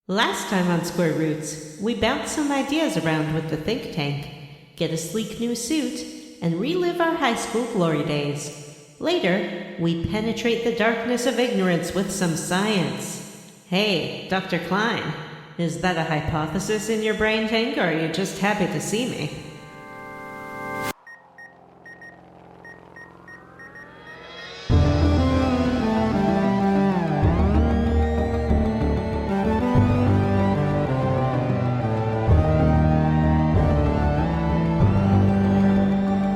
Last time on Square Roots, we bounce some ideas around with the think tank, get a sleek new suit, and relive our high school glory days. Later, we penetrate the darkness of ignorance with some science. Hey, Dr. Klein, is that a hypothesis in your brain tank, or are you just happy to see me?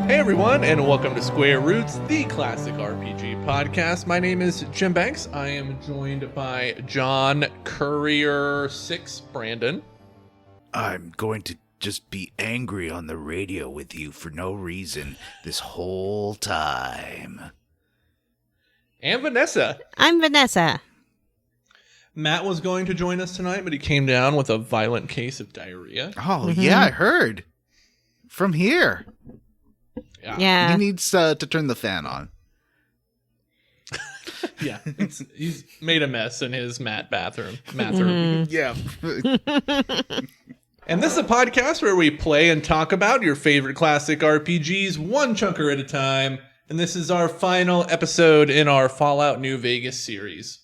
Everyone, and welcome to Square Roots, the classic RPG podcast. My name is Jim Banks. I am joined by John Courier 6 Brandon. I'm going to just be angry on the radio with you for no reason this whole time. And Vanessa. I'm Vanessa. Matt was going to join us tonight, but he came down with a violent case of diarrhea. Oh, yeah, I heard. From here. Yeah. He needs to turn the fan on. Yeah, he's made a mess in his bathroom. Yeah. And this is a podcast where we play and talk about your favorite classic RPGs, one chunker at a time. And this is our final episode in our Fallout New Vegas series.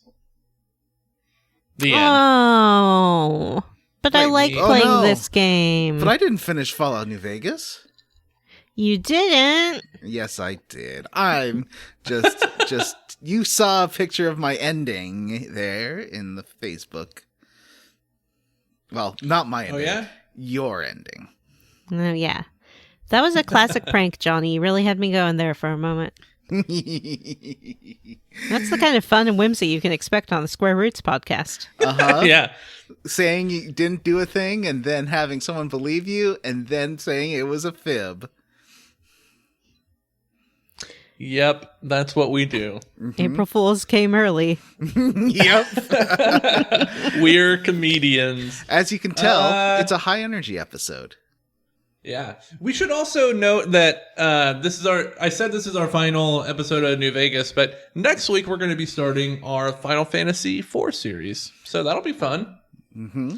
The end. Oh, but I like playing this game. But I didn't finish Fallout New Vegas. You didn't? Yes, I did. I'm just you saw a picture of my ending there in the Facebook. Well, not my ending. Oh, yeah? Your ending. Oh, yeah. That was a classic prank, Johnny. You really had me going there for a moment. That's the kind of fun and whimsy you can expect on the Square Roots podcast. Uh-huh. Yeah. Saying you didn't do a thing and then having someone believe you and then saying it was a fib. Yep, that's what we do. April Fools came early. Yep. We're comedians. As you can tell, it's a high energy episode. Yeah. We should also note that this is our final episode of New Vegas, but next week we're going to be starting our Final Fantasy IV series. So that'll be fun. Mm-hmm.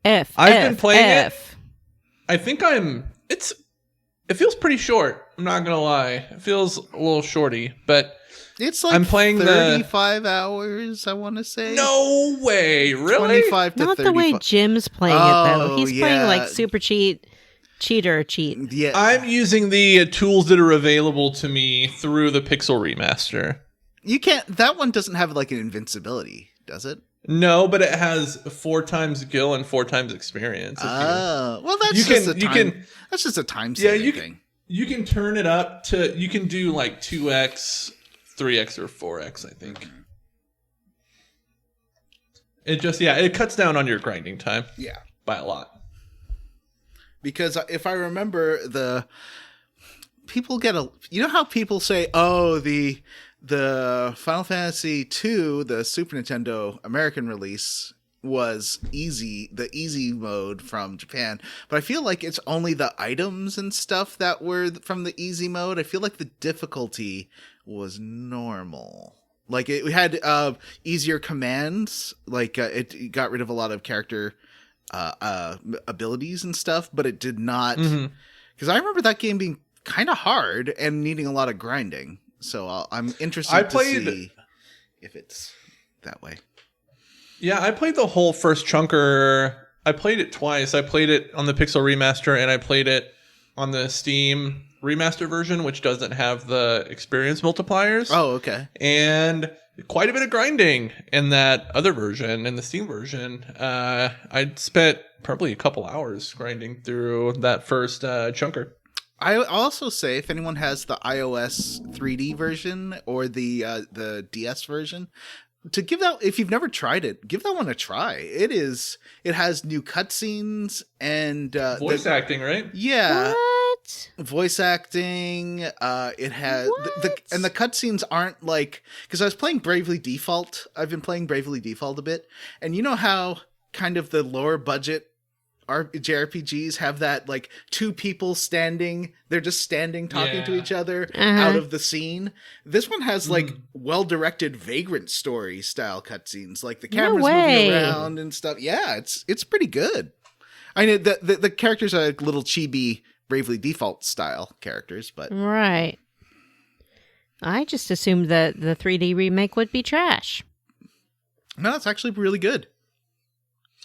I've been playing it. I think it feels pretty short. I'm not going to lie. It feels a little shorty, but it's like I'm playing 35 hours, I want to say. No way. Really? 25 to Not 35. the way Jim's playing it, though. He's playing like super cheat. Yeah. I'm using the tools that are available to me through the Pixel Remaster. You can't. That one doesn't have like an invincibility, does it? No, but it has 4 times skill and 4 times experience. Well, that's that's just a time saving thing. You can turn it up to. You can do like 2x, 3x, or 4x. I think. It cuts down on your grinding time. Yeah, by a lot. Because if I remember, people get you know how people say, "Oh, the Final Fantasy II, the Super Nintendo American release was easy, the easy mode from Japan." But I feel like it's only the items and stuff that were from the easy mode. I feel like the difficulty was normal. Like it had easier commands. Like it got rid of a lot of character abilities and stuff, but it did not. Because I remember that game being kind of hard and needing a lot of grinding. So I'm interested to see if it's that way. Yeah, I played the whole first chunker. I played it twice. I played it on the Pixel Remaster, and I played it on the Steam Remaster version, which doesn't have the experience multipliers. Oh, okay. And quite a bit of grinding in that other version, in the Steam version. I spent probably a couple hours grinding through that first chunker. I also say if anyone has the iOS 3D version or the DS version, to give that, if you've never tried it, give that one a try. It has new cutscenes and voice acting, right? Yeah. What? Voice acting. It has and the cutscenes aren't like, because I was playing Bravely Default. I've been playing Bravely Default a bit, and you know how kind of the lower budget JRPGs have that like two people standing, they're just standing talking to Yeah. each other out of the scene. This one has like well-directed Vagrant story style cutscenes, like the camera's moving around and stuff. Yeah, it's pretty good. I know the characters are like little chibi Bravely Default style characters, but Right. I just assumed that the 3D remake would be trash. no, it's actually really good.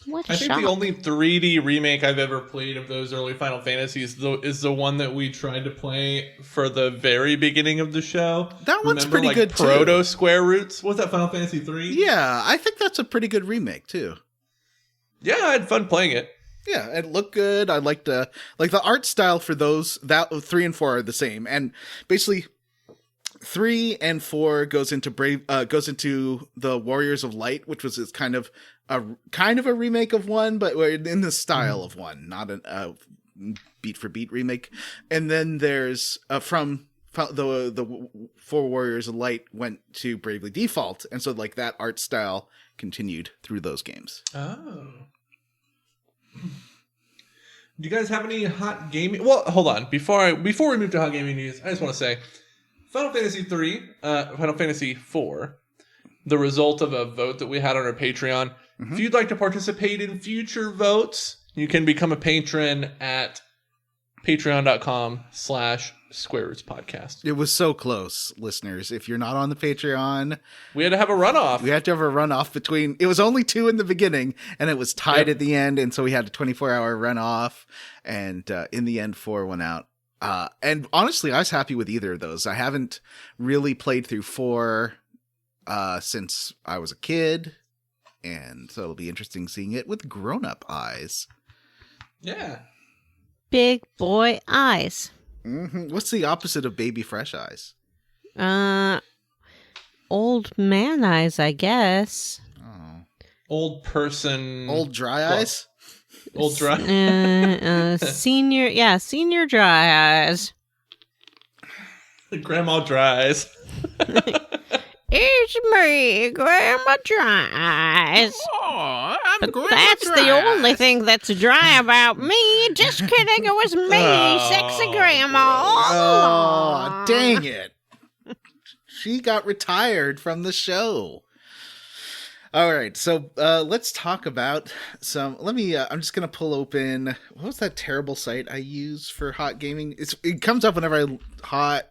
What a I think shock. the only 3D remake I've ever played of those early Final Fantasies is the one that we tried to play for the very beginning of the show. That one's Remember, pretty like, good, too. Proto Square Roots. Was that Final Fantasy 3? Yeah, I think that's a pretty good remake too. Yeah, I had fun playing it. Yeah, it looked good. I liked the art style for those. That 3 and 4 are the same, and basically 3 and 4 goes into the Warriors of Light, which was kind of a remake of 1, but in the style of 1, not a beat for beat remake. And then there's from the 4 Warriors of Light went to Bravely Default, and so like that art style continued through those games. Oh. Do you guys have any hot gaming? Well, hold on. Before we move to hot gaming news, I just want to say Final Fantasy 3, Final Fantasy 4, the result of a vote that we had on our Patreon. If you'd like to participate in future votes, you can become a patron at patreon.com/Square Roots Podcast. It was so close, listeners. If you're not on the Patreon, We had to have a runoff. we had to have a runoff between. It was only 2 in the beginning, and it was tied at the end, and so we had a 24-hour runoff. And in the end, 4 went out. And honestly, I was happy with either of those. I haven't really played through 4 since I was a kid, and so it'll be interesting seeing it with grown-up eyes. Yeah. Big boy eyes. What's the opposite of baby fresh eyes? Old man eyes, I guess. Oh, Old person. old dry Well, eyes. Old dry. Senior dry eyes. Grandma dries. It's me, Grandma Dry Eyes. Oh, I'm But Grandma that's Dry the only Eyes. thing that's dry about me. Just kidding, it was me, sexy Grandma. Oh, dang it. She got retired from the show. All right, so let's talk about some. I'm just going to pull open. What was that terrible site I use for hot gaming? It comes up whenever I hot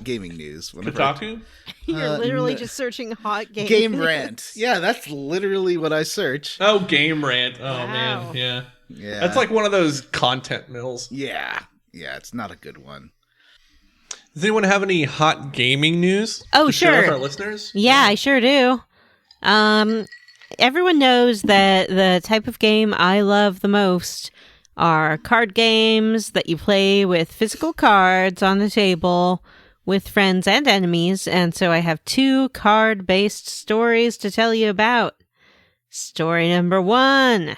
gaming news. Kotaku? You're literally no. just searching hot games. Game rant. Yeah, that's literally what I search. Oh, Game Rant. Oh, Wow. man. Yeah. Yeah. That's like one of those content mills. Yeah, it's not a good one. Does anyone have any hot gaming news? Oh, to share with sure. our listeners? Yeah, I sure do. Everyone knows that the type of game I love the most are card games that you play with physical cards on the table with friends and enemies. And so I have 2 card-based stories to tell you about. Story number 1,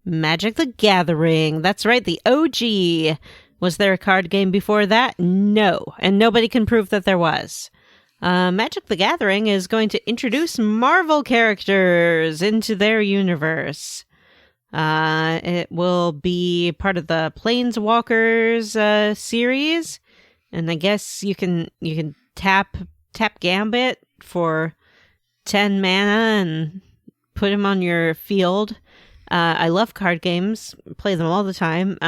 Magic the Gathering. That's right, the OG. Was there a card game before that? No, and nobody can prove that there was. Magic the Gathering is going to introduce Marvel characters into their universe. It will be part of the Planeswalkers series, and I guess you can tap Gambit for 10 mana and put him on your field. I love card games, play them all the time.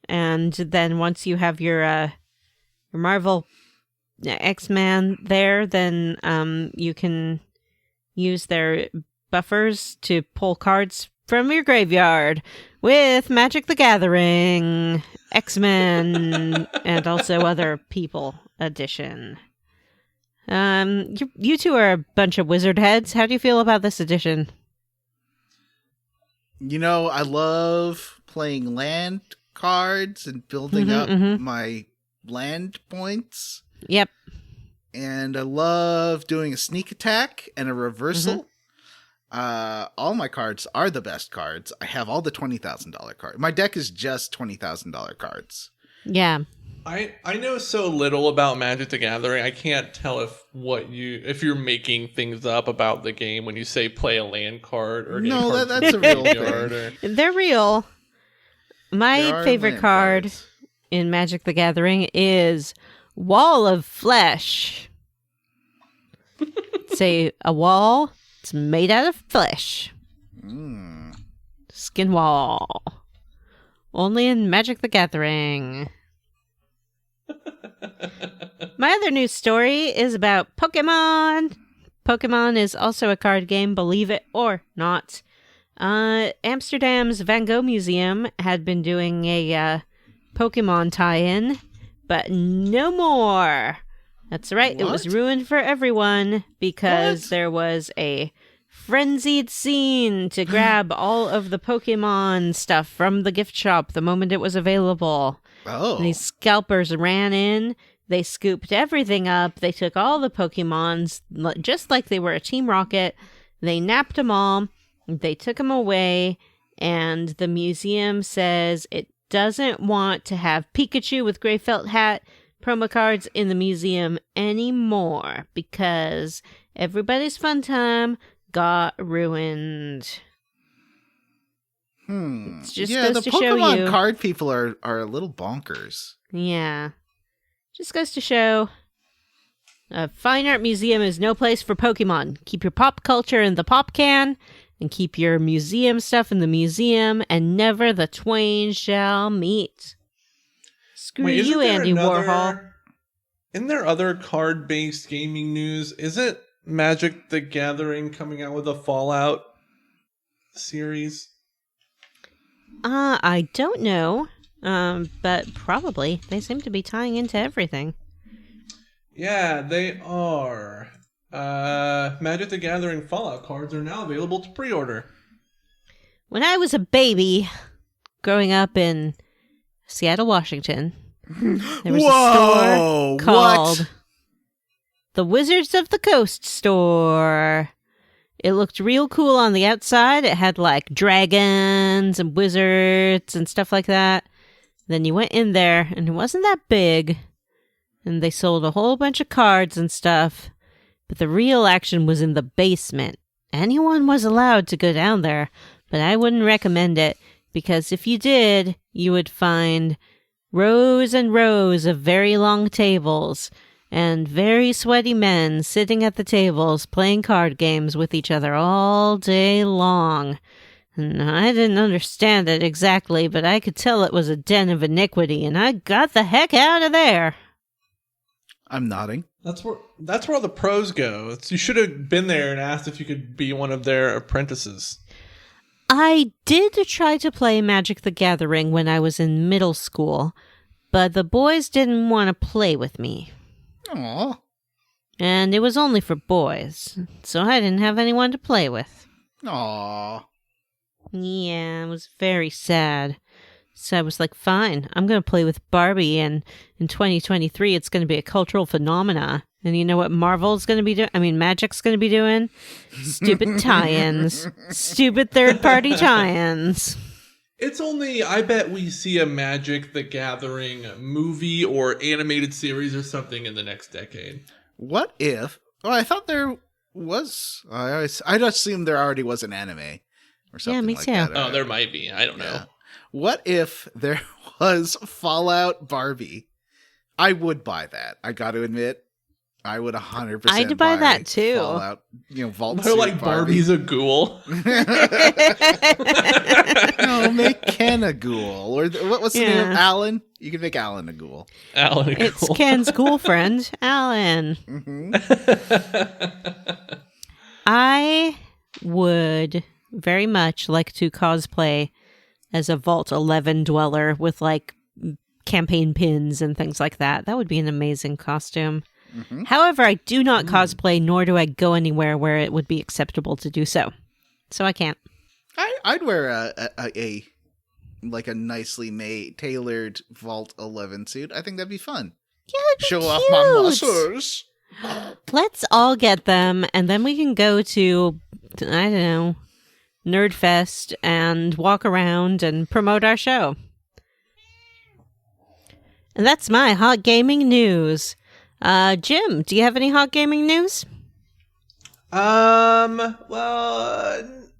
And then once you have your Marvel X-Man there, then you can use their buffers to pull cards from your graveyard with Magic the Gathering, X-Men, and also other people edition. You 2 are a bunch of wizard heads. How do you feel about this edition? You know, I love playing land cards and building up my land points. Yep. And I love doing a sneak attack and a reversal. All my cards are the best cards. I have all the $20,000 cards. My deck is just $20,000 cards. Yeah. I know so little about Magic the Gathering. I can't tell if you're making things up about the game when you say play a land card or No, that's a real thing. or They're real. There My are favorite land card cards. in Magic the Gathering is Wall of Flesh. Say a wall. It's made out of flesh. Skin wall. Only in Magic the Gathering. My other news story is about Pokemon. Pokemon is also a card game, believe it or not. Amsterdam's Van Gogh Museum had been doing a Pokemon tie-in, but no more. That's right, It was What? ruined for everyone because What? there was a frenzied scene to grab all of the Pokemon stuff from the gift shop the moment it was available. Oh. And these scalpers ran in, they scooped everything up, they took all the Pokemons, just like they were a Team Rocket, they napped them all, they took them away, and the museum says it doesn't want to have Pikachu with gray felt hat promo cards in the museum anymore because everybody's fun time got ruined. It just Yeah, goes the to show Pokemon you. card people are a little bonkers. Yeah. Just goes to show a fine art museum is no place for Pokemon. Keep your pop culture in the pop can and keep your museum stuff in the museum and never the twain shall meet. Screw Wait, you, Andy Warhol. Isn't there other card-based gaming news? Isn't Magic the Gathering coming out with a Fallout series? I don't know. But probably. They seem to be tying into everything. Yeah, they are. Magic the Gathering Fallout cards are now available to pre-order. When I was a baby, growing up in Seattle, Washington, there was Whoa, a store called what? the Wizards of the Coast store. It looked real cool on the outside. It had like dragons and wizards and stuff like that. Then you went in there and it wasn't that big. And they sold a whole bunch of cards and stuff. But the real action was in the basement. Anyone was allowed to go down there, but I wouldn't recommend it because if you did, you would find rows and rows of very long tables and very sweaty men sitting at the tables playing card games with each other all day long. And I didn't understand it exactly, but I could tell it was a den of iniquity, and I got the heck out of there. I'm nodding. That's where all the pros go. You should have been there and asked if you could be one of their apprentices. I did try to play Magic the Gathering when I was in middle school, but the boys didn't want to play with me. Aw. And it was only for boys, so I didn't have anyone to play with. Aw. Yeah, it was very sad. So I was like, fine, I'm going to play with Barbie, and in 2023, it's going to be a cultural phenomena. And you know what Marvel's going to be doing? Magic's going to be doing? Stupid tie-ins. Stupid third-party tie-ins. It's only, I bet we see a Magic the Gathering movie or animated series or something in the next decade. What if... Oh, I thought there was... I just assumed there already was an anime or something me like too. that. Oh, there might be. I don't know. Yeah. What if there was Fallout Barbie? I would buy that. I got to admit, I would 100% I'd buy that too. Fallout, Vault They're Suit like Barbie. Barbie's a ghoul. No, make Ken a ghoul. Or what's the name of Yeah. Alan? You can make Alan a ghoul. Alan a It's ghoul. Ken's cool friend, Alan. Mm-hmm. I would very much like to cosplay as a Vault 11 dweller with like campaign pins and things like that. That would be an amazing costume. Mm-hmm. However, I do not cosplay, nor do I go anywhere where it would be acceptable to do so. So I can't. I'd wear a nicely made, tailored Vault 11 suit. I think that'd be fun. Yeah, it'd be Show cute. off my muscles. Let's all get them, and then we can go to, I don't know, Nerdfest and walk around and promote our show. And that's my hot gaming news. Jim, do you have any hot gaming news? Well,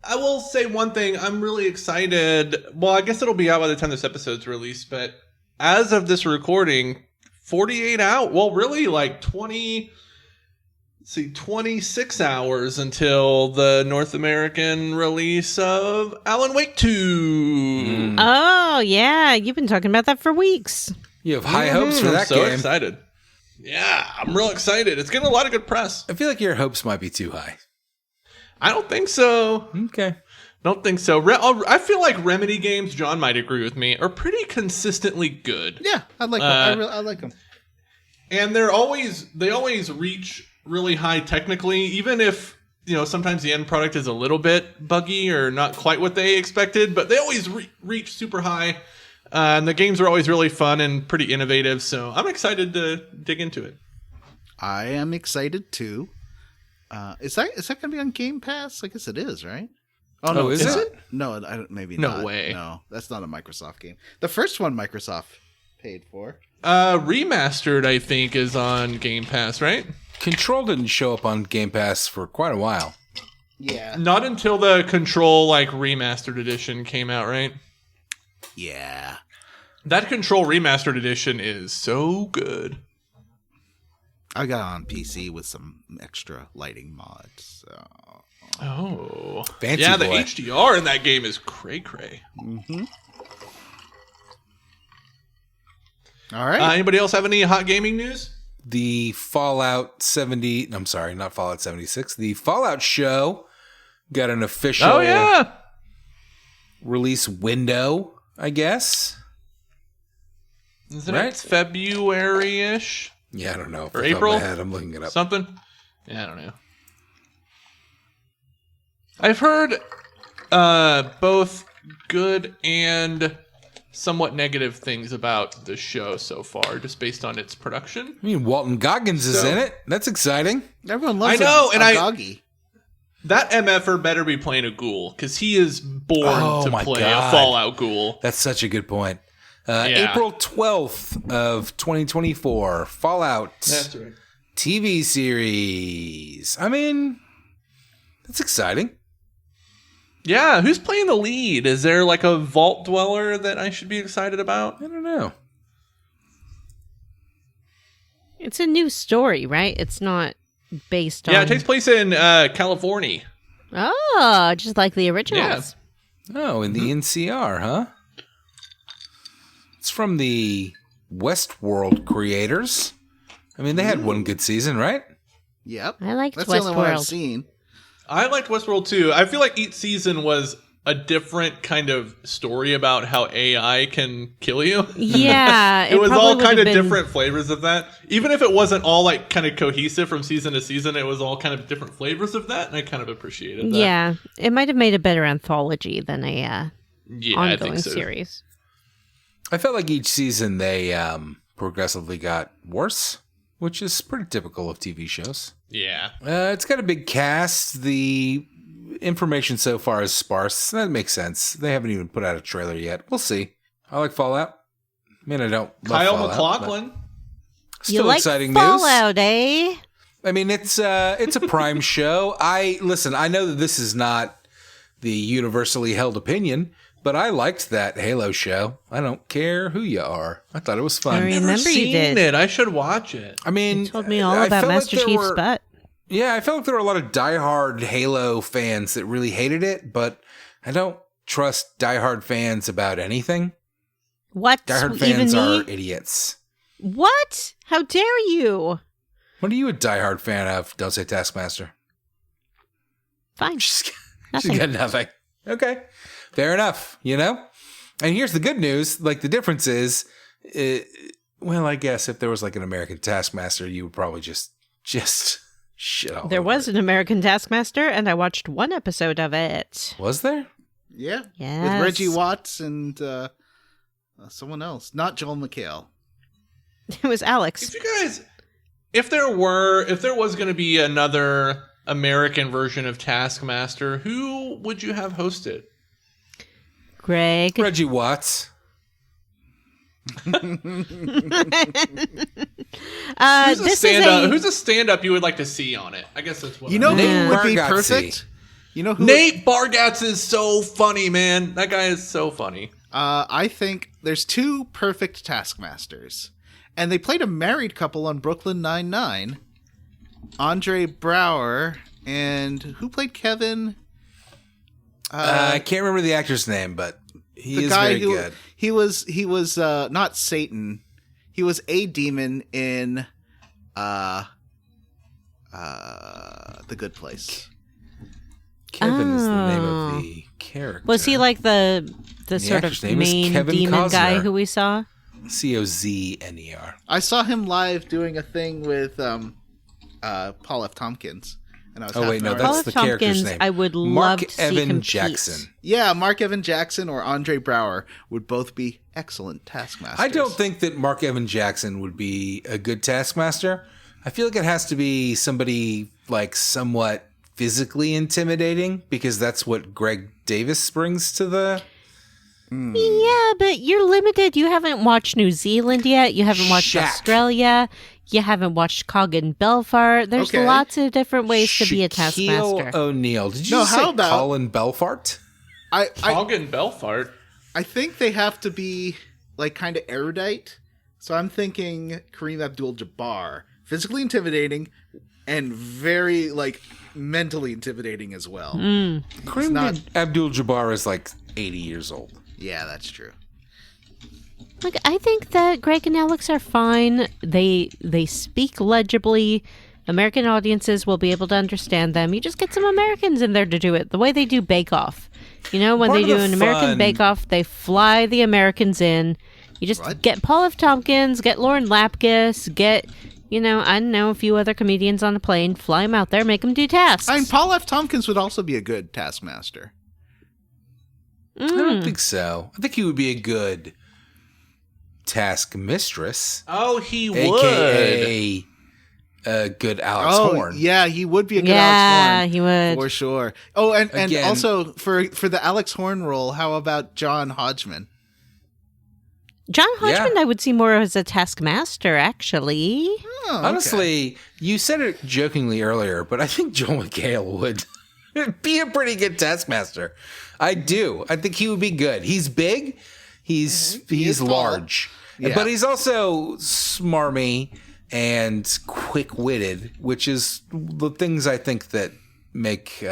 I will say one thing. I'm really excited. Well, I guess it'll be out by the time this episode's released, but as of this recording, 48 out. Well, really, like 26 hours until the North American release of Alan Wake 2. Oh, yeah. You've been talking about that for weeks. You have high hopes for that I'm so game. excited. Yeah, I'm real excited. It's getting a lot of good press. I feel like your hopes might be too high. I don't think so. Okay. Don't think so. I feel like Remedy games, John might agree with me, are pretty consistently good. Yeah, I like them. I like them. And they always reach really high technically, even if, sometimes the end product is a little bit buggy or not quite what they expected, but they always reach super high. And the games are always really fun and pretty innovative, so I'm excited to dig into it. I am excited too. Is that going to be on Game Pass? I guess it is, right? Oh no, is it? No, I don't, maybe No not. way. No, that's not a Microsoft game. The first one Microsoft paid for. Remastered, I think, is on Game Pass, right? Control didn't show up on Game Pass for quite a while. Yeah. Not until the Control Remastered Edition came out, right? Yeah. That Control Remastered Edition is so good. I got it on PC with some extra lighting mods. So. Oh. Fancy yeah, the boy. HDR in that game is cray-cray. Mm-hmm. All right. Anybody else have any hot gaming news? The Fallout 70... I'm sorry, not Fallout 76. The Fallout show got an official release window, I guess. Isn't Right? it February-ish? Yeah, I don't know. Or April? I'm looking it up. Something? Yeah, I don't know. I've heard both good and somewhat negative things about the show so far, just based on its production. I mean, Walton Goggins is in it. That's exciting. Everyone loves a doggy. That MFer better be playing a ghoul, because he is born to my play God. a Fallout ghoul. That's such a good point. Yeah. April 12th of 2024, Fallout That's right. TV series. I mean, that's exciting. Yeah, who's playing the lead? Is there a vault dweller that I should be excited about? I don't know. It's a new story, right? It's not based on... Yeah, it takes place in California. Oh, just like the originals. Oh, in the NCR, huh? It's from the Westworld creators. I mean, they had one good season, right? Yep. I liked That's the only one I've Westworld. seen. I liked Westworld too. I feel like each season was a different kind of story about how AI can kill you. Yeah. It was probably all would kind have of been- different flavors of that. Even if it wasn't all kind of cohesive from season to season, it was all kind of different flavors of that, and I kind of appreciated that. Yeah. It might have made a better anthology than a Yeah, I ongoing think so. series. I felt like each season they progressively got worse, which is pretty typical of TV shows. Yeah. It's got a big cast. The information so far is sparse. That makes sense. They haven't even put out a trailer yet. We'll see. I like Fallout. I mean, I don't love Kyle Fallout, MacLachlan. but You still like exciting Fallout, eh? I mean, it's a Prime show. I know that this is not the universally held opinion, but I liked that Halo show. I don't care who you are. I thought it was fun. I remember Never you seen did. it. I should watch it. I mean, You told me all I about felt like Master there Chief's were- butt. Yeah, I felt like there were a lot of diehard Halo fans that really hated it, but I don't trust diehard fans about anything. What? Diehard Even fans me? are idiots. What? How dare you? What are you a diehard fan of? Don't say Taskmaster. Fine. She's Nothing. got nothing. Okay. Fair enough, And here's the good news. The difference is, well, I guess if there was an American Taskmaster, you would probably just shit all There over was it. an American Taskmaster, and I watched one episode of it. Was there? Yeah. Yes. With Reggie Watts and someone else. Not Joel McHale. It was Alex. If you guys, if there was going to be another American version of Taskmaster, who would you have host it? Greg. Reggie Watts. Who's a stand-up you would like to see on it? I guess that's what You know Nate who would be Bargatze. perfect? You know who? Nate Bargatze is so funny, man. That guy is so funny. I think there's two perfect Taskmasters, and they played a married couple on Brooklyn Nine-Nine. Andre Braugher and who played Kevin? I can't remember the actor's name, but he is very good. He was not Satan. He was a demon in The Good Place. Kevin is the name of the character. Was he like the sort of actor's name is main Kevin demon guy Costner. who we saw? Cozner. I saw him live doing a thing with Paul F. Tompkins. And I was Oh wait, no, half an hour. that's the Paul F. character's Tompkins, name. I would Mark love to see Evan compete. Jackson. Yeah, Mark Evan Jackson or Andre Braugher would both be excellent Taskmasters. I don't think that Mark Evan Jackson would be a good Taskmaster. I feel like it has to be somebody like somewhat physically intimidating because that's what Greg Davis brings to the. Yeah, but you're limited. You haven't watched New Zealand yet. You haven't watched Shaq. Australia. You haven't watched Coggan Belfart. There's Okay. lots of different ways to be a Shaquille Taskmaster. O'Neal. Did you No, say how about- Colin Belfart? I Hogan Belfart. I think they have to be like kind of erudite. So I'm thinking Kareem Abdul-Jabbar, physically intimidating and very like mentally intimidating as well. Kareem not- Abdul-Jabbar is like 80 years old. Yeah, that's true. Like, I think that Greg and Alex are fine. They speak legibly. American audiences will be able to understand them. You just get some Americans in there to do it, the way they do Bake Off. You know, when Part they of do the an American fun- Bake Off, they fly the Americans in. You just What? get Paul F. Tompkins, get Lauren Lapkus, get, I don't know, a few other comedians on a plane, fly them out there, make them do tasks. I mean, Paul F. Tompkins would also be a good Taskmaster. I don't think so. I think he would be a good task mistress, Oh, he would. aka a good Alex Horn. yeah, he would be a good Yeah, Alex Horn. he would. For sure. Oh, and Again- also for the Alex Horn role, how about John Hodgman? John Yeah. Hodgman, I would see more as a taskmaster, actually. Oh, okay. Honestly, you said it jokingly earlier, but I think Joel McHale would be a pretty good taskmaster. I do. I think he would be good. He's big. He's is tall. large, Yeah. but he's also smarmy and quick-witted, which is the things I think that make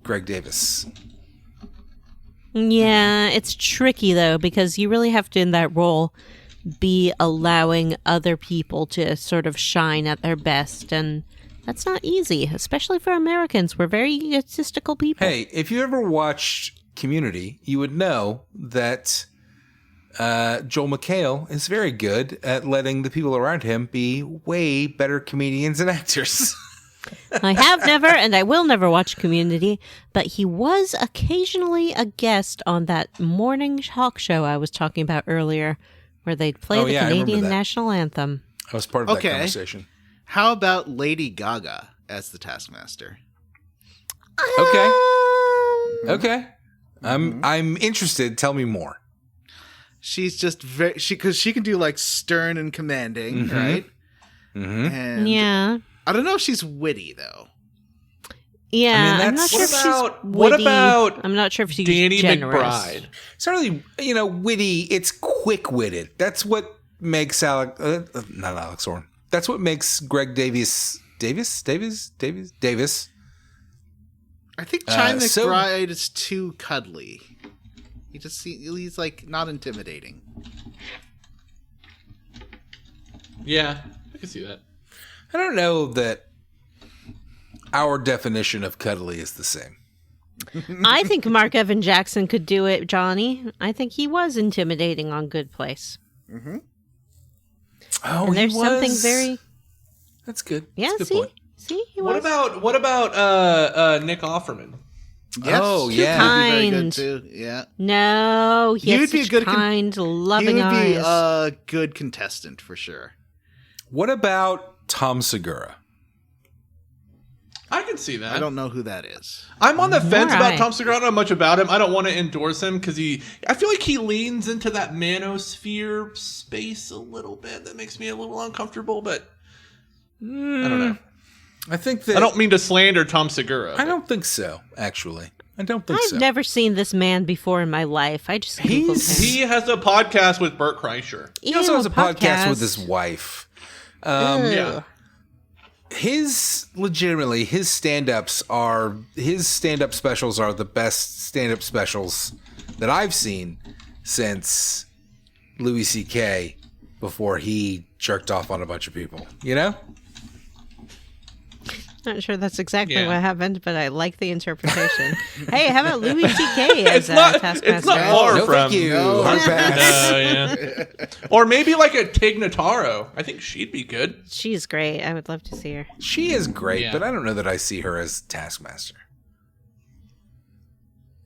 Greg Davis. Yeah, it's tricky though, because you really have to, in that role, be allowing other people to sort of shine at their best. And that's not easy, especially for Americans. We're very egotistical people. Hey, if you ever watched Community, you would know that Joel McHale is very good at letting the people around him be way better comedians and actors. I have never, and I will never watch Community, but he was occasionally a guest on that morning talk show I was talking about earlier, where they'd play Oh, the yeah, I remember Canadian that. national anthem. I was part of Okay. that conversation. How about Lady Gaga as the Taskmaster? Okay. Um, Okay. I'm interested. Tell me more. She's just very because she can do like stern and commanding, right? Mm-hmm. And yeah. I don't know if she's witty though. Yeah, I mean, I'm not that's- sure What if about- she's what witty. about I'm not sure if she's Danny generous. McBride. It's not really, witty. It's quick-witted. That's what makes not Alex Horn. That's what makes Greg Davis. I think China so- McBride is too cuddly. He's like not intimidating. Yeah, I can see that. I don't know that our definition of cuddly is the same. I think Mark Evan Jackson could do it, Johnny. I think he was intimidating on Good Place. Oh, And there's he something was- very That's good. yeah. That's a good See, point. see, he What was. about Nick Offerman? Yes, Oh, too, yeah. he'd be very Kind. good too. Yeah, No, he He has would be a such good kind, he loving would be eyes. a good contestant for sure. What about Tom Segura? I can see that. I don't know who that is. I'm on the fence about right. Tom Segura. I don't know much about him. I don't want to endorse him because I feel like he leans into that manosphere space a little bit. That makes me a little uncomfortable, but I don't know. I think that I don't mean to slander Tom Segura. I don't think so. Actually, I don't think I've so. never seen this man before in my life. I just Googled him. He has a podcast with Bert Kreischer. He also Ew, has a podcast with his wife. Yeah. His stand-up specials are the best stand-up specials that I've seen since Louis C.K. before he jerked off on a bunch of people. You know? Not sure that's exactly Yeah. what happened, but I like the interpretation. Hey, how about Louis C.K. as It's not Taskmaster? far No, from. thank you. No. Hard pass. Yeah. Or maybe like a Tig Notaro. I think she'd be good. She's great. I would love to see her. She is great, Yeah. but I don't know that I see her as Taskmaster.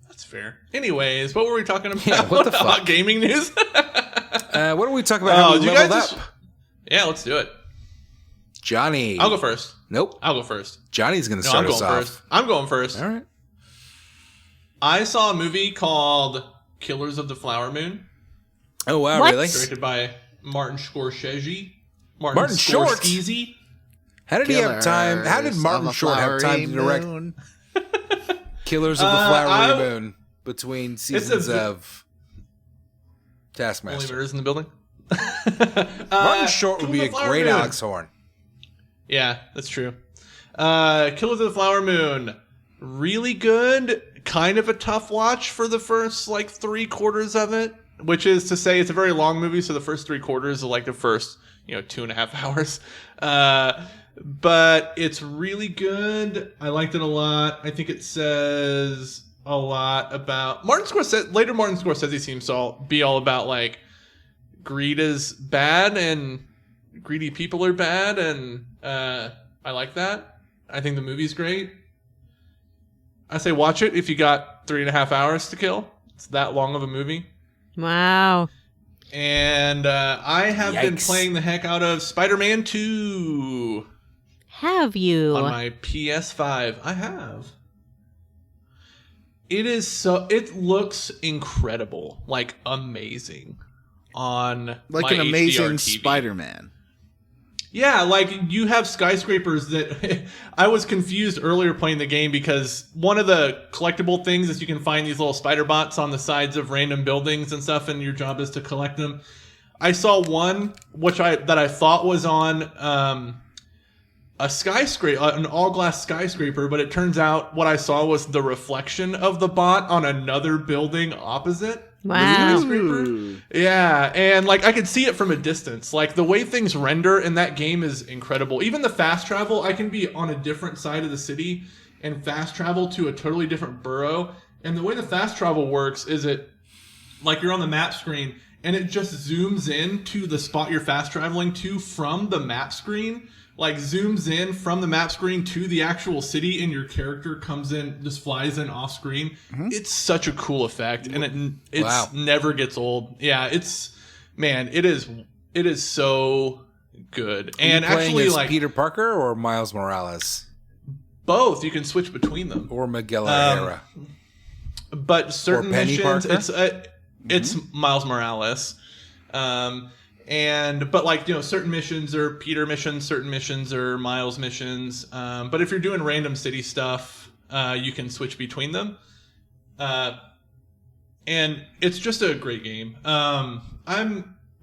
That's fair. Anyways, what were we talking about? Yeah, what the About fuck? gaming news? What do we talk about? How we do you leveled guys up? Yeah, let's do it. Johnny. I'll go first. Nope. I'll go first. Johnny's going to No, start I'm us going off. first. I'm going first. All right. I saw a movie called Killers of the Flower Moon, Oh, wow, What? really? directed by Martin Scorsese. Martin Short? Scorsese. How did he have time? How did Martin Short have time to direct Moon. Killers of the Flowery I- Moon between seasons a- of Only Taskmaster? murders in the building. Martin Short would Killers be of a the Flower great Moon. ox horn. Yeah, that's true. Killers of the Flower Moon. Really good. Kind of a tough watch for the first, like, 3/4 of it. Which is to say, it's a very long movie, so the first 3/4 are like the first, 2.5 hours. But it's really good. I liked it a lot. I think it says a lot about Martin Scorsese. Later, Martin Scorsese seems to be all about, like, greed is bad and greedy people are bad, and I like that. I think the movie's great. I say watch it if you got 3.5 hours to kill. It's that long of a movie. Wow. And I have been Yikes. playing the heck out of Spider-Man 2 Have you? on my PS5. I have. It looks incredible, like amazing on Like my an amazing HDR TV. Spider-Man. Yeah, like you have skyscrapers that I was confused earlier playing the game because one of the collectible things is you can find these little spider bots on the sides of random buildings and stuff, and your job is to collect them. I saw one that I thought was on a skyscraper, an all glass skyscraper, but it turns out what I saw was the reflection of the bot on another building opposite. Wow. Ooh. Yeah, and like I could see it from a distance. Like the way things render in that game is incredible. Even the fast travel, I can be on a different side of the city and fast travel to a totally different borough. And the way the fast travel works is like you're on the map screen and it just zooms in to the spot you're fast traveling to from the map screen. Like zooms in from the map screen to the actual city and your character comes in, just flies in off screen. Mm-hmm. It's such a cool effect and it Wow. never gets old. Yeah, it is so good. And Are you playing actually as like Peter Parker or Miles Morales both, you can switch between them. or Miguel O'Hara? But certain Penny missions Parker? it's Miles Morales. But like, certain missions are Peter missions, certain missions are Miles missions. But if you're doing random city stuff, you can switch between them. And it's just a great game.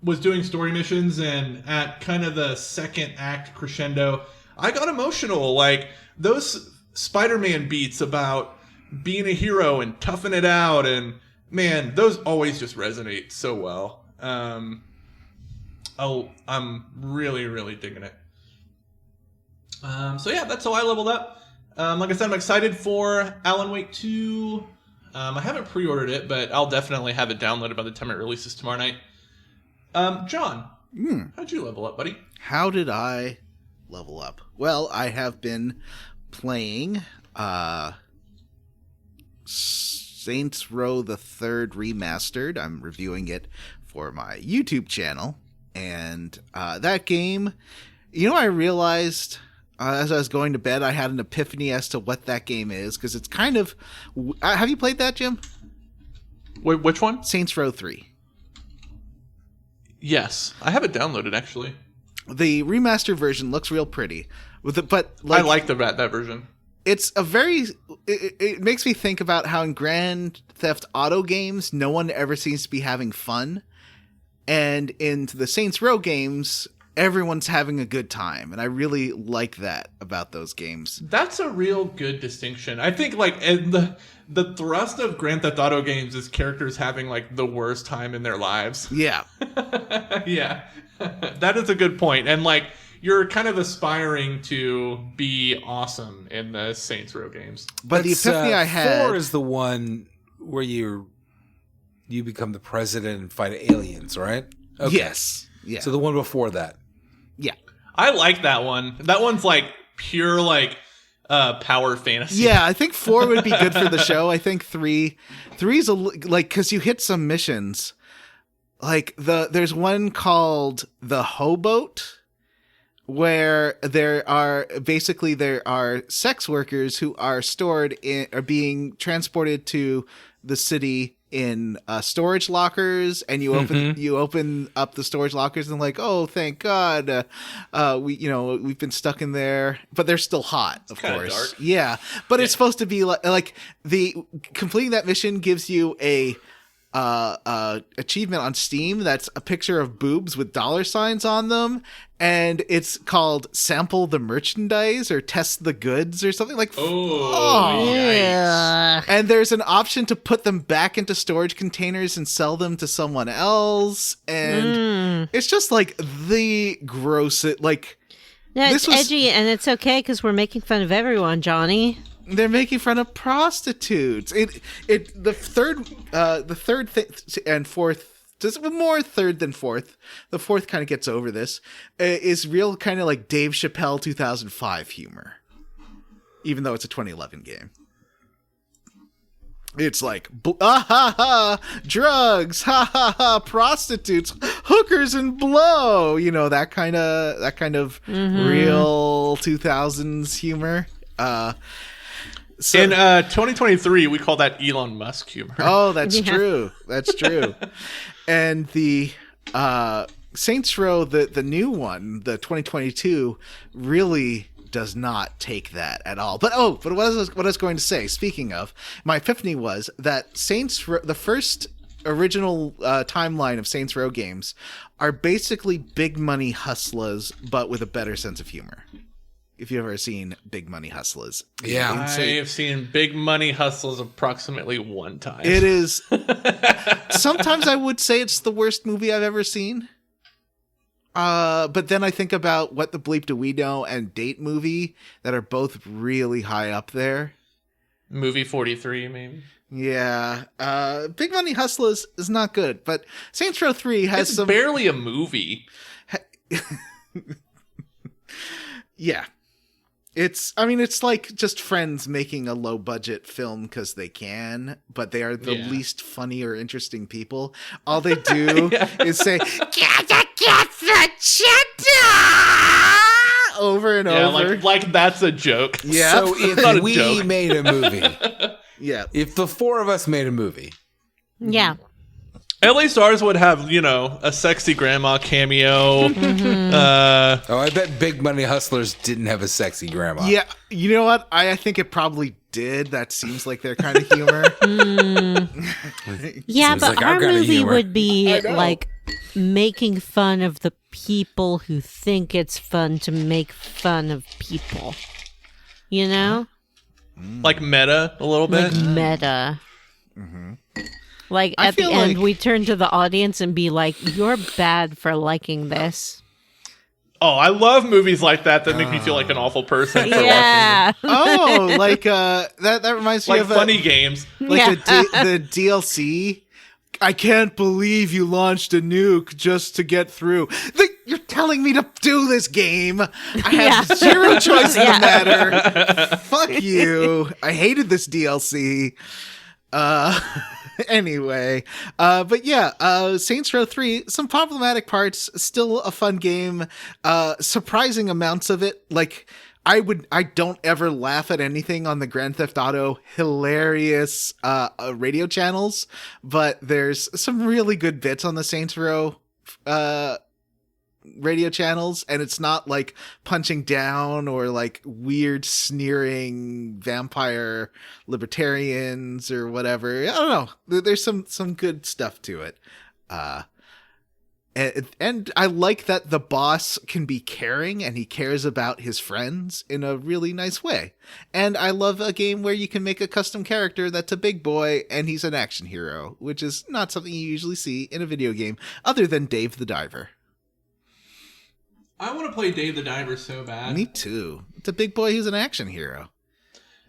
Was doing story missions, and at kind of the second act crescendo, I got emotional. Like those Spider-Man beats about being a hero and toughing it out, and man, those always just resonate so well. I'm really, really digging it. So yeah, that's how I leveled up. Like I said, I'm excited for Alan Wake 2. I haven't pre-ordered it, but I'll definitely have it downloaded by the time it releases tomorrow night. John, how'd you level up, buddy? How did I level up? Well, I have been playing Saints Row the Third Remastered. I'm reviewing it for my YouTube channel. And that game, I realized as I was going to bed, I had an epiphany as to what that game is, because it's kind of... have you played that, Jim? Wait, which one? Saints Row 3. Yes, I have it downloaded actually. The remastered version looks real pretty, but I like that version. It's a very... It makes me think about how in Grand Theft Auto games, no one ever seems to be having fun. And in the Saints Row games, everyone's having a good time. And I really like that about those games. That's a real good distinction. I think like the thrust of Grand Theft Auto games is characters having like the worst time in their lives. Yeah. Yeah. That is a good point. And like you're kind of aspiring to be awesome in the Saints Row games. But the epiphany I had... 4 is the one where you become the president and fight aliens, right? Okay. Yes. Yeah. So the one before that. Yeah. I like that one. That one's like pure like power fantasy. Yeah, I think 4 would be good for the show. I think 3's like, because you hit some missions. Like there's one called the Hoboat, where there are sex workers who are being transported to the city in storage lockers, and you open up the storage lockers and like, oh, thank God, we've been stuck in there, but they're still hot, of course. Dark. Yeah, but it's supposed to be like the completing that mission gives you a achievement on Steam that's a picture of boobs with $signs on them, and it's called Sample the Merchandise or Test the Goods or something like. Yeah. And there's an option to put them back into storage containers and sell them to someone else, and it's just like the gross like. No, it's edgy, and it's okay because we're making fun of everyone, Johnny. They're making fun of prostitutes. The third and fourth, just more third than fourth. The fourth kind of gets over this. Is real kind of like Dave Chappelle 2005 humor, even though it's a 2011 game. It's like drugs, prostitutes, hookers, and blow. You know, that kind of real 2000s humor. So, in 2023, we call that Elon Musk humor. Oh, that's true. That's true. And the Saints Row, the new one, the 2022, really does not take that at all. But what I was going to say, speaking of, my epiphany was that Saints Row, the first original timeline of Saints Row games, are basically Big Money Hustlers, but with a better sense of humor. If you've ever seen Big Money Hustlers. Yeah. I have seen Big Money Hustlers approximately one time. It is... sometimes I would say it's the worst movie I've ever seen. But then I think about What the Bleep Do We Know and Date Movie that are both really high up there. Movie 43, maybe? Yeah. Big Money Hustlers is not good, but Saints Row 3 has it's barely a movie. Yeah. It's like just friends making a low budget film because they can, but they are the least funny or interesting people. All they do is say, "Get the cheddar!" over and over. Like that's a joke. Yeah. So if we made a movie, if the four of us made a movie, at least ours would have, a sexy grandma cameo. I bet Big Money Hustlers didn't have a sexy grandma. Yeah, you know what? I think it probably did. That seems like their kind of humor. Yeah, Seems but like our our kind of movie humor. would be like making fun of the people who think it's fun to make fun of people. You know? Like meta a little bit. Like meta. Like I at the feel end, like- we turn to the audience and be like, "You're bad for liking this." Oh, I love movies like that make me feel like an awful person for watching them. Yeah. Oh, like that reminds me Like of funny games. like the DLC. I can't believe you launched a nuke just to get through. You're telling me to do this game. I have zero choice in the matter. Fuck you. I hated this DLC. Anyway, but yeah, Saints Row 3, some problematic parts, still a fun game, surprising amounts of it. Like, I don't ever laugh at anything on the Grand Theft Auto hilarious radio channels, but there's some really good bits on the Saints Row radio channels, and it's not like punching down or like weird sneering vampire libertarians or whatever. I don't know. There's some good stuff to it. And I like that the boss can be caring and he cares about his friends in a really nice way. And I love a game where you can make a custom character that's a big boy and he's an action hero, which is not something you usually see in a video game other than Dave the Diver. I want to play Dave the Diver so bad. Me too. It's a big boy who's an action hero.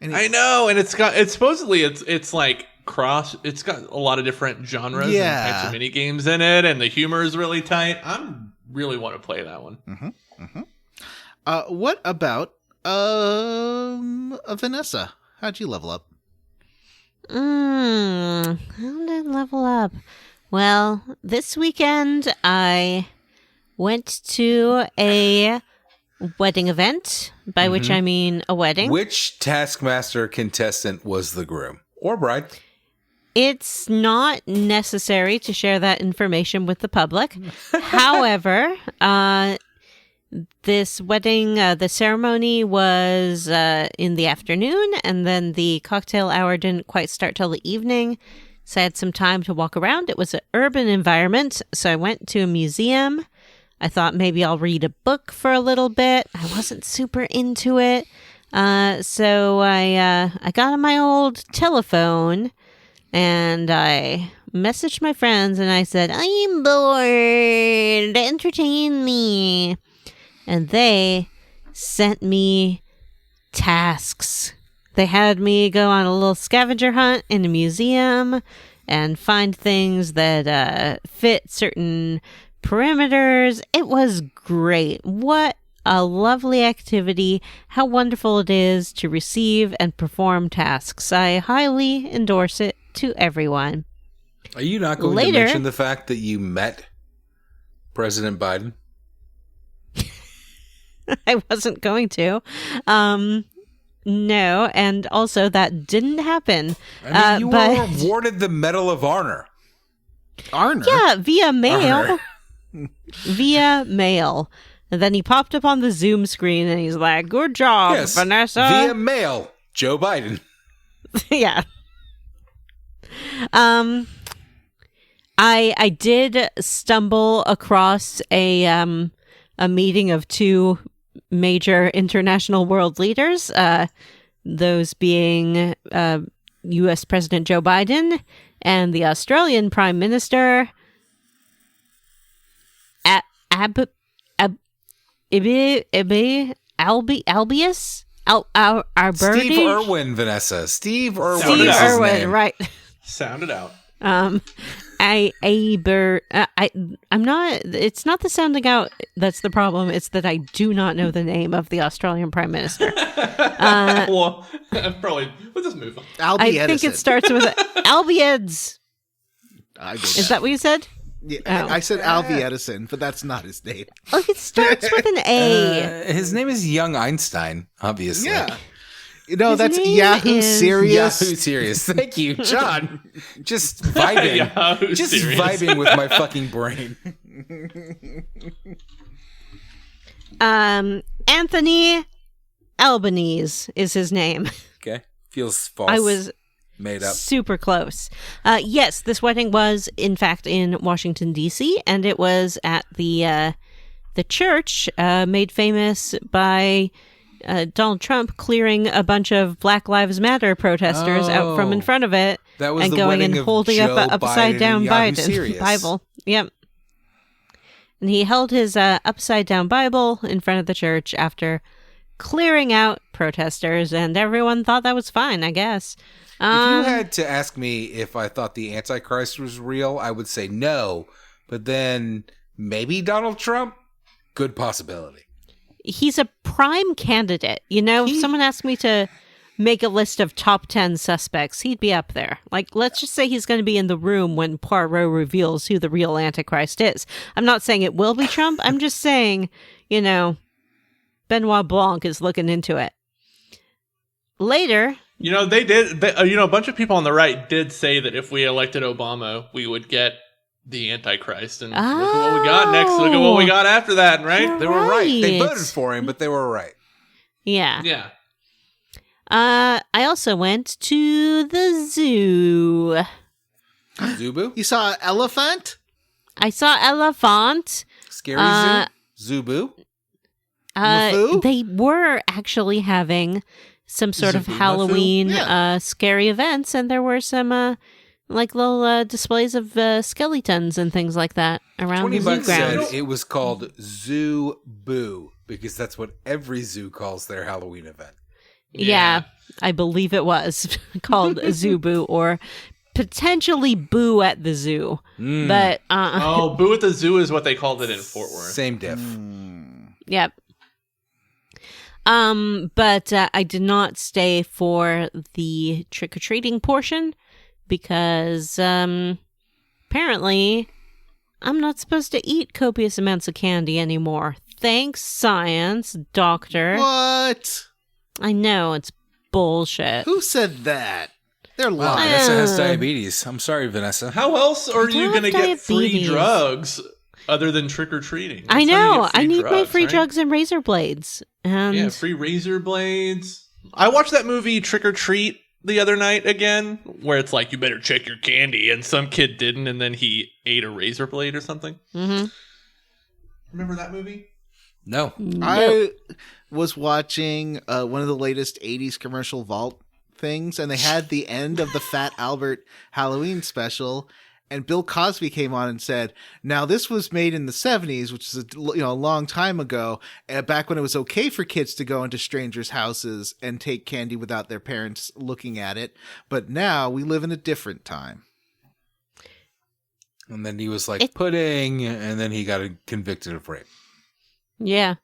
And I know, and it's supposedly like it's got a lot of different genres and types of mini games in it, and the humor is really tight. I really want to play that one. What about Vanessa? How'd you level up? How did I level up? Well, this weekend I went to a wedding event, by which I mean a wedding. Which Taskmaster contestant was the groom or bride? It's not necessary to share that information with the public. However, this wedding, the ceremony was in the afternoon, and then the cocktail hour didn't quite start till the evening. So I had some time to walk around. It was an urban environment, so I went to a museum. I thought maybe I'll read a book for a little bit. I wasn't super into it. So I got on my old telephone and I messaged my friends and I said, I'm bored. Entertain me. And they sent me tasks. They had me go on a little scavenger hunt in a museum and find things that fit certain perimeters. It was great. What a lovely activity. How wonderful it is to receive and perform tasks. I highly endorse it to everyone. Are you not going to mention the fact that you met President Biden? I wasn't going to. No, and also that didn't happen. I mean, you were awarded the Medal of Honor. Honor? Yeah, via mail. Honor. Via mail. And then he popped up on the Zoom screen and he's like, good job, Yes, Vanessa. via mail, Joe Biden. Yeah. I did stumble across a meeting of two major international world leaders, those being U.S. President Joe Biden and the Australian Prime Minister Albius? Steve Irwin, Vanessa. Steve Irwin. Steve Irwin, right. Sound it out. I'm not, it's not the sounding out that's the problem. It's that I do not know the name of the Australian Prime Minister. Well, probably, we'll just move on. Albie I Edison. think it starts with Albieds. Is that what you said? Yeah, Oh. I said Albie Edison, but that's not his name. Oh, it starts with an A. His name is Young Einstein, obviously. Yeah. No, His that's name Yahoo is- Serious. Yahoo Serious. Thank you, John. Just vibing. Yahoo Just Serious. vibing with my fucking brain. Anthony Albanese is his name. Okay. Feels false. I was made up. super close. Yes, this wedding was, in fact, in Washington, D.C., and it was at the church made famous by Donald Trump clearing a bunch of Black Lives Matter protesters out from in front of it That was and the going wedding and of holding Joe up an upside Biden down and Yahoo Biden Serious. Bible. Yep. And he held his upside down Bible in front of the church after clearing out protesters, and everyone thought that was fine, I guess. If you had to ask me if I thought the Antichrist was real, I would say no. But then maybe Donald Trump? Good possibility. He's a prime candidate. You know, if someone asked me to make a list of top 10 suspects, he'd be up there. Like, let's just say he's going to be in the room when Poirot reveals who the real Antichrist is. I'm not saying it will be Trump. I'm just saying, you know, Benoit Blanc is looking into it. Later, They did. A bunch of people on the right did say that if we elected Obama, we would get the Antichrist. And look at what we got next. Look at what we got after that, right? They were right. They Right. voted for him, but they were right. yeah. Yeah. I also went to the zoo. Zubu? You saw an elephant? I saw elephant. Scary Zoo? Zubu? Mafu? They were actually having some sort of Zubu Mafu? Halloween Yeah. scary events, and there were some little displays of skeletons and things like that around the zoo $20 said grounds. it was called Zoo Boo because that's what every zoo calls their Halloween event. Yeah, I believe it was called Zubu or potentially Boo at the Zoo. But Oh, Boo at the Zoo is what they called it in Fort Worth. Same diff. yep. But I did not stay for the trick-or-treating portion because apparently I'm not supposed to eat copious amounts of candy anymore. Thanks, science, doctor. What? I know, it's bullshit. Who said that? They're Wow, lying. Vanessa has diabetes. I'm sorry, Vanessa. How else are you don't going to have get free diabetes. drugs other than trick-or-treating? I That's how you know. get free I need my drugs, free right? drugs and razor blades. And Yeah, free razor blades. I watched that movie Trick or Treat the other night again, where it's like, you better check your candy, and some kid didn't, and then he ate a razor blade or something. Mhm. Remember that movie? No. I was watching one of the latest 80s commercial vault things, and they had the end of the Fat Albert Halloween special, and Bill Cosby came on and said, now this was made in the 70s, which is a long time ago, back when it was okay for kids to go into strangers' houses and take candy without their parents looking at it, but now we live in a different time. And then he was like, pudding, and then he got convicted of rape. Yeah.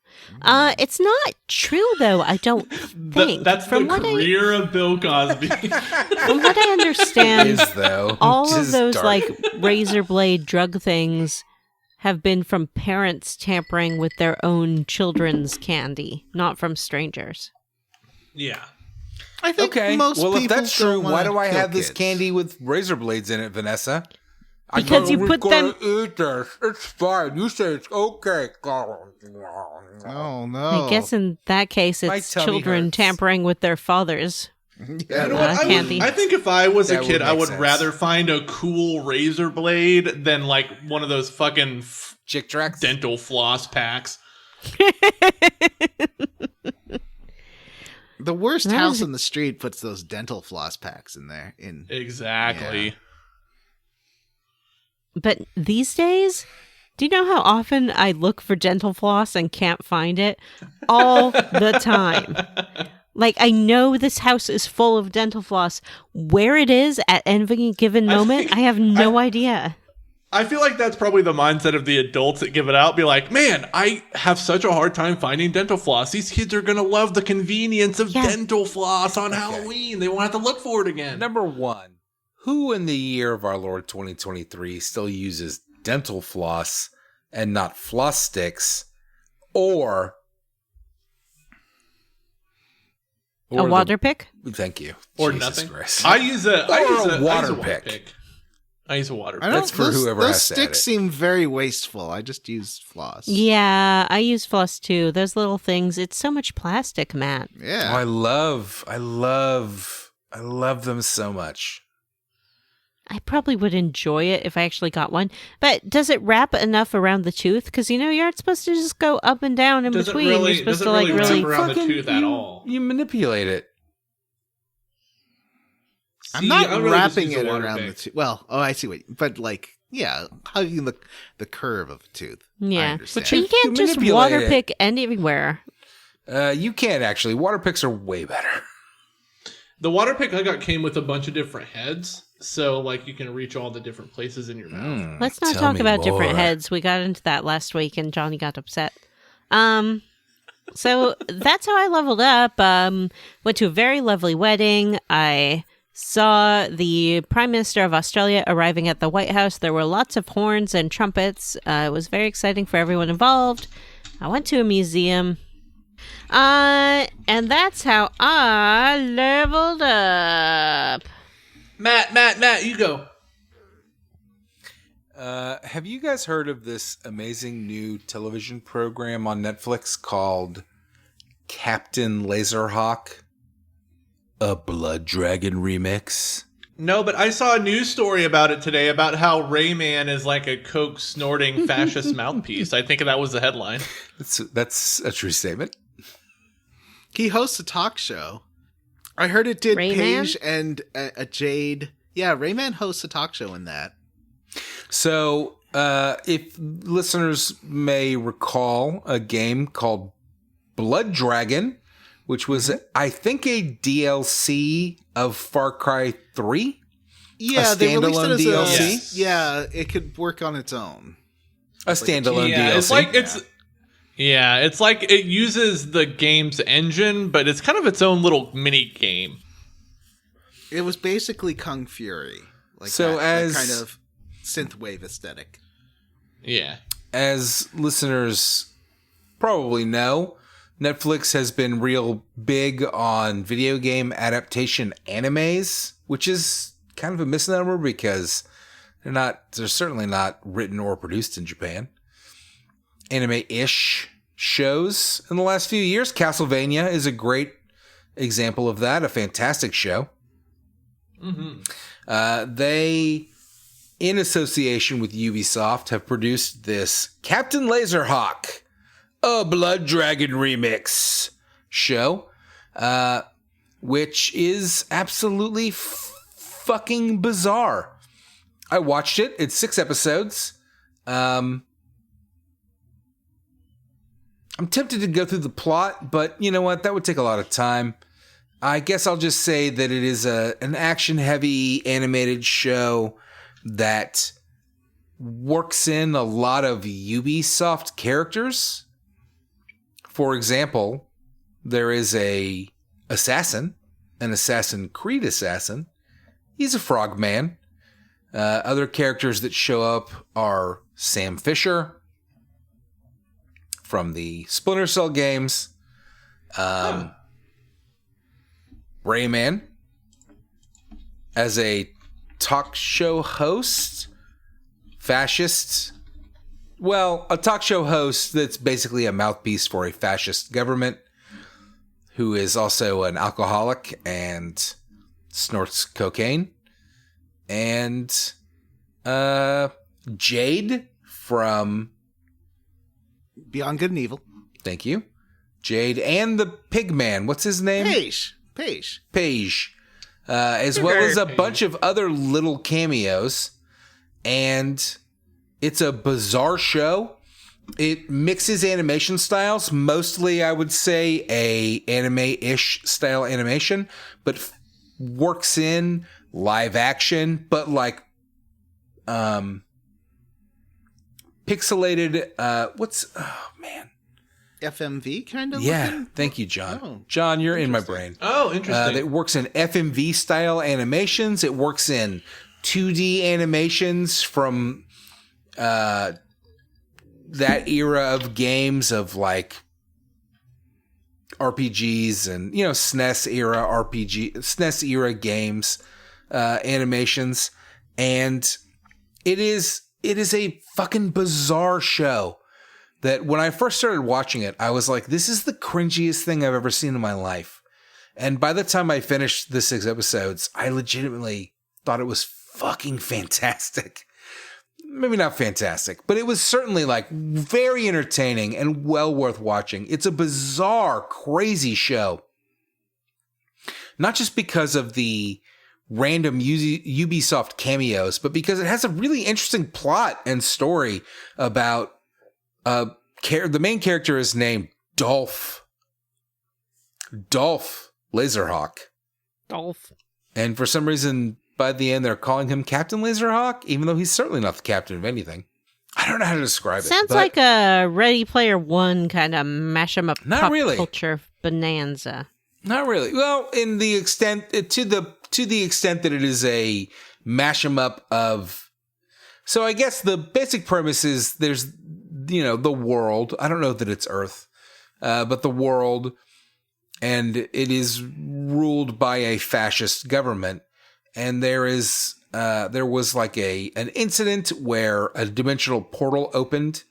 It's not true, though, I don't think. That's From the what career of Bill Cosby. From what I It understand, is, though. all Which of is those, dark. razor blade drug things have been from parents tampering with their own children's candy, not from strangers. Yeah. I think Okay, most well, people if that's don't true, why wanna do I kill have this kids. candy with razor blades in it, Vanessa? Because you put them- Eat this. It's fine. You say it's okay. Oh, no. I guess in that case, My it's tummy children hurts. tampering with their fathers. You know what? candy. I think if I was That a would kid, I make would sense. rather find a cool razor blade than like one of those fucking Chick tracks. dental floss packs. The worst That house is- on the street puts those dental floss packs in there. Exactly. Yeah. But these days, do you know how often I look for dental floss and can't find it? All the time. Like, I know this house is full of dental floss. Where it is at any given moment, I have no idea. I feel like that's probably the mindset of the adults that give it out. Be like, man, I have such a hard time finding dental floss. These kids are going to love the convenience of Yeah. dental floss on Halloween. They won't have to look for it again. Number one, who in the year of our Lord 2023 still uses dental floss and not floss sticks or A water pick? Thank you. Or Jesus nothing. Christ. I use a water pick. I use a water I pick. don't, That's for those, whoever those has to add sticks it. seem very wasteful. I just use floss. Yeah, I use floss too. Those little things. It's so much plastic, Matt. Oh, Yeah. I love them so much. I probably would enjoy it if I actually got one. But does it wrap enough around the tooth? Because, you aren't supposed to just go up and down in Doesn't between. really- You're supposed doesn't to, like, really really... wrap around the Fucking- tooth at all. You manipulate it. I'm See, not I really just wrapping use a it water around the pick. tooth. Well, I see what. But hugging the curve of a tooth. I Yeah. understand. But you can't You just manipulate water it. pick anywhere. You can't actually. Water picks are way better. The water pick I got came with a bunch of different heads. So, like, you can reach all the different places in your mouth. Let's not Tell talk me about different more. heads. We got into that last week and Johnny got upset. So that's how I leveled up. Went to a very lovely wedding. I saw the Prime Minister of Australia arriving at the White House. There were lots of horns and trumpets. It was very exciting for everyone involved. I went to a museum. And that's how I leveled up. Matt, you go. Have you guys heard of this amazing new television program on Netflix called Captain Laserhawk? A Blood Dragon remix? No, but I saw a news story about it today about how Rayman is like a coke snorting fascist mouthpiece. I think that was the headline. That's a true statement. He hosts a talk show. I heard it did Rayman? Paige and a Jade. Yeah, Rayman hosts a talk show in that. So, if listeners may recall a game called Blood Dragon, which was, I think, a DLC of Far Cry 3? Yeah, they released it as DLC? Yeah, it could work on its own. A standalone Yeah, DLC. it's like it uses the game's engine, but it's kind of its own little mini game. It was basically Kung Fury. Like So that kind of synthwave aesthetic. Yeah. As listeners probably know, Netflix has been real big on video game adaptation animes, which is kind of a misnomer because they're certainly not written or produced in Japan. Anime-ish shows in the last few years. Castlevania is a great example of that, a fantastic show. Mm-hmm. They, in association with Ubisoft, have produced this Captain Laserhawk, a Blood Dragon remix show, which is absolutely fucking bizarre. I watched it. It's 6 episodes. I'm tempted to go through the plot, but you know what? That would take a lot of time. I guess I'll just say that it is an action-heavy animated show that works in a lot of Ubisoft characters. For example, there is an Assassin Creed assassin. He's a frogman. Other characters that show up are Sam Fisher from the Splinter Cell games. Rayman as a talk show host. Fascist. Well, a talk show host that's basically a mouthpiece for a fascist government who is also an alcoholic and snorts cocaine. And Jade from Beyond Good and Evil. Thank you. Jade and the Pigman. What's his name? Paige. As well as a bunch of other little cameos. And it's a bizarre show. It mixes animation styles. Mostly, I would say, a anime-ish style animation. But works in live action. But like pixelated. Oh, man. FMV kind of Yeah, looking? thank you, John. Oh, John, you're in my brain. Oh, interesting. It works in FMV style animations. It works in 2D animations from that era of games of like RPGs and SNES era games, animations, and it is a fucking bizarre show. That when I first started watching it, I was like, this is the cringiest thing I've ever seen in my life. And by the time I finished the 6 episodes, I legitimately thought it was fucking fantastic. Maybe not fantastic, but it was certainly like very entertaining and well worth watching. It's a bizarre, crazy show. Not just because of the random Ubisoft cameos, but because it has a really interesting plot and story about the main character is named Dolph Laserhawk. Dolph. And for some reason, by the end, they're calling him Captain Laserhawk, even though he's certainly not the captain of anything. I don't know how to describe it. Sounds like a Ready Player One kind of mash 'em up Not pop really. culture bonanza. Not really. Well, in the extent to the extent that it is a mash 'em up of. So I guess the basic premise is there's the world. I don't know that it's Earth. but the world, and it is ruled by a fascist government. And there was like an incident where a dimensional portal opened,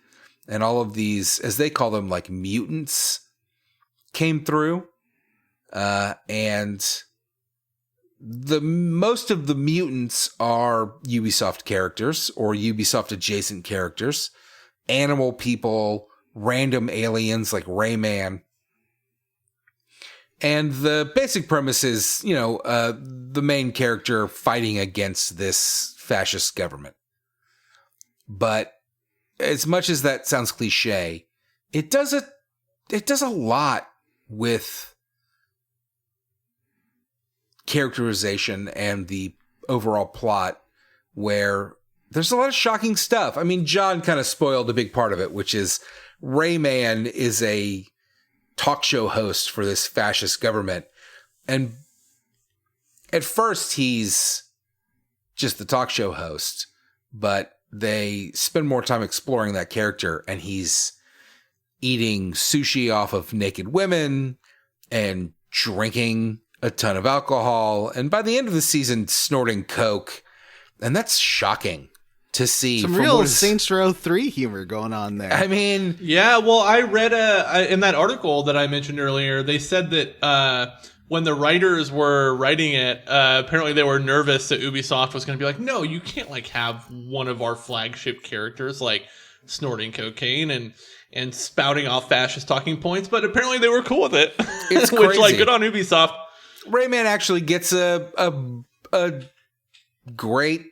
and all of these, as they call them, like mutants, came through, and most of the mutants are Ubisoft characters or Ubisoft adjacent characters, animal people, random aliens like Rayman. And the basic premise is, the main character fighting against this fascist government. But as much as that sounds cliche, it does a lot with characterization and the overall plot, where there's a lot of shocking stuff. I mean, John kind of spoiled a big part of it, which is Rayman is a talk show host for this fascist government. And at first he's just the talk show host, but they spend more time exploring that character, and he's eating sushi off of naked women and drinking a ton of alcohol, and by the end of the season, snorting coke. And that's shocking to see. Some real Saints Row 3 humor going on there. I mean, yeah, well, I read in that article that I mentioned earlier, they said that when the writers were writing it, apparently they were nervous that Ubisoft was going to be like, no, you can't like have one of our flagship characters like snorting cocaine and spouting off fascist talking points, but apparently they were cool with it. It's Which, crazy. like, good on Ubisoft. Rayman actually gets a great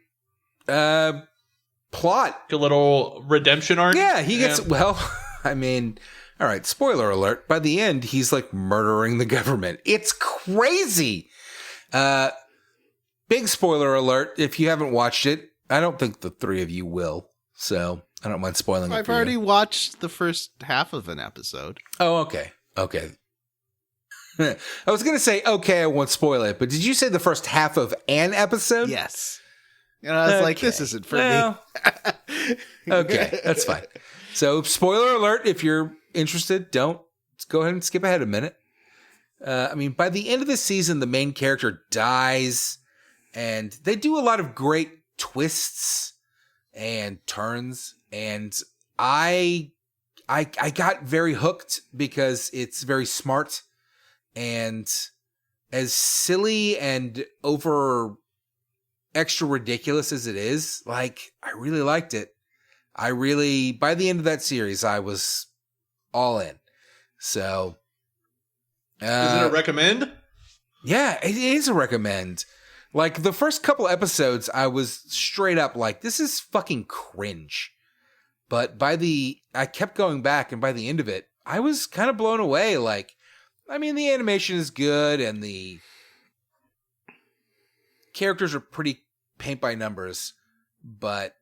plot. A little redemption arc. Yeah, he gets, well, I mean, all right, spoiler alert. By the end, he's like murdering the government. It's crazy. Big spoiler alert. If you haven't watched it, I don't think the three of you will. So I don't mind spoiling it. I've for you. already watched the first half of an episode. Oh, okay. Okay. I was going to say, okay, I won't spoil it, but did you say the first half of an episode? Yes. And I was like, this isn't for me. Okay, that's fine. So, spoiler alert, if you're interested, don't. Let's go ahead and skip ahead a minute. I mean, by the end of the season, the main character dies, and they do a lot of great twists and turns, and I got very hooked because it's very smart. And as silly and over extra ridiculous as it is, like, I really liked it. By the end of that series, I was all in. So. Is it a recommend? Yeah, it is a recommend. Like, the first couple episodes, I was straight up like, this is fucking cringe. But I kept going back, and by the end of it, I was kind of blown away. Like, I mean, the animation is good, and the characters are pretty paint by numbers, but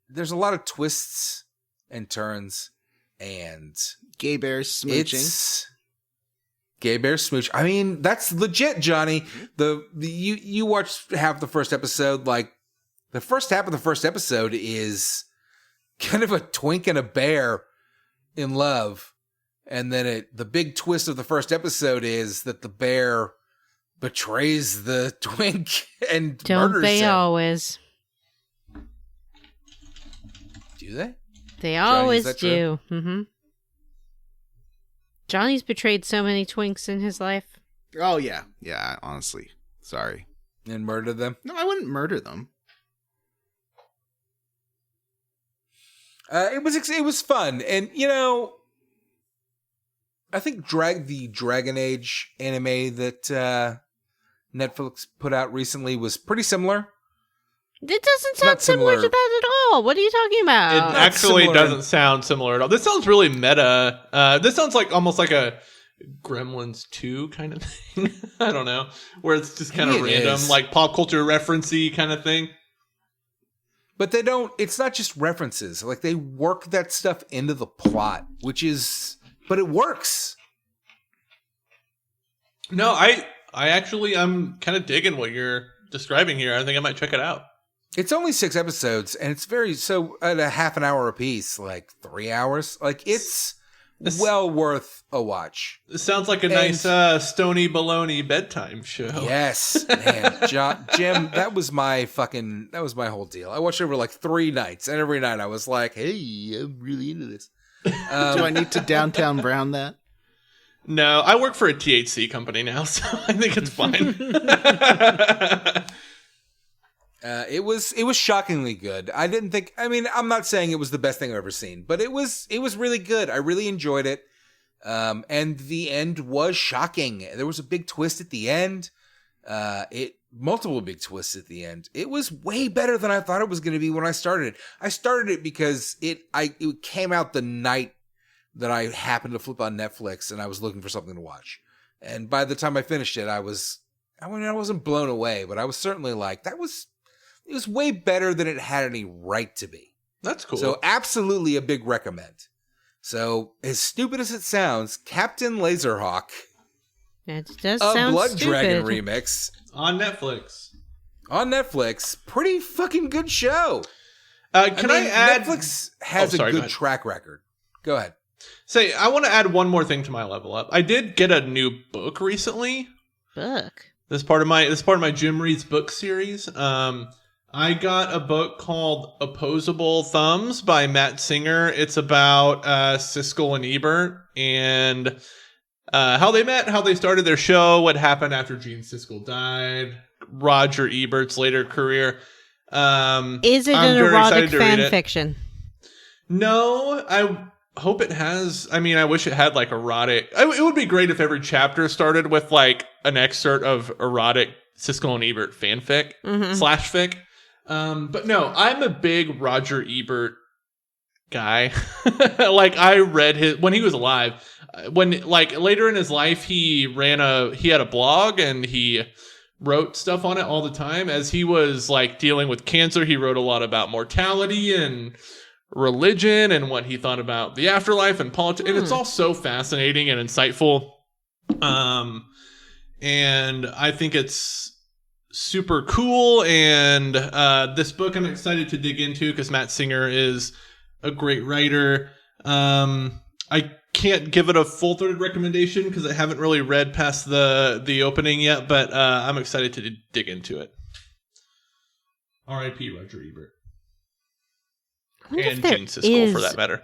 there's a lot of twists and turns, and Gay bears smooching. Gay bear smooch. I mean, that's legit, Johnny. You watched half the first episode. Like, the first half of the first episode is kind of a twink and a bear in love. And then the big twist of the first episode is that the bear betrays the twink and Don't murders they him. always? Do they? They Johnny, always is that true? do. Mm-hmm. Johnny's betrayed so many twinks in his life. Oh, yeah. Yeah, honestly. Sorry. And murdered them? No, I wouldn't murder them. It was fun. And, I think the Dragon Age anime that Netflix put out recently was pretty similar. It doesn't sound not similar to similar. that at all. What are you talking about? It actually similar. doesn't sound similar at all. This sounds really meta. This sounds like almost like a Gremlins 2 kind of thing. I don't know. Where it's just kind of It random, is. like pop culture reference-y kind of thing. But it's not just references. Like, they work that stuff into the plot, but it works. No, I'm kind of digging what you're describing here. I think I might check it out. It's only 6 episodes, and it's at a half an hour apiece, like 3 hours. Like, it's well worth a watch. It sounds like a nice Stony Baloney bedtime show. Yes, man. Jim, that was my whole deal. I watched it over like 3 nights, and every night I was like, hey, I'm really into this. Do I need to downtown brown that? No, I work for a THC company now, so I think it's fine. It was shockingly good. I'm not saying it was the best thing I've ever seen, but it was really good. I really enjoyed it. And the end was shocking. There was a big twist at the end. Multiple big twists at the end. It was way better than I thought it was going to be when I started it. I started it because it came out the night that I happened to flip on Netflix and I was looking for something to watch. And by the time I finished it, I wasn't blown away, but I was certainly like, it was way better than it had any right to be. That's cool. So absolutely a big recommend. So as stupid as it sounds, Captain Laserhawk, That does a sound Blood stupid. Dragon remix On Netflix. pretty fucking good show. Can I add... Netflix has go a good ahead. track record. Go ahead. Say, I want to add one more thing to my level up. I did get a new book recently. Book. This is part of my Jim Reads book series. I got a book called Opposable Thumbs by Matt Singer. It's about Siskel and Ebert and how they met, how they started their show, what happened after Gene Siskel died, Roger Ebert's later career. Is it I'm an very erotic excited to read fan it. fiction? No, I hope it has. I mean, I wish it had like erotic. It would be great if every chapter started with like an excerpt of erotic Siskel and Ebert fanfic slash fic. But no, I'm a big Roger Ebert guy. Like I read his when he was alive. When like later in his life, he had a blog and he wrote stuff on it all the time. As he was like dealing with cancer, he wrote a lot about mortality and religion and what he thought about the afterlife and politics. And it's all so fascinating and insightful. And I think it's super cool. And this book I'm excited to dig into because Matt Singer is a great writer. I can't give it a full-throated recommendation because I haven't really read past the opening yet, but I'm excited to dig into it. R.I.P. Roger Ebert. I wonder And if there Gene Siskel, for is that matter.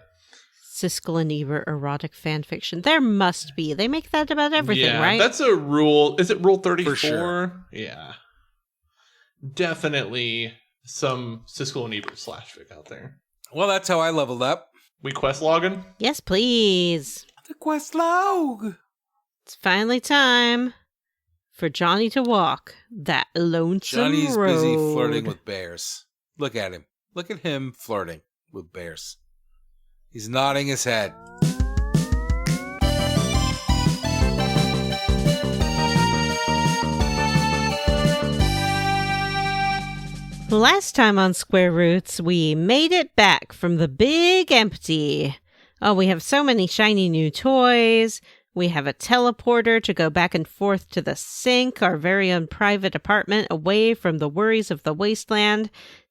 Siskel and Ebert erotic fan fiction. There must be. They make that about everything, Yeah, right? that's a rule. Is it Rule 34? For sure. Yeah. Definitely some Siskel and Ebert slash fic out there. Well, that's how I leveled up. We quest logging? Yes, please. The quest log. It's finally time for Johnny to walk that lonesome Johnny's road. busy flirting with bears. Look at him. Look at him flirting with bears. He's nodding his head. Last time on Square Roots, we made it back from the big empty. Oh, we have so many shiny new toys. We have a teleporter to go back and forth to the sink, our very own private apartment away from the worries of the wasteland.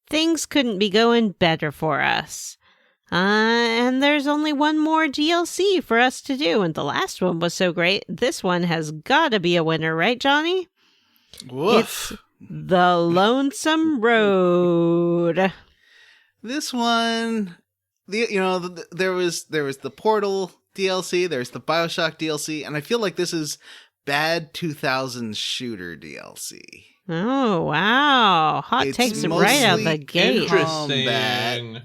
Things couldn't be going better for us. And there's only one more DLC for us to do, and the last one was so great. This one has got to be a winner, right, Johnny? Woof. It's the Lonesome Road. This one, there was the Portal DLC, there's the BioShock DLC, and I feel like this is bad 2000s shooter DLC. Oh, wow. Hot It's takes right out the mostly gate. Interesting.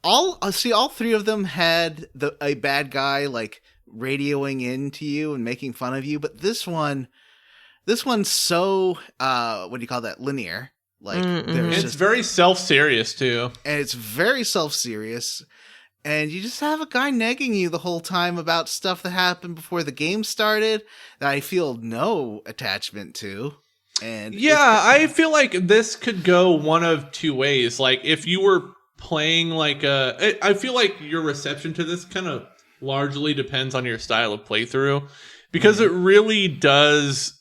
All three of them had a bad guy like radioing into you and making fun of you, but this one's so what do you call that? Linear. Like It's very self-serious too. and it's very self-serious, and you just have a guy negging you the whole time about stuff that happened before the game started that I feel no attachment to. And Yeah, I feel like this could go one of two ways. Like if you were playing I feel like your reception to this kind of largely depends on your style of playthrough, because it really does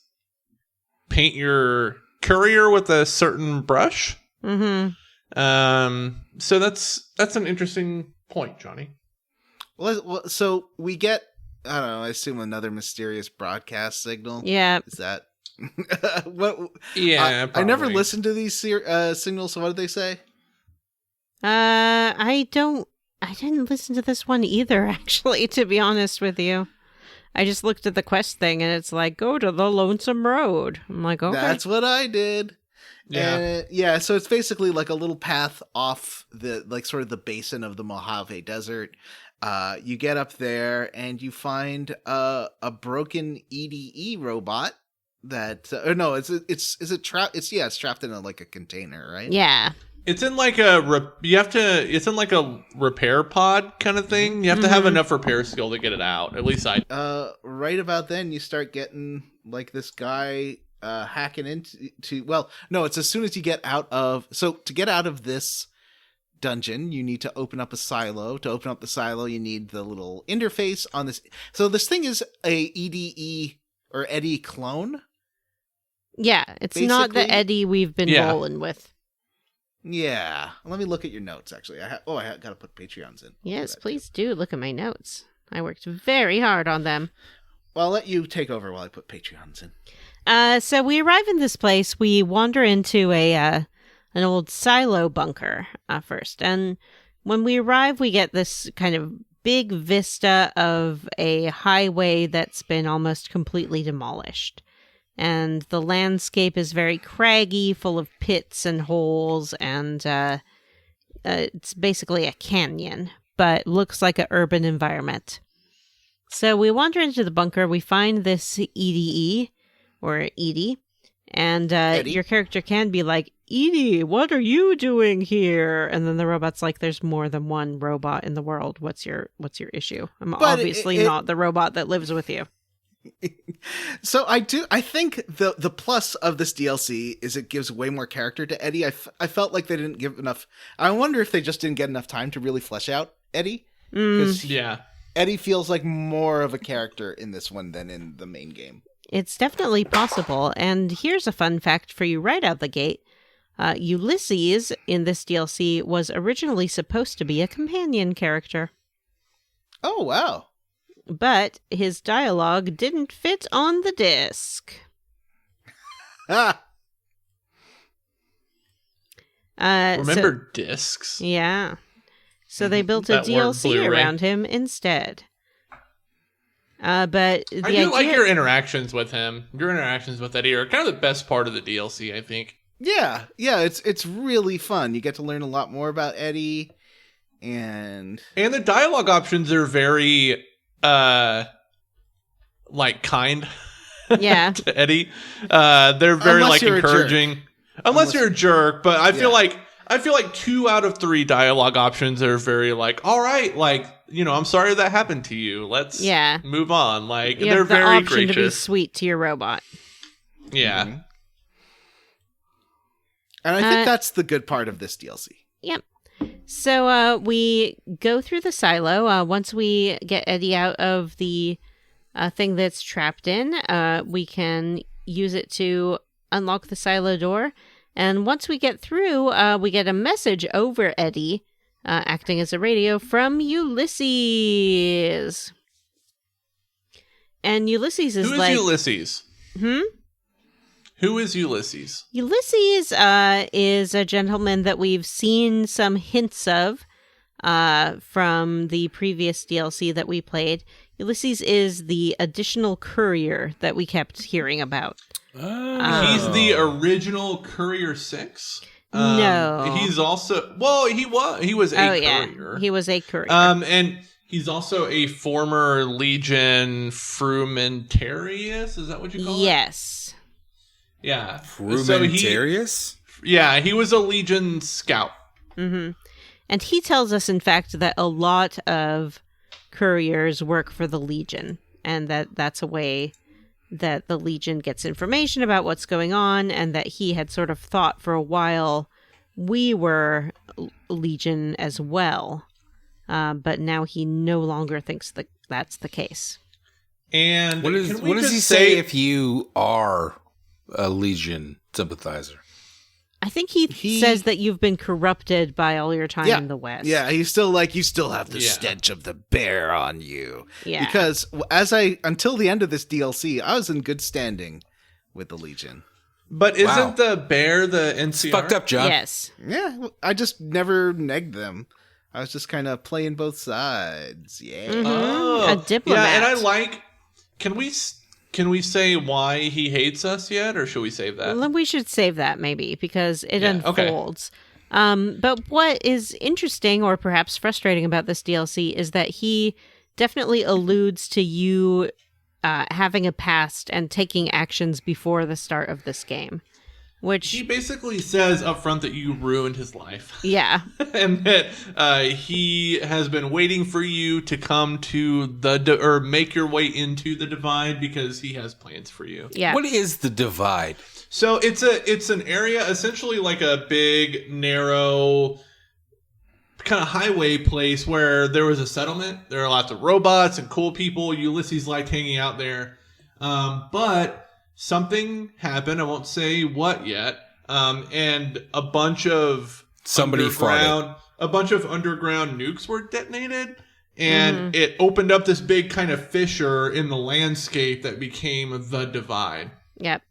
paint your career with a certain brush. Mm-hmm. So that's an interesting point, Johnny. So we get, I don't know, I assume another mysterious broadcast signal. Yeah. Is that what? Yeah, I never probably. listened to these signals. So what did they say? I didn't listen to this one either, actually, to be honest with you. I just looked at the quest thing and it's like, go to the Lonesome Road. I'm like, okay. That's what I did. Yeah. Yeah, so it's basically like a little path off the, like, sort of the basin of the Mojave Desert. You get up there and you find a broken EDE robot that, or no, is it trapped? It's trapped in like a container, right? Yeah. It's in like it's in like a repair pod kind of thing. You have to have enough repair skill to get it out. At least I. Right about then you start getting like this guy hacking into, well, no, it's as soon as you get out of, so to get out of this dungeon, you need to open up a silo. To open up the silo, you need the little interface on this. So this thing is a EDE or Eddie clone. Yeah, it's not the Basically- Eddie we've been Yeah. rolling with. Yeah. Let me look at your notes, actually. I got to put Patreons in. Yes, That please do look at my notes. I worked very hard on them. Well, I'll let you take over while I put Patreons in. So we arrive in this place. We wander into an old silo bunker first. And when we arrive, we get this kind of big vista of a highway that's been almost completely demolished. And the landscape is very craggy, full of pits and holes, and it's basically a canyon, but looks like an urban environment. So we wander into the bunker, we find this EDE, or Edie, and Eddie. your character can be like, Edie, what are you doing here? And then the robot's like, there's more than one robot in the world. What's your issue? I'm But obviously it- not the robot that lives with you. So I think the plus of this DLC is it gives way more character to Eddie. I felt like they didn't give enough. I wonder if they just didn't get enough time to really flesh out Eddie. Because Yeah. Eddie feels like more of a character in this one than in the main game. It's definitely possible. And here's a fun fact for you right out the gate. Ulysses in this DLC was originally supposed to be a companion character, Oh, wow. but his dialogue didn't fit on the disc. Ah, Remember discs? Yeah. So they built a That weren't DLC Blu-ray. around him instead. But the I do idea... like your interactions with him. Your interactions with Eddie are kind of the best part of the DLC, I think. yeah, it's really fun. You get to learn a lot more about Eddie, and And the dialogue options are very like kind Yeah. to Eddie. They're very Unless like you're a jerk. encouraging. Unless you're a jerk, but I feel Yeah. like 2 out of 3 dialogue options are very like, all right, like, you know, I'm sorry that happened to you. Let's Yeah. move on. Like You they're have the very option to be gracious. sweet to your robot. Yeah. Mhm. And I think that's the good part of this DLC. Yep. So we go through the silo. Once we get Eddie out of the thing that's trapped in, we can use it to unlock the silo door. And once we get through, we get a message over Eddie, acting as a radio, from Ulysses. And Ulysses is Who is like... Ulysses? Who is Ulysses? Ulysses is a gentleman that we've seen some hints of from the previous DLC that we played. Ulysses is the additional courier that we kept hearing about. He's the original Courier 6? No. He's also, well, he was a courier. He was a courier. And he's also a former Legion Frumentarius. Is that what you call it? Yes. Yeah. Frumentarius? Yeah, he was a Legion scout. Mm-hmm. And he tells us, in fact, that a lot of couriers work for the Legion, and that's a way that the Legion gets information about what's going on, and that he had sort of thought for a while we were Legion as well. But now he no longer thinks that that's the case. And What does he say if you are a Legion sympathizer? I think he says that you've been corrupted by all your time in the West. Yeah, he's still like, you still have the Yeah. stench of the bear on you. Yeah. Because until the end of this DLC, I was in good standing with the Legion. But Wow. isn't the bear the NCR? Fucked up, John. Yes. Yeah, I just never negged them. I was just kind of playing both sides. Yeah. Mhm. Oh, A diplomat. Yeah, and I like. Can we say why he hates us yet, or should we save that? Well, we should save that maybe because it Yeah, okay. unfolds. But what is interesting or perhaps frustrating about this DLC is that he definitely alludes to you having a past and taking actions before the start of this game. Which, He basically says up front that you ruined his life. yeah. And that he has been waiting for you to come to or make your way into the divide because he has plans for you. Yeah. What is the divide? So it's an area essentially like a big, narrow, kind of highway place where there was a settlement. There are lots of robots and cool people. Ulysses liked hanging out there. But something happened. I won't say what yet. And a bunch of underground nukes were detonated. And it opened up this big kind of fissure in the landscape that became the divide. Yep.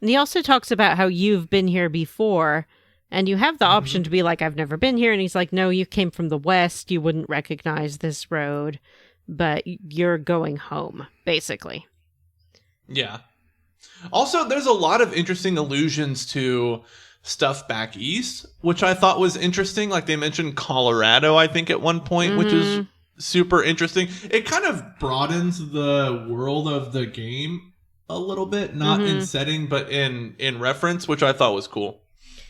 And he also talks about how you've been here before, and you have the option to be like, I've never been here. And he's like, no, you came from the West. You wouldn't recognize this road, but you're going home, basically. Yeah. Also, there's a lot of interesting allusions to stuff back east, which I thought was interesting. Like they mentioned Colorado, I think, at one point, which is super interesting. It kind of broadens the world of the game a little bit, not in setting, but in reference, which I thought was cool.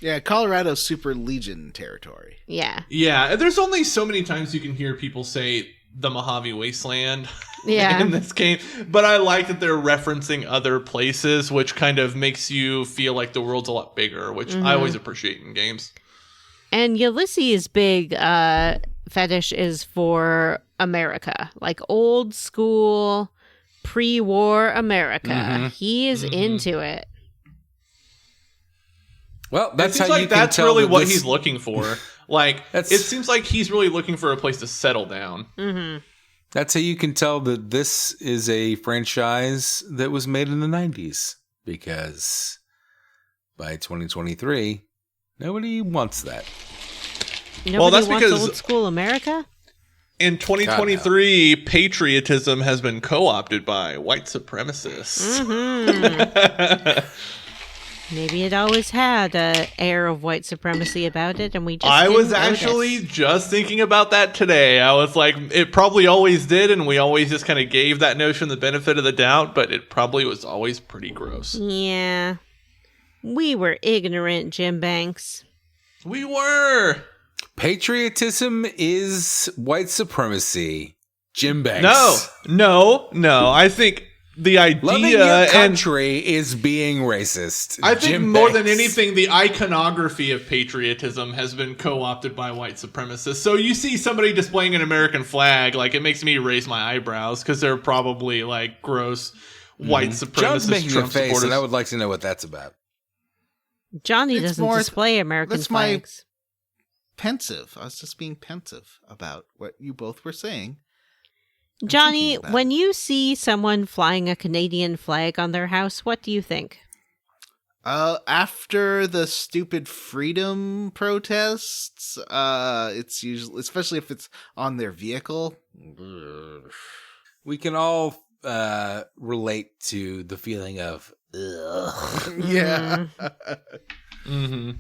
Yeah, Colorado's super Legion territory. Yeah. Yeah, there's only so many times you can hear people say the Mojave Wasteland Yeah. in this game, but I like that they're referencing other places, which kind of makes you feel like the world's a lot bigger, which I always appreciate in games. And Ulysses' big fetish is for America, like old school, pre-war America. He is into it. Well, It that's seems how like you can that's tell really that what this- he's looking for. Like, it That's- seems like he's really looking for a place to settle down. That's how you can tell that this is a franchise that was made in the 90s. Because by 2023, nobody wants that. Nobody that's wants because- old school America? In 2023, patriotism has been co-opted by white supremacists. Maybe it always had an air of white supremacy about it, and we just I was didn't actually notice. just thinking about that today. I was like, it probably always did, and we always just kind of gave that notion the benefit of the doubt, but it probably was always pretty gross. Yeah. We were ignorant, Jim Banks. We were. Patriotism is white supremacy. Jim Banks. No. I think the Loving idea your and country is being racist. I think Jim more than Banks. anything, the iconography of patriotism has been co-opted by white supremacists. So you see somebody displaying an American flag, like it makes me raise my eyebrows because they're probably like gross white supremacist John's making Trump a face, supporters. and I would like to know what that's about. Johnny It's doesn't more- display American that's my- flags. Pensive. I was just being pensive about what you both were saying. Johnny, thinking about when you see someone flying a Canadian flag on their house, what do you think? After the stupid freedom protests, it's usually, especially if it's on their vehicle. We can all relate to the feeling of, ugh. Yeah. Mm-hmm.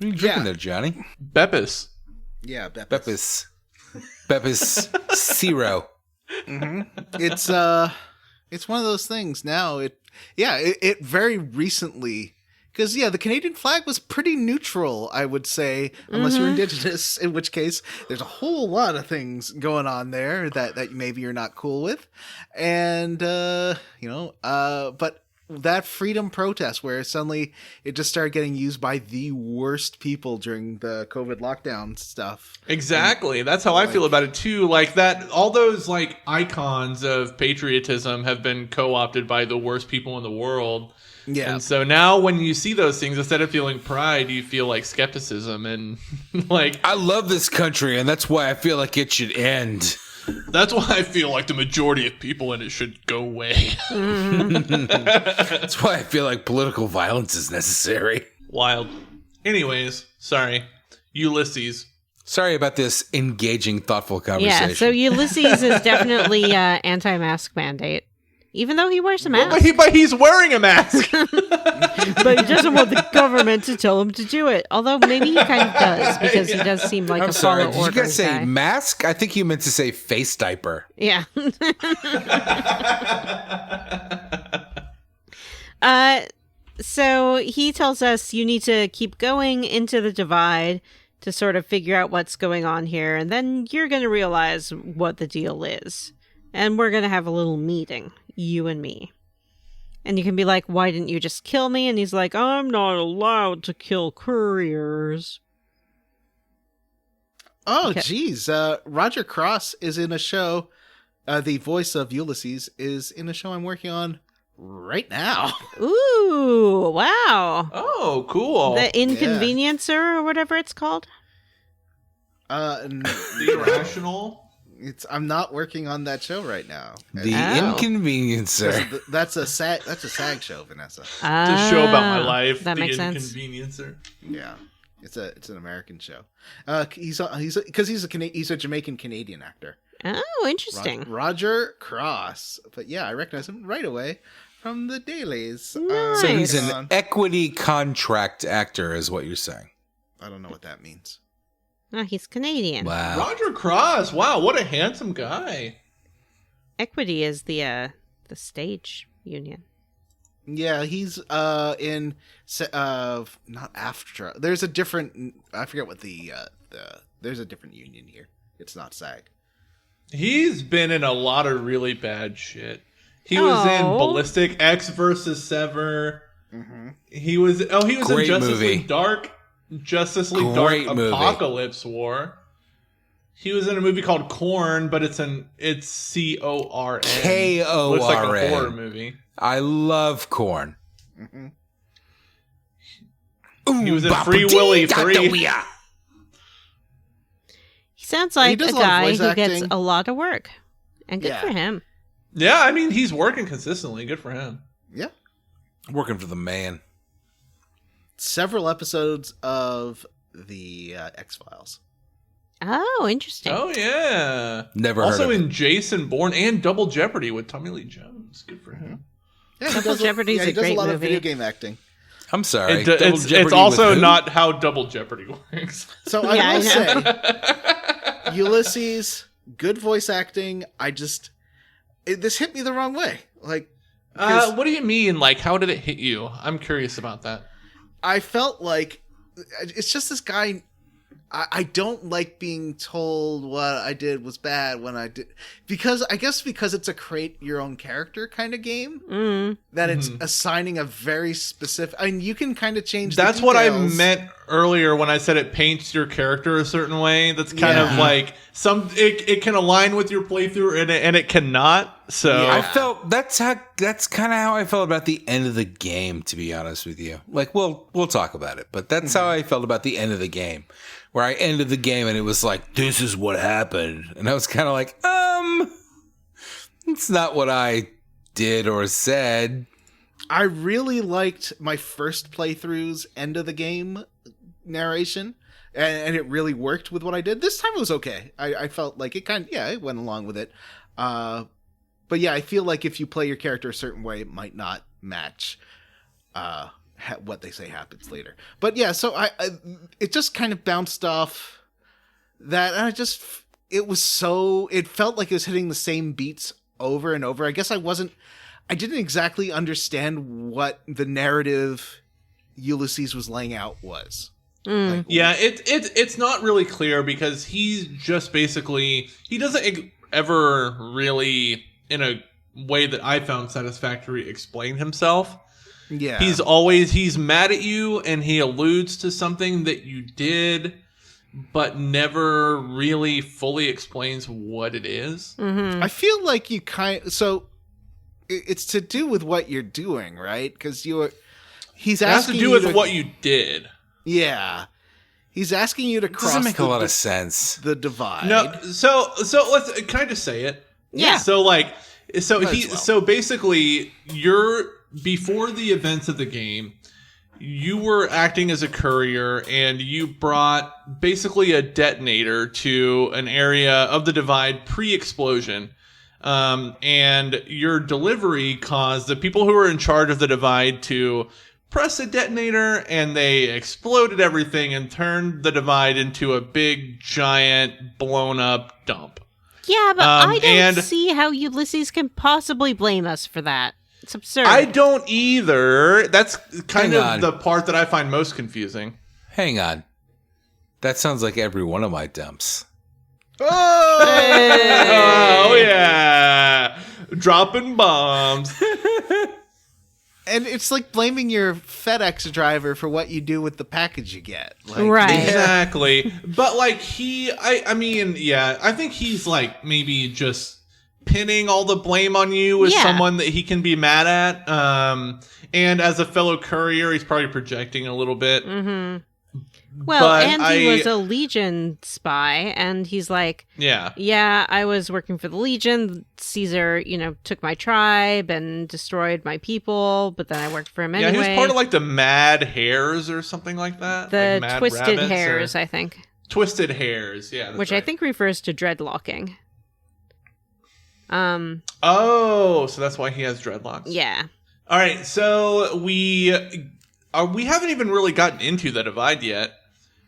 What are you drinking Yeah. there, Johnny? Beppis. Yeah, Beppis Zero. It's one of those things now. It very recently, because the Canadian flag was pretty neutral, I would say, unless you're indigenous, in which case there's a whole lot of things going on there that maybe you're not cool with, and but that freedom protest where suddenly it just started getting used by the worst people during the COVID lockdown stuff. Exactly. That's how I feel about it too. Like that, all those like icons of patriotism have been co-opted by the worst people in the world. Yeah. And so now when you see those things, instead of feeling pride, you feel like skepticism and like, I love this country, and that's why I feel like it should end. that's why I feel like the majority of people in it should go away. That's why I feel like political violence is necessary. Wild. Anyways, sorry. Ulysses. Sorry about this engaging, thoughtful conversation. Yeah, so Ulysses is definitely anti-mask mandate. Even though he wears a mask. But he's wearing a mask. But he doesn't want the government to tell him to do it. Although maybe he kind of does, because he does seem like I'm a sorry, follow did you orders guys say guy. mask? I think you meant to say face diaper. Yeah. So he tells us you need to keep going into the divide to sort of figure out what's going on here, and then you're going to realize what the deal is. And we're going to have a little meeting, you and me. And you can be like, why didn't you just kill me? And he's like, I'm not allowed to kill couriers. Oh, Okay. geez. Roger Cross is in a show. The voice of Ulysses is in a show I'm working on right now. Ooh, wow. Oh, cool. The Inconveniencer or whatever it's called. The Irrational. I'm not working on that show right now. The Oh. Inconveniencer. That's a SAG show, Vanessa. It's a show about my life. That The makes sense. Inconveniencer. Yeah, it's an American show. He's a Jamaican Canadian actor. Oh, interesting. Roger Cross. But yeah, I recognize him right away from the dailies. Nice. So he's an on- equity contract actor, is what you're saying. I don't know what that means. Oh, he's Canadian. Wow. Roger Cross. Wow, what a handsome guy. Equity is the stage union. Yeah, he's in not AFTRA. There's a different. I forget what the there's a different union here. It's not SAG. He's been in a lot of really bad shit. He was in Oh. Ballistic X versus Sever. Mm-hmm. He was in Great Justice movie. League Dark. Justice League Great Dark movie. Apocalypse War. He was in a movie called Corn, but it's CORN. KORN. Looks like a horror movie. I love corn. Mm-hmm. He was in Free Willy 3. He sounds He like does a a lot of guy voice who gets acting. a lot of work. And good Yeah. for him. Yeah, I mean, he's working consistently. Good for him. Yeah. Working for the man. Several episodes of the X-Files. Oh, interesting. Oh, yeah. Never heard Also of it. in Jason Bourne and Double Jeopardy with Tommy Lee Jones. Good for him. Yeah, Double Jeopardy's he a does great a lot of movie. video game acting. I'm sorry. It's Jeopardy also with who? not how Double Jeopardy works. So Yeah, I will I say, Ulysses, good voice acting. This hit me the wrong way. Like, 'cause What do you mean? Like, how did it hit you? I'm curious about that. I felt like it's just this guy. I don't like being told what I did was bad when I did, because it's a create your own character kind of game, that it's assigning a very specific. I mean, you can kind of change. That's the what I details. meant earlier when I said it paints your character a certain way. That's kind of Yeah. like it can align with your playthrough and it cannot. So Yeah. I felt that's kind of how I felt about the end of the game, to be honest with you. Like, we'll talk about it, but that's how I felt about the end of the game, where I ended the game and it was like, this is what happened, and I was kind of like, it's not what I did or said. I really liked my first playthrough's end of the game narration, and it really worked with what I did. This time it was okay. I felt like it it went along with it. But yeah, I feel like if you play your character a certain way, it might not match what they say happens later. But yeah, so it just kind of bounced off that, and it felt like it was hitting the same beats over and over. I guess I didn't exactly understand what the narrative Ulysses was laying out was. Like, yeah, it's not really clear because he's just basically he doesn't ever really, in a way that I found satisfactory, explain himself. yeah. He's mad at you and he alludes to something that you did, but never really fully explains what it is. I feel like you it's to do with what you're doing, right? Because he's It has asking to do you with what you did. Yeah, he's asking you to cross. Doesn't make a lot of sense. The divide. No, so let's. Can I just say it? Yeah. So Might as well. so basically, before the events of the game, you were acting as a courier, and you brought basically a detonator to an area of the divide pre-explosion. And your delivery caused the people who were in charge of the divide to press a detonator, and they exploded everything and turned the divide into a big, giant, blown-up dump. Yeah, but I don't and- see how Ulysses can possibly blame us for that. It's absurd. I don't either. That's kind Hang of on. the part that I find most confusing. Hang on. That sounds like every one of my dumps. Oh, yeah. Dropping bombs. And it's like blaming your FedEx driver for what you do with the package you get. Like, Right. Exactly. But like I mean, yeah, I think he's like maybe just pinning all the blame on you as Yeah. someone that he can be mad at. And as a fellow courier, he's probably projecting a little bit. Mm-hmm. Well, But and he was a Legion spy, and he's like, Yeah. I was working for the Legion. Caesar, took my tribe and destroyed my people, but then I worked for him Yeah, anyway. he was part of like the Mad Hares or something like that. the like Mad Twisted Rabbits or- Hairs, I think, Twisted Hairs, yeah. that's which right. I think refers to dreadlocking. Oh, so that's why he has dreadlocks. Yeah. All right, so we haven't even really gotten into the divide yet.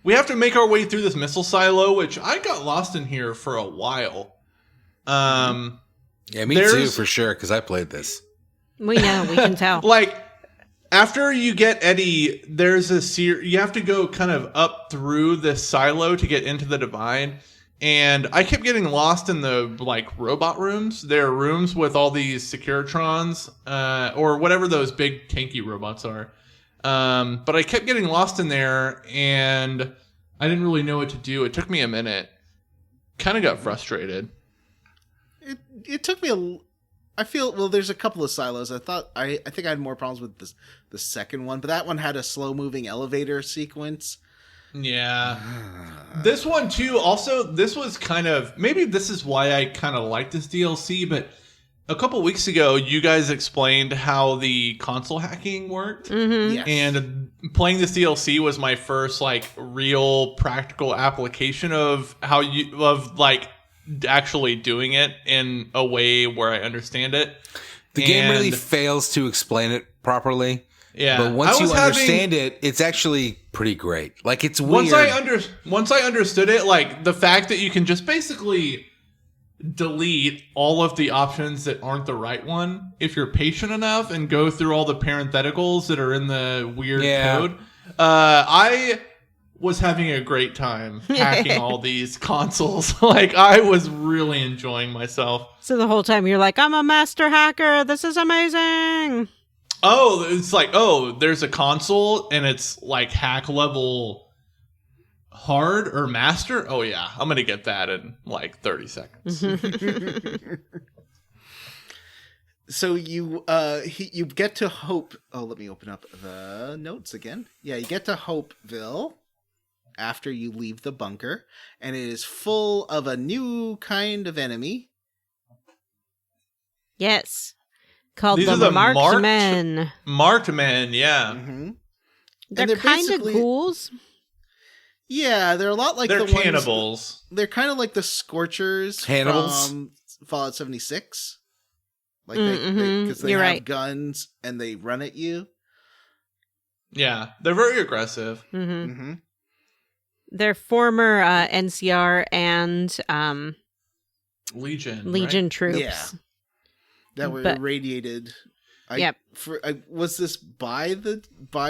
We have to make our way through this missile silo, which I got lost in here for a while. Yeah, me too, There's- for sure, because I played this. We know, we can tell. Like after you get Eddie, there's you have to go kind of up through this silo to get into the divide. And I kept getting lost in the like robot rooms. There are rooms with all these Securitrons, or whatever those big tanky robots are. But I kept getting lost in there, and I didn't really know what to do. It took me a minute. Kind of got frustrated. It took me I feel, well, there's a couple of silos. I think I had more problems with the second one, but that one had a slow moving elevator sequence. Yeah. This one too, also, this was kind of, maybe this is why I kind of like this DLC, but a couple weeks ago, you guys explained how the console hacking worked. Mm-hmm. Yes. And playing this DLC was my first like real practical application of actually doing it in a way where I understand it. The game really And- fails to explain it properly. Yeah. But once I you was understand it, it's actually pretty great. Like, it's weird. Once I understood it, like the fact that you can just basically delete all of the options that aren't the right one if you're patient enough and go through all the parentheticals that are in the weird code. I was having a great time hacking all these consoles. Like, I was really enjoying myself. So the whole time you're like, I'm a master hacker. This is amazing. Oh, it's like, oh, there's a console and it's like hack level hard or master. Oh yeah, I'm gonna get that in like 30 seconds. So you get to Hope. Oh, let me open up the notes again. Yeah, you get to Hopeville after you leave the bunker, and it is full of a new kind of enemy. Yes. Called These the are the Marked Marked men, yeah. Mm-hmm. They're they're kind of basically- ghouls. Yeah, they're a lot like They're the ones- cannibals. They're kind of like the Scorchers Hannibals? from Fallout 76. Like because they You're have right. guns and they run at you. Yeah, they're very aggressive. Mm-hmm. Mm-hmm. They're former NCR and Legion. Legion right? troops. Yeah. That were But- irradiated. Yep. Was this by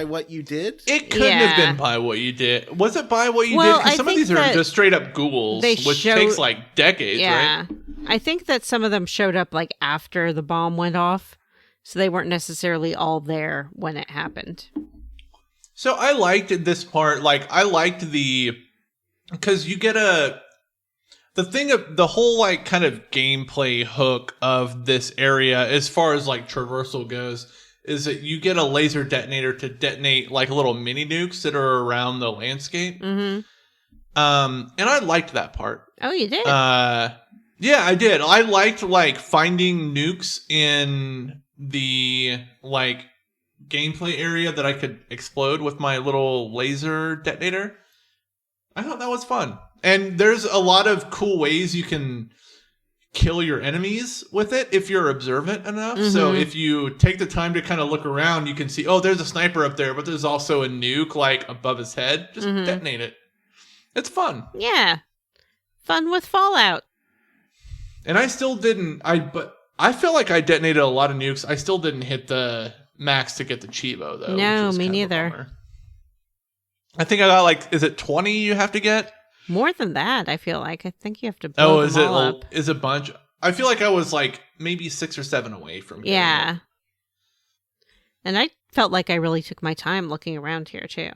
what you did? It couldn't have Yeah. been by what you did. Was it by what you Well, did? Because I some of think these are that just straight up ghouls, they which show- takes like decades, Yeah. right? I think that some of them showed up like after the bomb went off. So they weren't necessarily all there when it happened. So I liked this part. Like, I liked because you get the whole like kind of gameplay hook of this area, as far as like traversal goes, is that you get a laser detonator to detonate like little mini nukes that are around the landscape. Mm-hmm. And I liked that part. Oh, you did? Yeah, I did. I liked like finding nukes in the like gameplay area that I could explode with my little laser detonator. I thought that was fun. And there's a lot of cool ways you can kill your enemies with it if you're observant enough. Mm-hmm. So if you take the time to kind of look around, you can see, oh, there's a sniper up there, but there's also a nuke like above his head. Just detonate it. It's fun. Yeah. Fun with Fallout. And I still didn't, but I feel like I detonated a lot of nukes. I still didn't hit the max to get the Chivo, though. No, me neither. I think I got like, is it 20 you have to get? More than that, I feel like. I think you have to blow them all up. Is it a bunch? I feel like I was like maybe 6 or 7 away from getting Yeah. it. And I felt like I really took my time looking around here, too.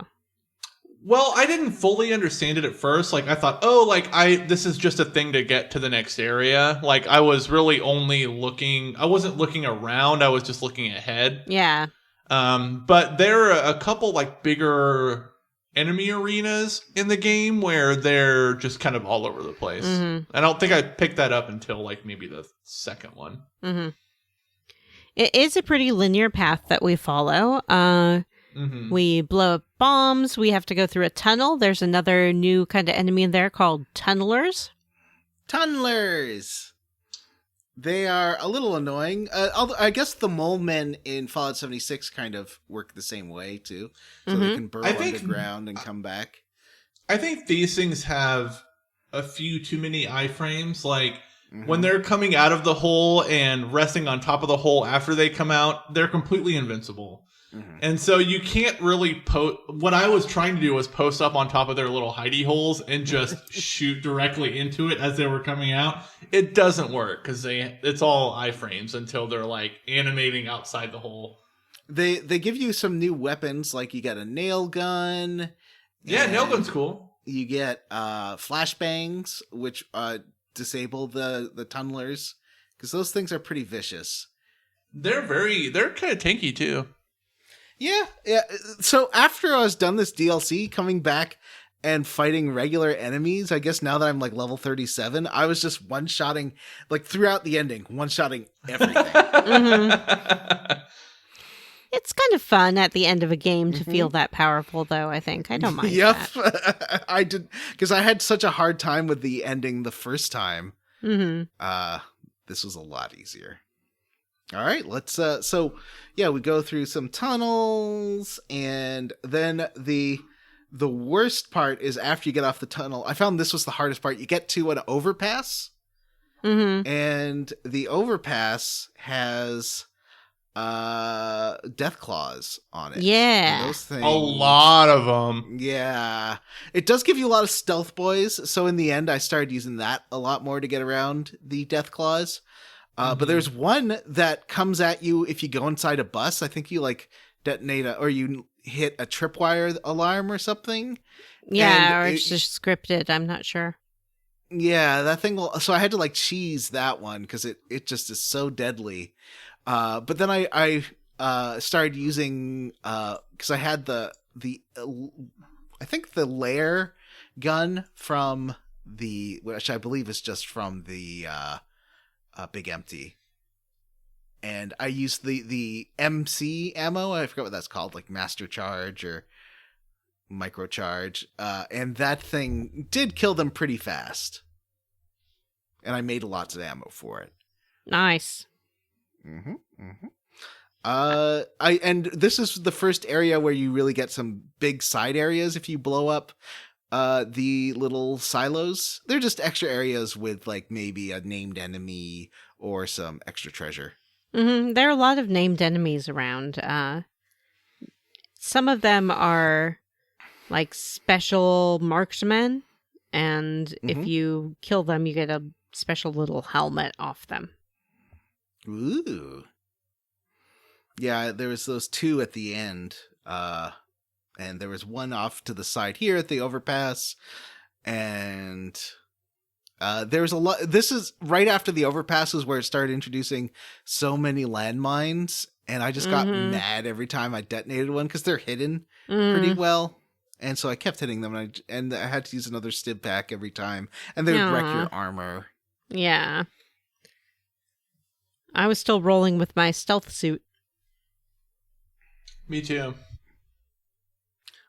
Well, I didn't fully understand it at first. Like, I thought, oh, like, this is just a thing to get to the next area. Like, I was really only looking, I wasn't looking around, I was just looking ahead. Yeah. But there are a couple, like, bigger enemy arenas in the game where they're just kind of all over the place. Mm-hmm. I don't think I picked that up until, like, maybe the second one. Mm-hmm. It is a pretty linear path that we follow. We blow up bombs. We have to go through a tunnel. There's another new kind of enemy in there called tunnelers. Tunnelers! They are a little annoying. Although I guess the mole men in Fallout 76 kind of work the same way, too. So they can burrow underground and come back. I think these things have a few too many iframes. Like, when they're coming out of the hole and resting on top of the hole after they come out, they're completely invincible. And so you can't really what I was trying to do was post up on top of their little hidey holes and just shoot directly into it as they were coming out. It doesn't work because it's all iframes until they're like animating outside the hole. They give you some new weapons, like you get a nail gun. Yeah, nail gun's cool. You get flashbangs, which disable the tunnelers, because those things are pretty vicious. They're kind of tanky too. Yeah. So after I was done this DLC, coming back and fighting regular enemies, I guess now that I'm like level 37, I was just one-shotting, like throughout the ending, one-shotting everything. It's kind of fun at the end of a game to feel that powerful, though, I think. I don't mind that. I did, because I had such a hard time with the ending the first time. This was a lot easier. All right, let's we go through some tunnels, and then the worst part is after you get off the tunnel. I found this was the hardest part. You get to an overpass, and the overpass has death claws on it. Yeah. Those things, a lot of them. Yeah. It does give you a lot of stealth boys, so in the end I started using that a lot more to get around the death claws. But there's one that comes at you if you go inside a bus. I think you like detonate or you hit a tripwire alarm or something. Yeah, or it's just scripted. I'm not sure. Yeah, that thing will. So I had to like cheese that one because it just is so deadly. But then I started using because I had the I think the lair gun from which I believe is just from the Big Empty, and I used the MC ammo. I forgot what that's called, like Master Charge or Micro Charge, and that thing did kill them pretty fast. And I made lots of ammo for it. Nice. And this is the first area where you really get some big side areas if you blow up the little silos. They're just extra areas with like maybe a named enemy or some extra treasure. There are a lot of named enemies around. Some of them are like special marksmen, and if you kill them, you get a special little helmet off them. Ooh. Yeah, there was those two at the end. And there was one off to the side here at the overpass. And There's a lot. This is right after the overpasses where it started introducing so many landmines, and I just got mad every time I detonated one because they're hidden pretty well. And so I kept hitting them, and I had to use another stim pack every time, and they would wreck your armor. Yeah. I was still rolling with my stealth suit. Me too.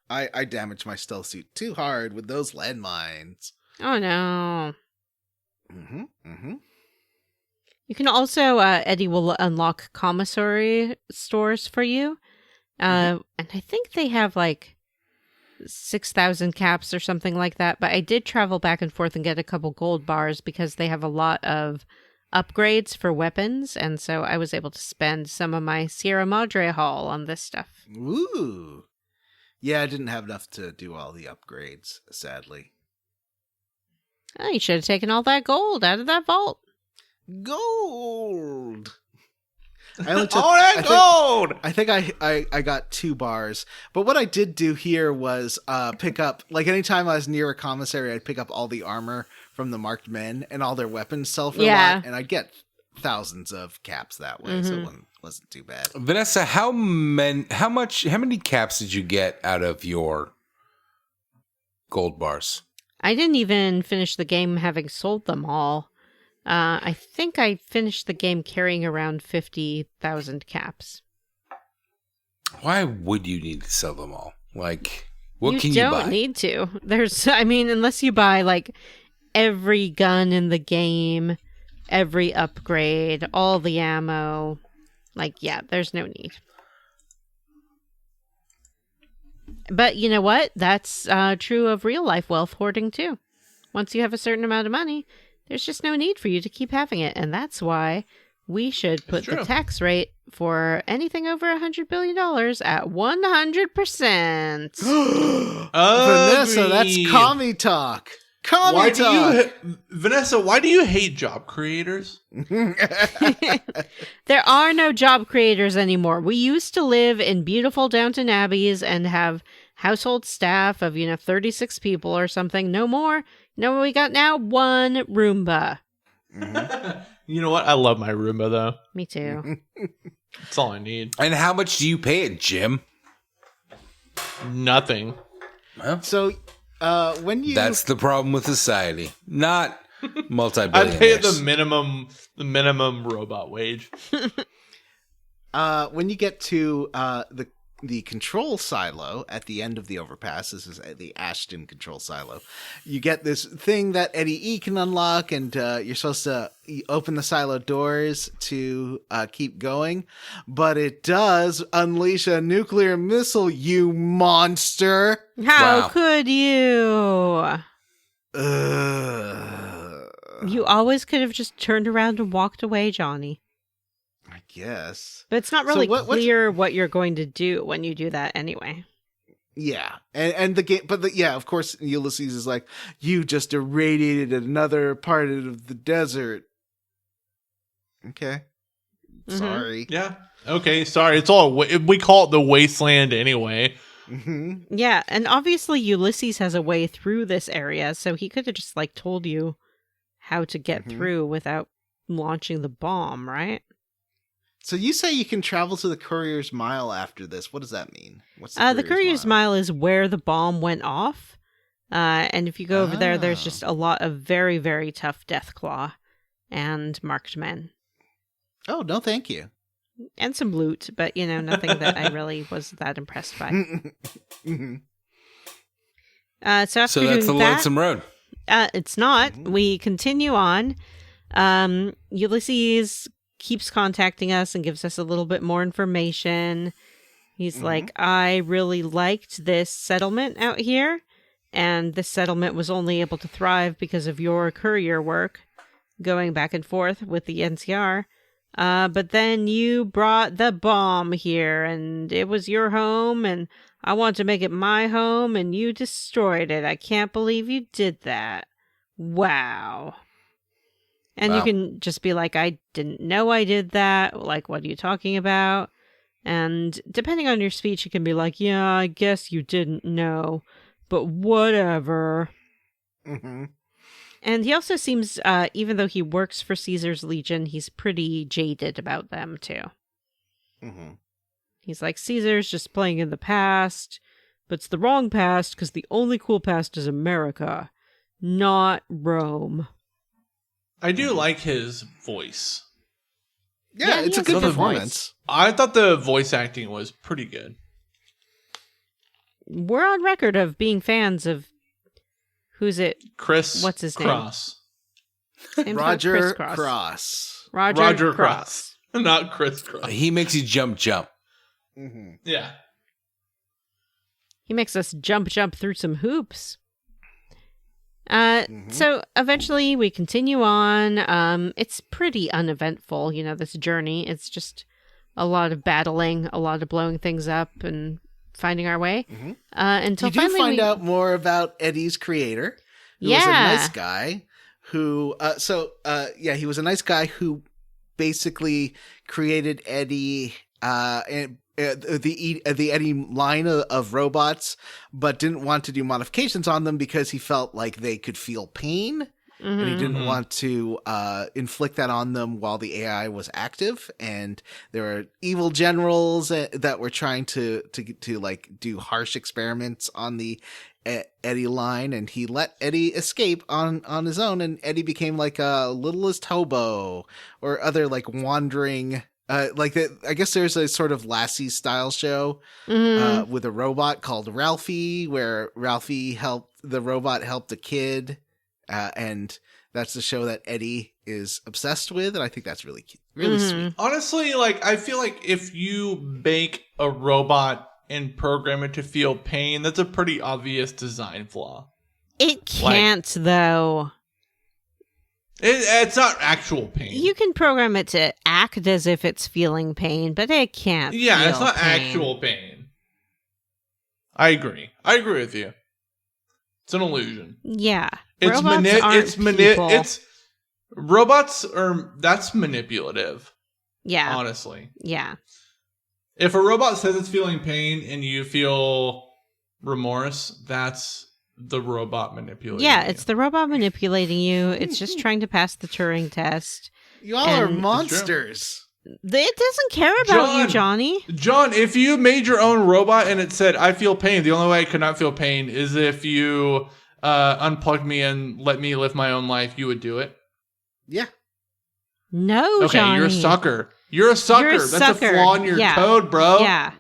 I damaged my stealth suit too hard with those landmines. Oh no. Mm-hmm. You can also, Eddie will unlock commissary stores for you. And I think they have like 6,000 caps or something like that. But I did travel back and forth and get a couple gold bars because they have a lot of upgrades for weapons. And so I was able to spend some of my Sierra Madre haul on this stuff. Ooh. Yeah, I didn't have enough to do all the upgrades, sadly. Oh, you should have taken all that gold out of that vault. Gold! I only took, All that gold! I think I got 2 bars. But what I did do here was pick up, like anytime I was near a commissary, I'd pick up all the armor from the marked men, and all their weapons sell for a lot, and I'd get thousands of caps that way, so it wasn't too bad. Vanessa, how many caps did you get out of your gold bars? I didn't even finish the game having sold them all. I think I finished the game carrying around 50,000 caps. Why would you need to sell them all? Like, what can you buy? You don't need to. Unless you buy like every gun in the game, every upgrade, all the ammo. Like, yeah, there's no need. But you know what? That's true of real life wealth hoarding too. Once you have a certain amount of money, there's just no need for you to keep having it. And that's why we should put the tax rate for anything over $100 billion at 100%. Vanessa, that's commie talk. Vanessa, why do you hate job creators? There are no job creators anymore. We used to live in beautiful Downton Abbeys and have household staff of, 36 people or something. No more. You know what we got now? 1 Roomba. You know what? I love my Roomba, though. Me too. That's all I need. And how much do you pay it, Jim? Nothing. Well, So, when you... that's the problem with society. Not multi-billionaires. I pay the minimum robot wage. when you get to the control silo at the end of the overpass, this is the Ashton control silo, you get this thing that Eddie E can unlock, and you're supposed to open the silo doors to keep going, but it does unleash a nuclear missile, you monster! How could you? You always could have just turned around and walked away, Johnny. I guess. But it's not really clear what you're going to do when you do that anyway. Yeah. And the game, of course, Ulysses is like, you just irradiated another part of the desert. Okay. Sorry. Yeah. Okay, sorry. It's all, we call it the wasteland anyway. Yeah, and obviously Ulysses has a way through this area, so he could have just, told you how to get through without launching the bomb, right? So you say you can travel to the Courier's Mile after this. What does that mean? What's the Courier's Mile is where the bomb went off. And if you go over there, there's just a lot of very, very tough Deathclaw and marked men. Oh, no, thank you. And some loot, but, nothing that I really was that impressed by. So after doing that's the that, Lonesome Road. It's not. We continue on. Ulysses keeps contacting us and gives us a little bit more information. He's like, I really liked this settlement out here, and this settlement was only able to thrive because of your courier work, going back and forth with the NCR. But then you brought the bomb here, and it was your home, and I wanted to make it my home, and you destroyed it. I can't believe you did that. Wow. And you can just be like, I didn't know I did that. Like, what are you talking about? And depending on your speech, you can be like, yeah, I guess you didn't know, but whatever. And he also seems, even though he works for Caesar's Legion, he's pretty jaded about them, too. Mm-hmm. He's like, Caesar's just playing in the past, but it's the wrong past because the only cool past is America, not Rome. I do like his voice. Yeah, he it's a has good a good performance. I thought the voice acting was pretty good. We're on record of being fans of, who's it? Chris What's his name? Cross. Name's not Roger Criss Cross. Roger Cross. Not Chris Cross. He makes you jump. Mm-hmm. Yeah. He makes us jump through some hoops. Mm-hmm. So eventually we continue on. It's pretty uneventful, this journey. It's just a lot of battling, a lot of blowing things up and finding our way. Mm-hmm. Until You do finally find out more about Eddie's creator, who was a nice guy who, he was a nice guy who basically created Eddie, and the Eddie line of robots, but didn't want to do modifications on them because he felt like they could feel pain, and he didn't want to inflict that on them while the AI was active. And there were evil generals that were trying to like do harsh experiments on the Eddie line, and he let Eddie escape on his own, and Eddie became like a littlest hobo or other like wandering. I guess there's a sort of Lassie style show with a robot called Ralphie, where Ralphie helped a kid, and that's the show that Eddie is obsessed with, and I think that's really cute, really sweet. Honestly, I feel like if you make a robot and program it to feel pain, that's a pretty obvious design flaw. It can't, though. It's not actual pain. You can program it to act as if it's feeling pain, but it can't. Yeah, it's feel not pain. actual pain. I agree with you. It's an illusion. Yeah, It's robots are that's manipulative. Yeah, Honestly. yeah. If a robot says it's feeling pain and you feel remorse, that's the robot manipulating Yeah, you. it's the robot manipulating you. It's just trying to pass the Turing test. You all are And- monsters. It doesn't care about you, Johnny. John, if you made your own robot and it said, I feel pain, the only way I could not feel pain is if you unplugged me and let me live my own life, you would do it? Yeah. No, Okay, Johnny. you're a sucker. You're a sucker. You're a That's sucker. a flaw in your code, bro. Yeah.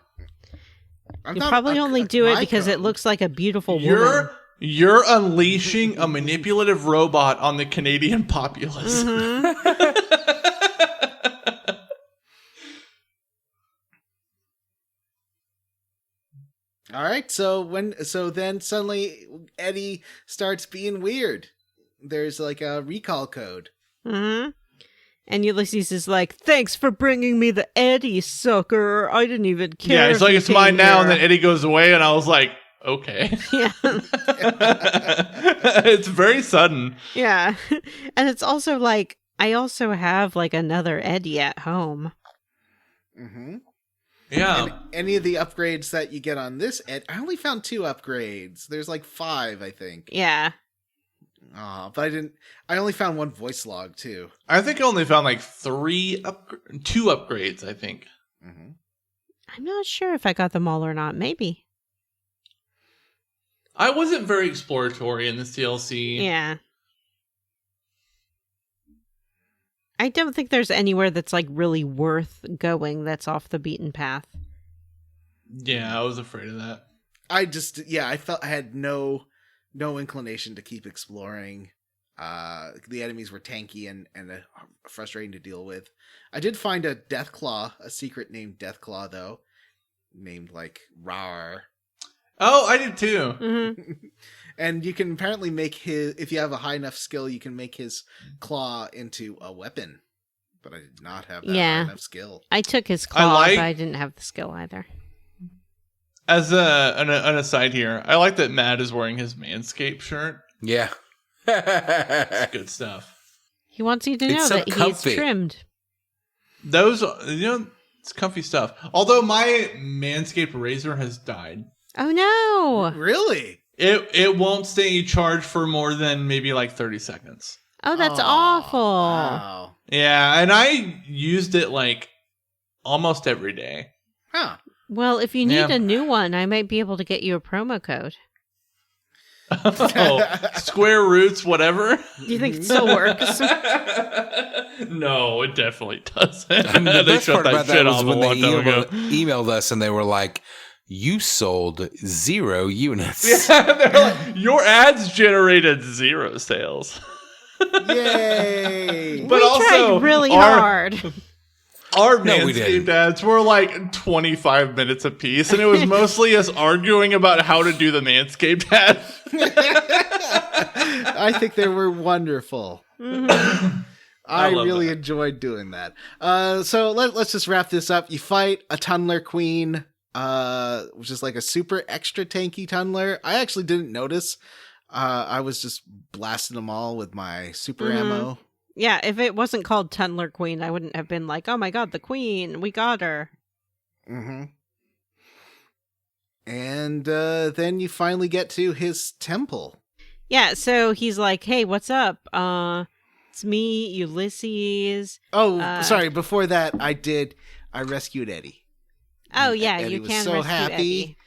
You probably only do it because it looks like a beautiful woman. You're unleashing a manipulative robot on the Canadian populace. All right, so then suddenly Eddie starts being weird. There's like a recall code. Mm-hmm. And Ulysses is like, "Thanks for bringing me the Eddie, sucker. I didn't even care." Yeah, it's if like you it's mine came now, and here." then Eddie goes away, and I was like, okay. Yeah. It's very sudden. Yeah. And it's also like, I also have like another Eddie at home. Mm-hmm. Yeah. And any of the upgrades that you get on this, I only found 2 upgrades. There's like 5, I think. Yeah. But I only found 1 voice log too. I think I only found like 2 upgrades, I think. Mm-hmm. I'm not sure if I got them all or not. Maybe. I wasn't very exploratory in this DLC. Yeah. I don't think there's anywhere that's like really worth going that's off the beaten path. Yeah, I was afraid of that. I felt I had no inclination to keep exploring. The enemies were tanky and frustrating to deal with. I did find a Deathclaw, a secret named Deathclaw though, named like Rar. Oh, I did too. Mm-hmm. And you can apparently make if you have a high enough skill, you can make his claw into a weapon. But I did not have that high enough skill. I took his claw, but I didn't have the skill either. As an aside here, I like that Matt is wearing his Manscaped shirt. Yeah. It's good stuff. He wants you to It's know so that comfy. he's trimmed. Those, it's comfy stuff. Although my Manscaped razor has died. Oh no! Really? It won't stay charged for more than maybe like 30 seconds. Oh, that's awful. Wow. Yeah, and I used it like almost every day. Huh. Well, if you need Yeah. a new one, I might be able to get you a promo code. Oh, square roots, whatever. Do you think it still works? No, it definitely doesn't. The They best shut part about that that shit was off a when they long time ago. emailed us and they were like, "You sold 0 units." They're like, your ads generated 0 sales. Yay. But we also, tried really hard. Our No, we Manscaped didn't. ads were like 25 minutes apiece, and it was mostly us arguing about how to do the Manscaped ad. I think they were wonderful. Mhm. I love really that. enjoyed doing that. So let's just wrap this up. You fight a Tunneler Queen, which is like a super extra tanky Tunneler. I actually didn't notice. I was just blasting them all with my super Mhm. ammo. Yeah, if it wasn't called Tunneler Queen, I wouldn't have been like, oh my god, the queen, we got her. Mm-hmm. And then you finally get to his temple. Yeah, so he's like, hey, what's up? It's me, Ulysses. Oh, sorry. Before that, I rescued Eddie. Oh And yeah, Eddie you was can so rescue happy. Eddie.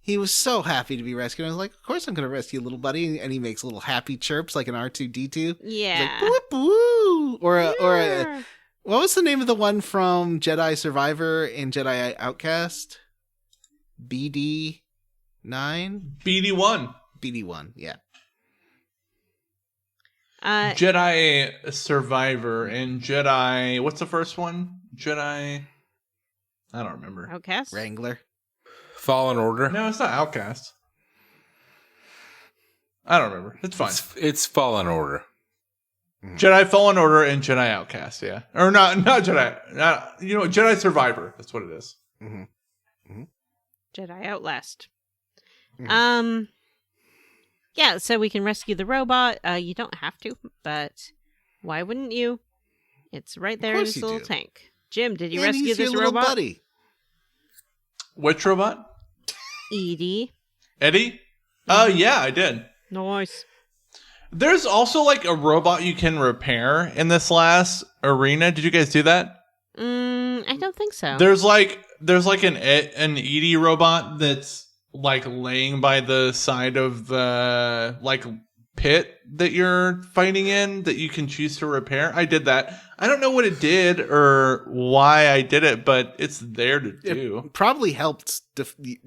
He was so happy to be rescued. I was like, of course I'm going to rescue little buddy. And he makes little happy chirps like an R2-D2. Yeah. He's like, boop, woo. Or Yeah. what was the name of the one from Jedi Survivor and Jedi Outcast? BD9? BD1. BD1, yeah. Jedi Survivor and Jedi. What's the first one? Jedi. I don't remember. Outcast? Wrangler. Fallen Order. No, it's not Outcast. I don't remember. It's fine. It's Fallen Order. Jedi Fallen Order and Jedi Outcast, yeah. Or not Jedi. Jedi Survivor. That's what it is. Mm-hmm. Jedi Outlast. Mhm. Yeah, so we can rescue the robot. You don't have to, but why wouldn't you? It's right there in course this you little do. tank. Jim, did you And rescue he's your this little robot? buddy. Which robot? Edie. Eddie? Oh, yeah, I did. Nice. There's also like a robot you can repair in this last arena. Did you guys do that? I don't think so. There's like an Edie robot that's like laying by the side of the like pit that you're fighting in that you can choose to repair. I did that. I don't know what it did or why I did it, but it's there to do. It probably helped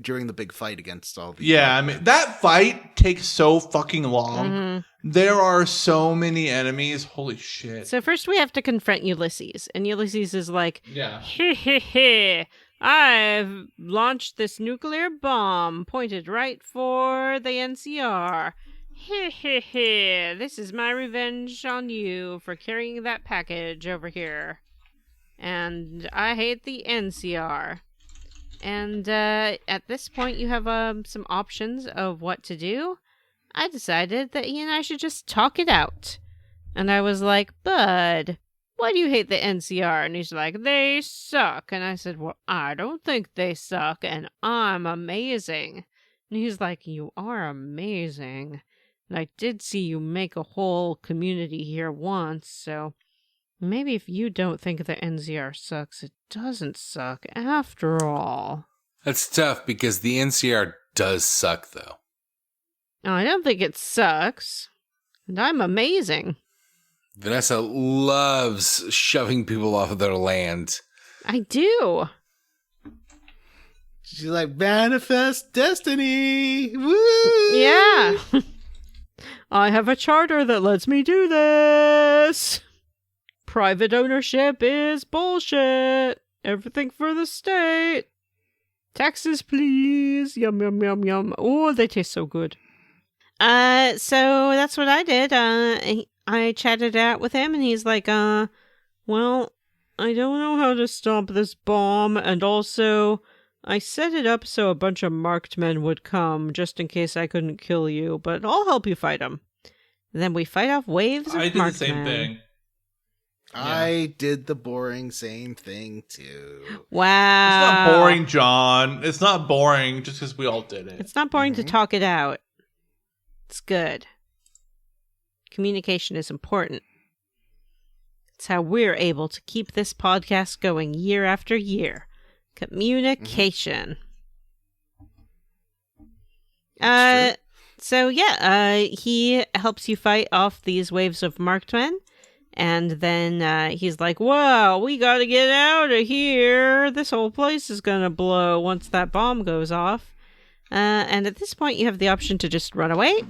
during the big fight against all the... Yeah, I mean, that fight takes so fucking long. Mhm. There are so many enemies. Holy shit. So first we have to confront Ulysses, and Ulysses is like, Yeah. Heh, I've launched this nuclear bomb pointed right for the NCR. Heh, this is my revenge on you for carrying that package over here. And I hate the NCR. And at this point you have some options of what to do. I decided that he and I should just talk it out. And I was like, Bud, why do you hate the NCR? And he's like, they suck. And I said, well, I don't think they suck, and I'm amazing. And he's like, you are amazing. And I did see you make a whole community here once, so maybe if you don't think the NCR sucks, it doesn't suck after all. That's tough because the NCR does suck, though. No, I don't think it sucks. And I'm amazing. Vanessa loves shoving people off of their land. I do. She's like, manifest destiny. Woo! Yeah. I have a charter that lets me do this. Private ownership is bullshit. Everything for the state. Taxes, please. Yum, yum, yum, yum. Oh, they taste so good. So that's what I did. I chatted out with him, and he's like, well, I don't know how to stop this bomb, and also, I set it up so a bunch of marked men would come, just in case I couldn't kill you, but I'll help you fight them. Then we fight off waves of I did the marked same men. thing. I did the boring same thing too. Wow. It's not boring, John. It's not boring just because we all did it. It's not boring to talk it out. It's good. Communication is important. It's how we're able to keep this podcast going year after year. Communication. So he helps you fight off these waves of marksmen, and then he's like, "Whoa, we gotta get out of here! This whole place is gonna blow once that bomb goes off." And at this point, you have the option to just run away,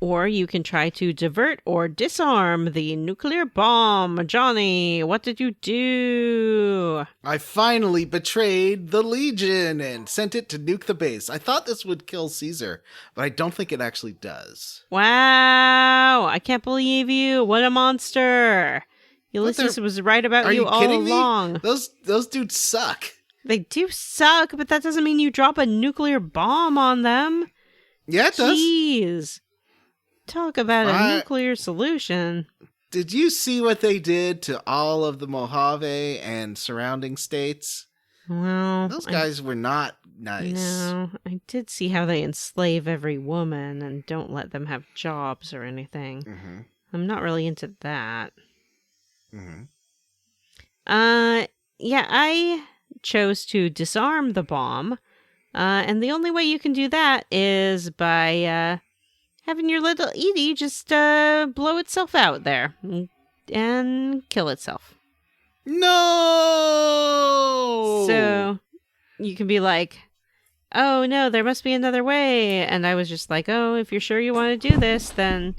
or you can try to divert or disarm the nuclear bomb. Johnny, what did you do? I finally betrayed the Legion and sent it to nuke the base. I thought this would kill Caesar, but I don't think it actually does. Wow, I can't believe you. What a monster. Ulysses was right about you all along. Me? Those dudes suck. They do suck, but that doesn't mean you drop a nuclear bomb on them. Yeah, it does. Jeez. Talk about a nuclear solution. Did you see what they did to all of the Mojave and surrounding states? Well, those guys were not nice. No, I did see how they enslave every woman and don't let them have jobs or anything. Mm-hmm. I'm not really into that. Mm-hmm. I chose to disarm the bomb. And the only way you can do that is by having your little Edie just blow itself out there and kill itself. No! So you can be like, "Oh no, there must be another way." And I was just like, "Oh, if you're sure you want to do this, then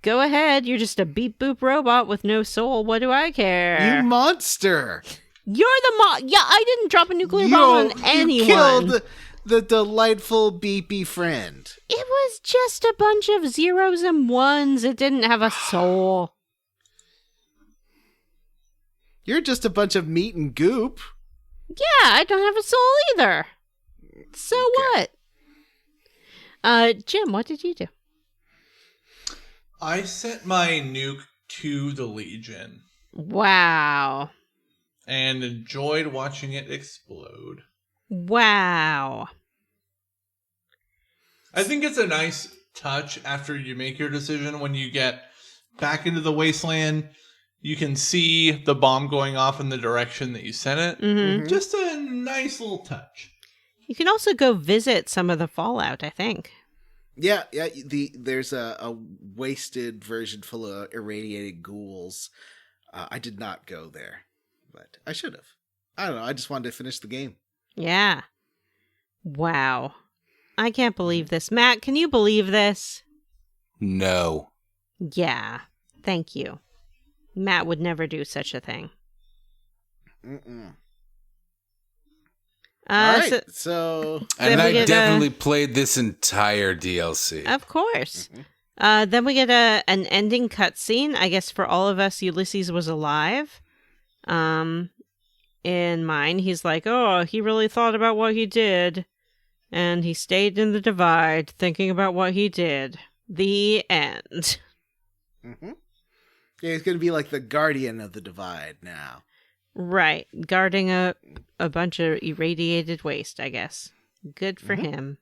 go ahead. You're just a beep boop robot with no soul. What do I care?" You monster! You're the Yeah, I didn't drop a nuclear bomb on anyone. You killed the delightful beepy friend. It was just a bunch of zeros and ones. It didn't have a soul. You're just a bunch of meat and goop. Yeah, I don't have a soul either. So Okay. what? Jim, what did you do? I sent my nuke to the Legion Wow. and enjoyed watching it explode. Wow. I think it's a nice touch after you make your decision. When you get back into the wasteland, you can see the bomb going off in the direction that you sent it. Mm-hmm. Just a nice little touch. You can also go visit some of the fallout, I think. Yeah. There's a wasted version full of irradiated ghouls. I did not go there, but I should have. I don't know. I just wanted to finish the game. Yeah. Wow. I can't believe this. Matt, can you believe this? No. Yeah. Thank you. Matt would never do such a thing. Mm-mm. All right. So and I definitely played this entire DLC. Of course. Mm-hmm. Then we get an ending cutscene. I guess for all of us, Ulysses was alive. In mine, he's like, "Oh, he really thought about what he did. And he stayed in the divide, thinking about what he did." The end. Mm-hmm. Yeah, he's going to be like the guardian of the divide now. Right. Guarding a bunch of irradiated waste, I guess. Good for him.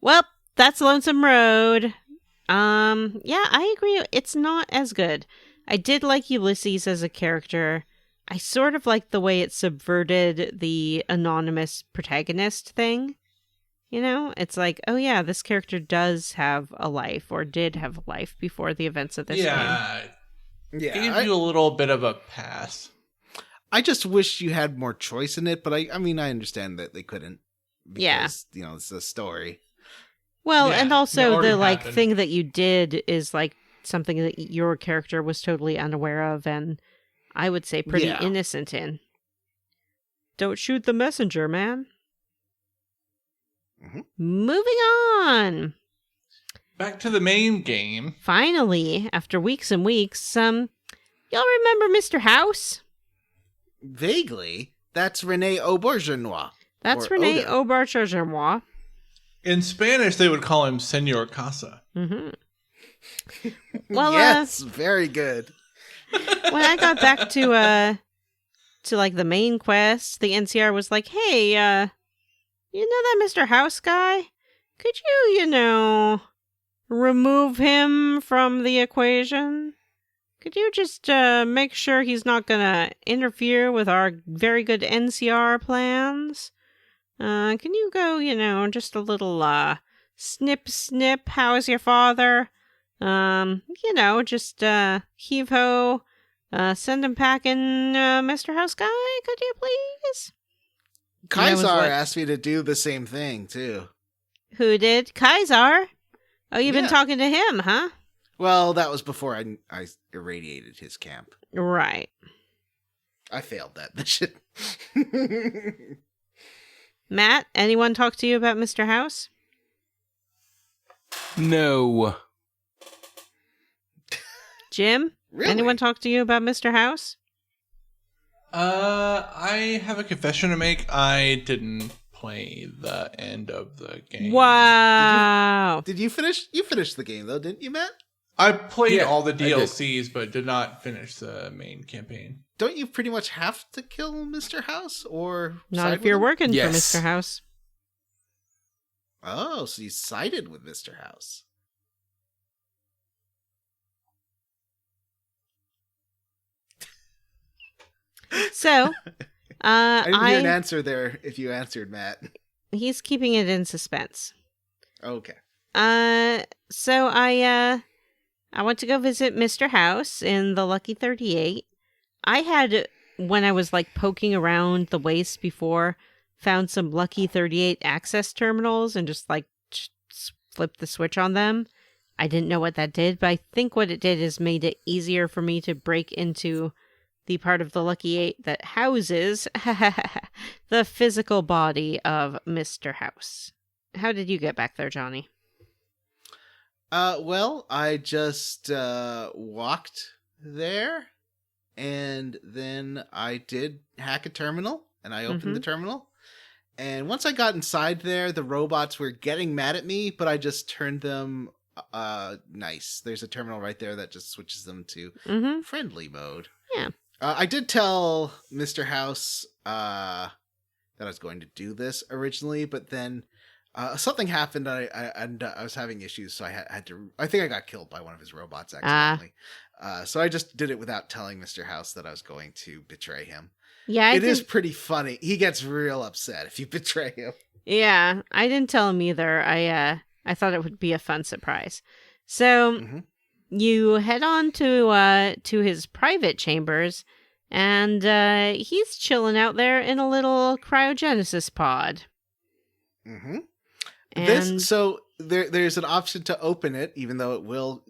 Well, that's Lonesome Road. Yeah, I agree. It's not as good. I did like Ulysses as a character. I sort of liked the way it subverted the anonymous protagonist thing. You know, it's like, oh yeah, this character does have a life, or did have a life before the events of this game. Yeah, Gave you a little bit of a pass. I just wish you had more choice in it, but I mean, I understand that they couldn't. Because, you know, it's a story. Well, Yeah, and also the like happened. thing that you did is like something that your character was totally unaware of, and I would say pretty innocent in. Don't shoot the messenger, man. Mm-hmm. Moving on. Back to the main game. Finally, after weeks and weeks, y'all remember Mr. House? Vaguely, that's Rene Aubergenois. That's Or Rene Oda. Aubergenois. In Spanish, they would call him Senor Casa. Mm-hmm. Well, yes, very good. when I got back to like the main quest, the NCR was like, "Hey, you know that Mr. House guy? Could you, remove him from the equation? Could you just make sure he's not going to interfere with our very good NCR plans? Can you go, just a little snip, snip, how is your father? Just heave-ho, send him packing, Mr. House Guy, could you please? Kaisar asked me to do the same thing, too. Who did? Kaisar? Oh, you've been Yeah. talking to him, huh? Well, that was before I irradiated his camp. Right. I failed that mission. Matt, anyone talk to you about Mr. House? No. Really? Jim? Anyone talk to you about Mr. House? I have a confession to make. I didn't play the end of the game. Wow. Did you finish? You finished the game, though, didn't you, Matt? I played Yeah, all the I did. DLCs, but did not finish the main campaign. Don't you pretty much have to kill Mr. House? Or Not side if with you're him? working Yes. for Mr. House. Oh, so you sided with Mr. House. So, I didn't hear an answer there if you answered, Matt. he's keeping it in suspense. Okay. So I went to go visit Mr. House in the Lucky 38. I had, when I was like poking around the waste before, found some Lucky 38 access terminals and just like flipped the switch on them. I didn't know what that did, but I think what it did is made it easier for me to break into the part of the Lucky 8 that houses the physical body of Mr. House. How did you get back there, Johnny? Well, I just walked there, and then I did hack a terminal, and I opened the terminal. And once I got inside there, the robots were getting mad at me, but I just turned them nice. There's a terminal right there that just switches them to friendly mode. Yeah. I did tell Mr. House that I was going to do this originally, but then something happened, and I was having issues, so I had to. I think I got killed by one of his robots accidentally. So I just did it without telling Mr. House that I was going to betray him. Yeah, It is pretty funny. He gets real upset if you betray him. Yeah, I didn't tell him either. I thought it would be a fun surprise. So you head on to his private chambers, and he's chilling out there in a little cryogenesis pod. Mm-hmm. And There's an option to open it, even though it will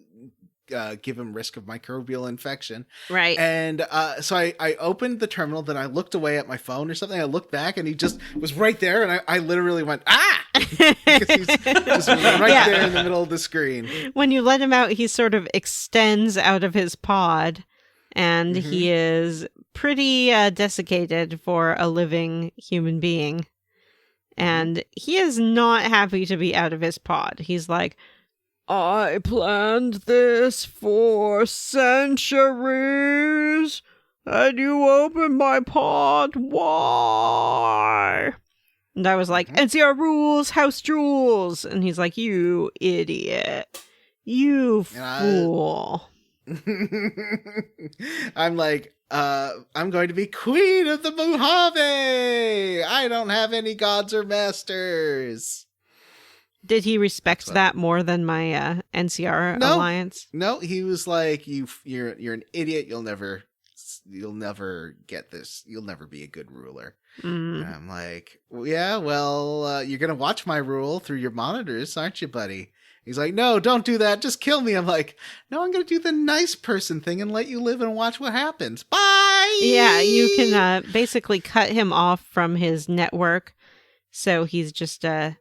give him risk of microbial infection. right. And so I opened the terminal, then I looked away at my phone or something. I looked back, and he just was right there, and I literally went, ah! Because he's just right there in the middle of the screen. When you let him out, he sort of extends out of his pod, and he is pretty desiccated for a living human being. And he is not happy to be out of his pod. He's like, I planned this for centuries, and you opened my pod. Why? And I was like, NCR rules, house jewels. And he's like, you idiot. You fool. I'm like, I'm going to be queen of the Mojave. I don't have any gods or masters. Did he respect that more than my NCR alliance? No, he was like, you're an idiot. You'll never get this. You'll never be a good ruler. And I'm like, yeah, well, you're gonna watch my rule through your monitors, aren't you, buddy? He's like, no, don't do that. Just kill me. I'm like, no, I'm gonna do the nice person thing and let you live and watch what happens. Bye. Yeah, you can basically cut him off from his network, so he's just an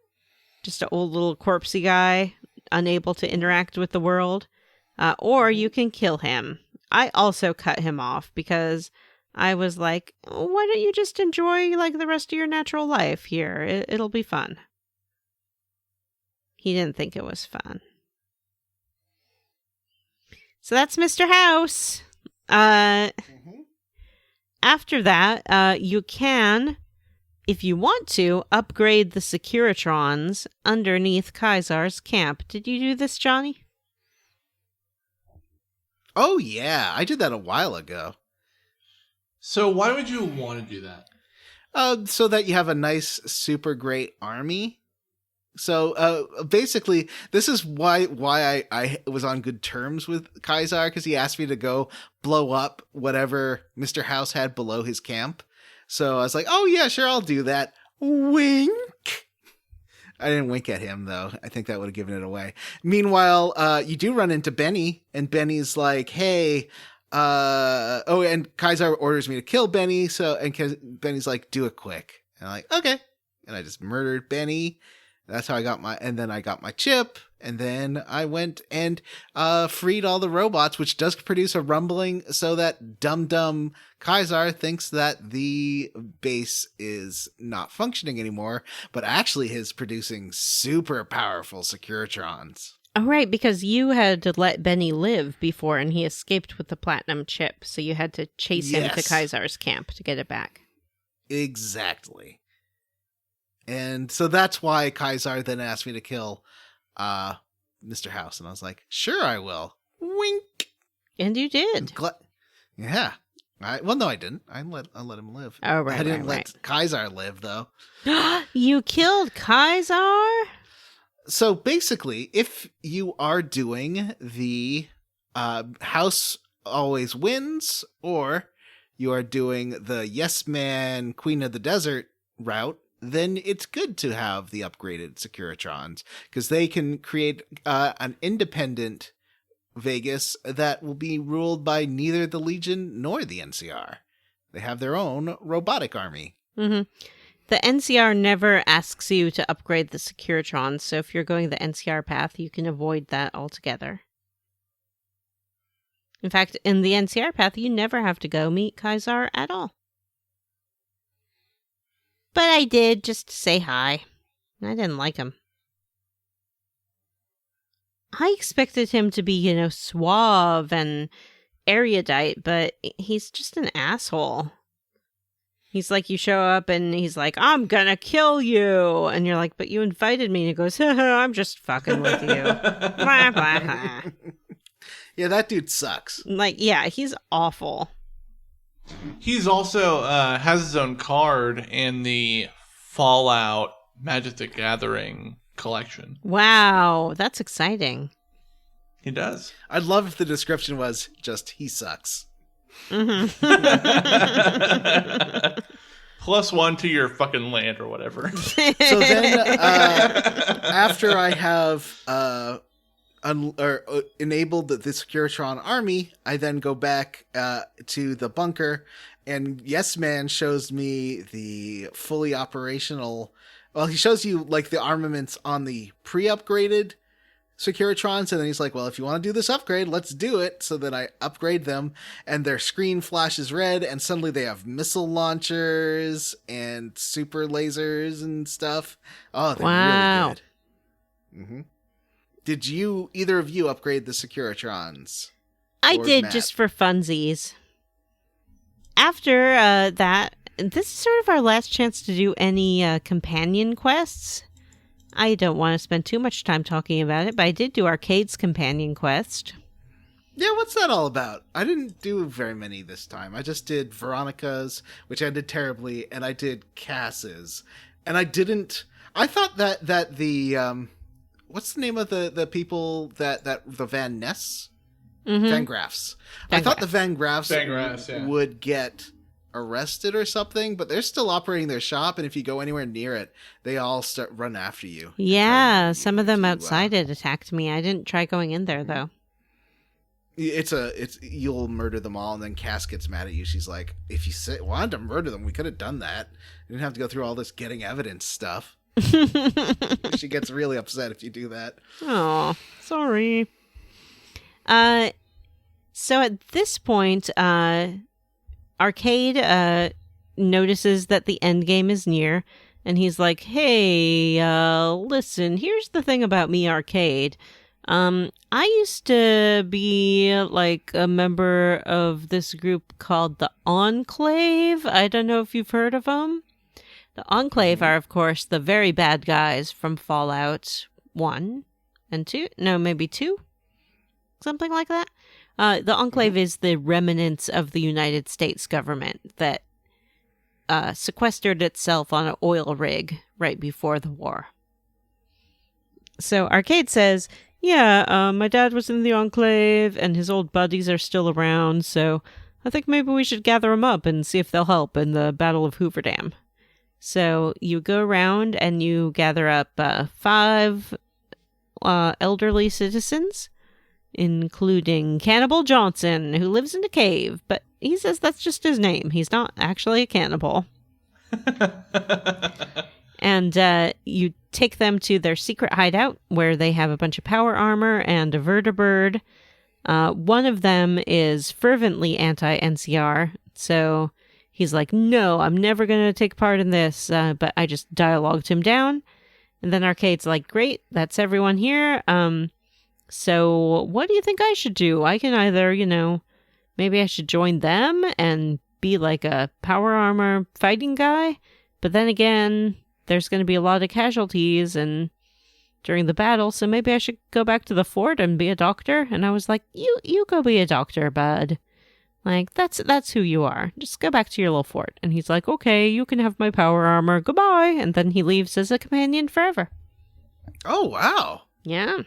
old little corpsey guy, unable to interact with the world, or you can kill him. I also cut him off because I was like, why don't you just enjoy like the rest of your natural life here? It'll be fun. He didn't think it was fun. So that's Mr. House. After that, you can, if you want to, upgrade the Securitrons underneath Kaisar's camp. Did you do this, Johnny? Oh, yeah. I did that a while ago. So why would you want to do that? So that you have a nice, super great army. So basically, this is why I was on good terms with Kaisar, because he asked me to go blow up whatever Mr. House had below his camp. So I was like, oh, yeah, sure, I'll do that. Wink. I didn't wink at him, though. I think that would have given it away. Meanwhile, you do run into Benny, and Benny's like, hey, and Kaisar orders me to kill Benny, and Benny's like, do it quick. And I'm like, okay. And I just murdered Benny. That's how I got my chip. And then I went and freed all the robots, which does produce a rumbling so that dumb Kaisar thinks that the base is not functioning anymore, but actually is producing super powerful Securitrons. Oh, right, because you had to let Benny live before, and he escaped with the platinum chip, so you had to chase him to Kaisar's camp to get it back. Exactly. And so that's why Kaisar then asked me to kill Mr. House, and I was like, sure, I will. Wink. And you did. Yeah. Well, no, I didn't. I let him live. Oh, right. I didn't let Kaisar live, though. You killed Kaisar? So basically, if you are doing the House always wins, or you are doing the Yes Man Queen of the Desert route, then it's good to have the upgraded Securitrons, because they can create an independent Vegas that will be ruled by neither the Legion nor the NCR. They have their own robotic army. Mm-hmm. The NCR never asks you to upgrade the Securitrons, so if you're going the NCR path, you can avoid that altogether. In fact, in the NCR path, you never have to go meet Kaisar at all. But I did, just to say hi. I didn't like him. I expected him to be, suave and erudite, but he's just an asshole. He's like, you show up and he's like, I'm gonna kill you. And you're like, but you invited me. And he goes, I'm just fucking with you. Yeah, that dude sucks. Yeah, he's awful. He's also has his own card in the Fallout Magic the Gathering collection. Wow, that's exciting. He does. I'd love if the description was just, he sucks. Mm-hmm. +1 to your fucking land or whatever. So then, after I have enabled the Securitron army, I then go back to the bunker, and Yes Man shows me the fully operational. Well, he shows you like the armaments on the pre-upgraded Securitrons, and then he's like, well, if you want to do this upgrade, let's do it. So then I upgrade them, and their screen flashes red, and suddenly they have missile launchers and super lasers and stuff. Oh, they're really good. Mm-hmm. Did either of you upgrade the Securitrons? I Or did, Matt? just for funsies. After that, this is sort of our last chance to do any companion quests. I don't want to spend too much time talking about it, but I did do Arcade's companion quest. Yeah, what's that all about? I didn't do very many this time. I just did Veronica's, which ended terribly, and I did Cass's. And I thought that the what's the name of the people that the Van Ness? Mm-hmm. Van Graffs. I thought the Van Graffs yeah. would get arrested or something, but they're still operating their shop, and if you go anywhere near it, they all run after you. Yeah, some of them outside it attacked me. I didn't try going in there, though. You'll murder them all, and then Cass gets mad at you. She's like, if you wanted to murder them, we could have done that. You didn't have to go through all this getting evidence stuff. She gets really upset if you do that. Oh, sorry. So at this point, Arcade notices that the end game is near, and he's like, hey, listen, here's the thing about me, Arcade. I used to be like a member of this group called the Enclave. I don't know if you've heard of them. The Enclave are, of course, the very bad guys from Fallout 1 and 2. No, maybe 2? Something like that. The Enclave is the remnants of the United States government that sequestered itself on an oil rig right before the war. So Arcade says, yeah, my dad was in the Enclave and his old buddies are still around, so I think maybe we should gather them up and see if they'll help in the Battle of Hoover Dam. So you go around and you gather up 5 elderly citizens, including Cannibal Johnson, who lives in a cave, but he says that's just his name. He's not actually a cannibal. And you take them to their secret hideout where they have a bunch of power armor and a vertibird. One of them is fervently anti-NCR, so he's like, no, I'm never going to take part in this, but I just dialogued him down. And then Arcade's like, great, that's everyone here. So what do you think I should do? I can either, maybe I should join them and be like a power armor fighting guy. But then again, there's going to be a lot of casualties and during the battle, so maybe I should go back to the fort and be a doctor. And I was like, you go be a doctor, bud. Like, that's who you are. Just go back to your little fort. And he's like, okay, you can have my power armor. Goodbye. And then he leaves as a companion forever. Oh, wow. Yeah.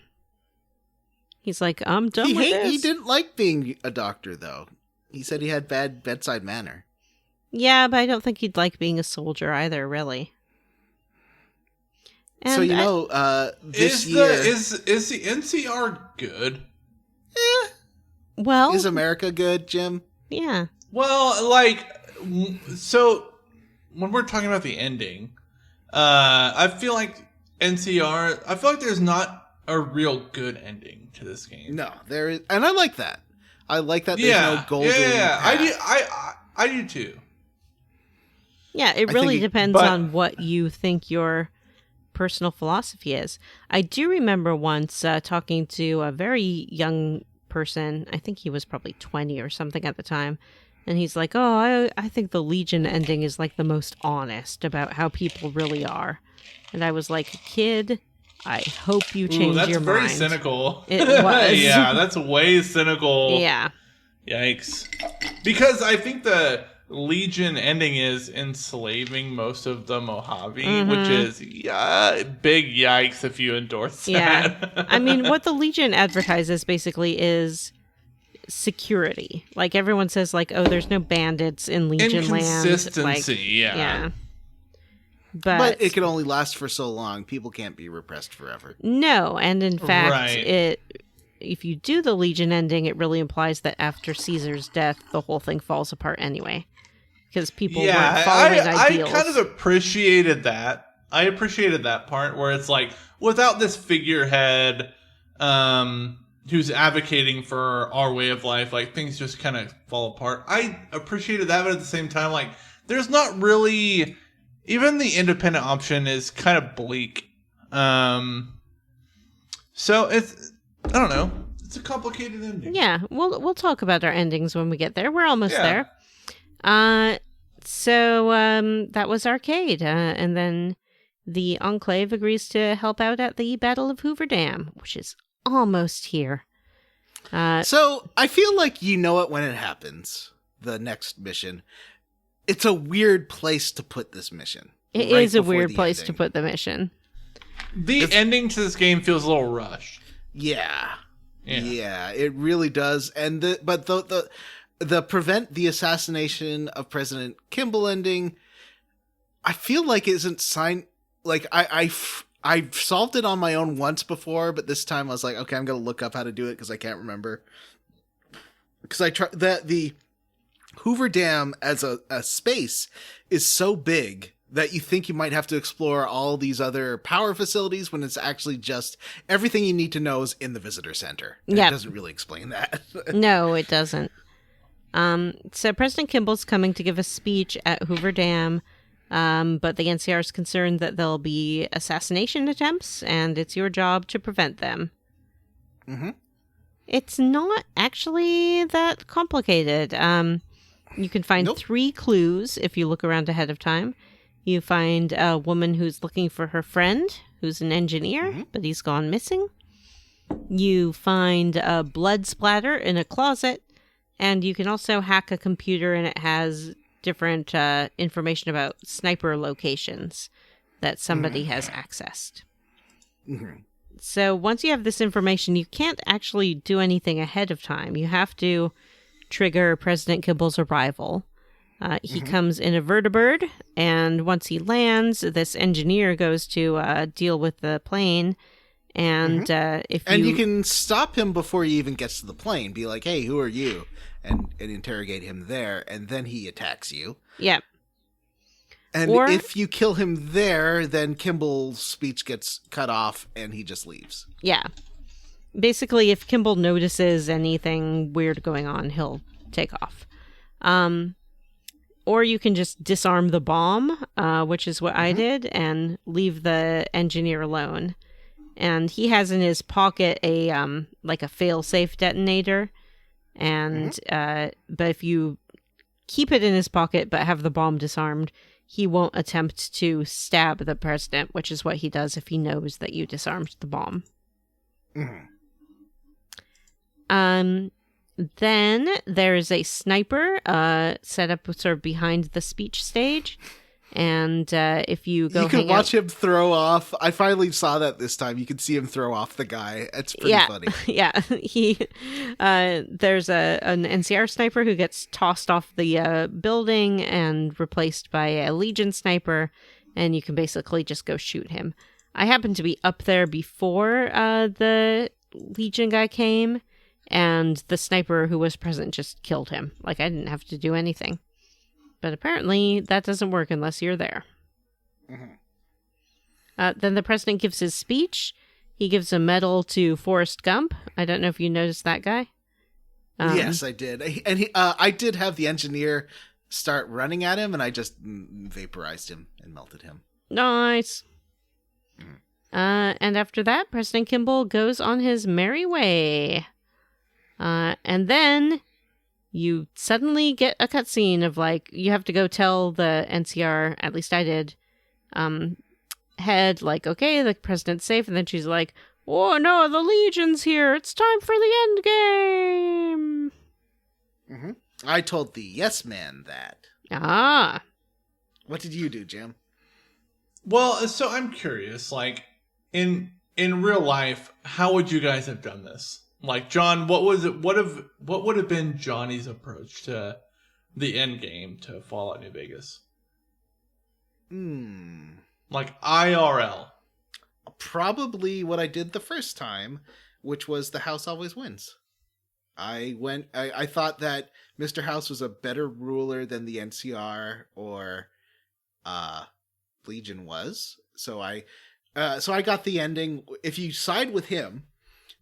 He's like, I'm done with this. He didn't like being a doctor, though. He said he had bad bedside manner. Yeah, but I don't think he'd like being a soldier either, really. And so, this year... Is the NCR good? Well... Is America good, Jim? Yeah. Well, so, when we're talking about the ending, I feel like there's not a real good ending to this game. No, there is, and I like that. I like that there's no golden path. I do too. Yeah, it really depends on what you think your personal philosophy is. I do remember once talking to a very young person. I think he was probably 20 or something at the time. And he's like, oh, I think the Legion ending is like the most honest about how people really are. And I was like, kid, I hope you change your mind. That's very cynical. It was. Yeah, that's way cynical. Yeah. Yikes. Because I think the Legion ending is enslaving most of the Mojave, which is big yikes if you endorse that. Yeah. I mean, what the Legion advertises basically is security. Like, everyone says, like, oh, there's no bandits in Legion land. Inconsistency, yeah. But it can only last for so long. People can't be repressed forever. No, and in fact, if you do the Legion ending, it really implies that after Caesar's death, the whole thing falls apart anyway. Because people weren't following ideals. I kind of appreciated that. I appreciated that part where it's like, without this figurehead who's advocating for our way of life, like, things just kind of fall apart. I appreciated that, but at the same time, like, there's not really... Even the independent option is kind of bleak. So it's... I don't know. It's a complicated ending. Yeah, we'll talk about our endings when we get there. We're almost there. So that was Arcade. And then the Enclave agrees to help out at the Battle of Hoover Dam, which is almost here. So I feel like you know it when it happens, the next mission. It's a weird place to put this mission. It is a weird place to put the mission. The ending to this game feels a little rushed. Yeah, it really does. And the prevent the assassination of President Kimball ending, I feel like isn't signed. Like I've solved it on my own once before, but this time I was like, okay, I'm gonna look up how to do it because I can't remember. Because I tried that the Hoover Dam as a space is so big that you think you might have to explore all these other power facilities when it's actually just everything you need to know is in the visitor center. And it doesn't really explain that. No, it doesn't. So President Kimball's coming to give a speech at Hoover Dam, but the NCR is concerned that there'll be assassination attempts, and it's your job to prevent them. Mm-hmm. It's not actually that complicated. You can find 3 clues if you look around ahead of time. You find a woman who's looking for her friend, who's an engineer, but he's gone missing. You find a blood splatter in a closet, and you can also hack a computer, and it has different information about sniper locations that somebody has accessed. So once you have this information, you can't actually do anything ahead of time. You have to trigger President Kimball's arrival. He comes in a vertibird, and once he lands, this engineer goes to deal with the plane. And you can stop him before he even gets to the plane. Be like, "Hey, who are you?" and interrogate him there, and then he attacks you. Yeah. And if you kill him there, then Kimball's speech gets cut off, and he just leaves. Yeah. Basically, if Kimball notices anything weird going on, he'll take off. Or you can just disarm the bomb, which is what I did, and leave the engineer alone. And he has in his pocket a like a fail-safe detonator, and but if you keep it in his pocket but have the bomb disarmed, he won't attempt to stab the president, which is what he does if he knows that you disarmed the bomb. Then there's a sniper set up sort of behind the speech stage. And if you go, you can watch him throw off. I finally saw that this time. You can see him throw off the guy. It's pretty funny. Yeah, there's an NCR sniper who gets tossed off the building and replaced by a Legion sniper, and you can basically just go shoot him. I happened to be up there before the Legion guy came, and the sniper who was present just killed him. Like, I didn't have to do anything. But apparently that doesn't work unless you're there. Then the president gives his speech. He gives a medal to Forrest Gump. I don't know if you noticed that guy. Yes, I did. And I did have the engineer start running at him, and I just vaporized him and melted him. Nice. And after that, President Kimball goes on his merry way. And then you suddenly get a cutscene of, like, you have to go tell the NCR, at least I did, head, like, okay, the president's safe. And then she's like, oh no, the Legion's here. It's time for the end game. I told the yes man that. Ah. What did you do, Jim? Well, so I'm curious, like, in real life, how would you guys have done this? Like, John, what would have been Johnny's approach to the end game to Fallout New Vegas? Like, IRL. Probably what I did the first time, which was the house always wins. I thought that Mr. House was a better ruler than the NCR or Legion was. So I got the ending. If you side with him,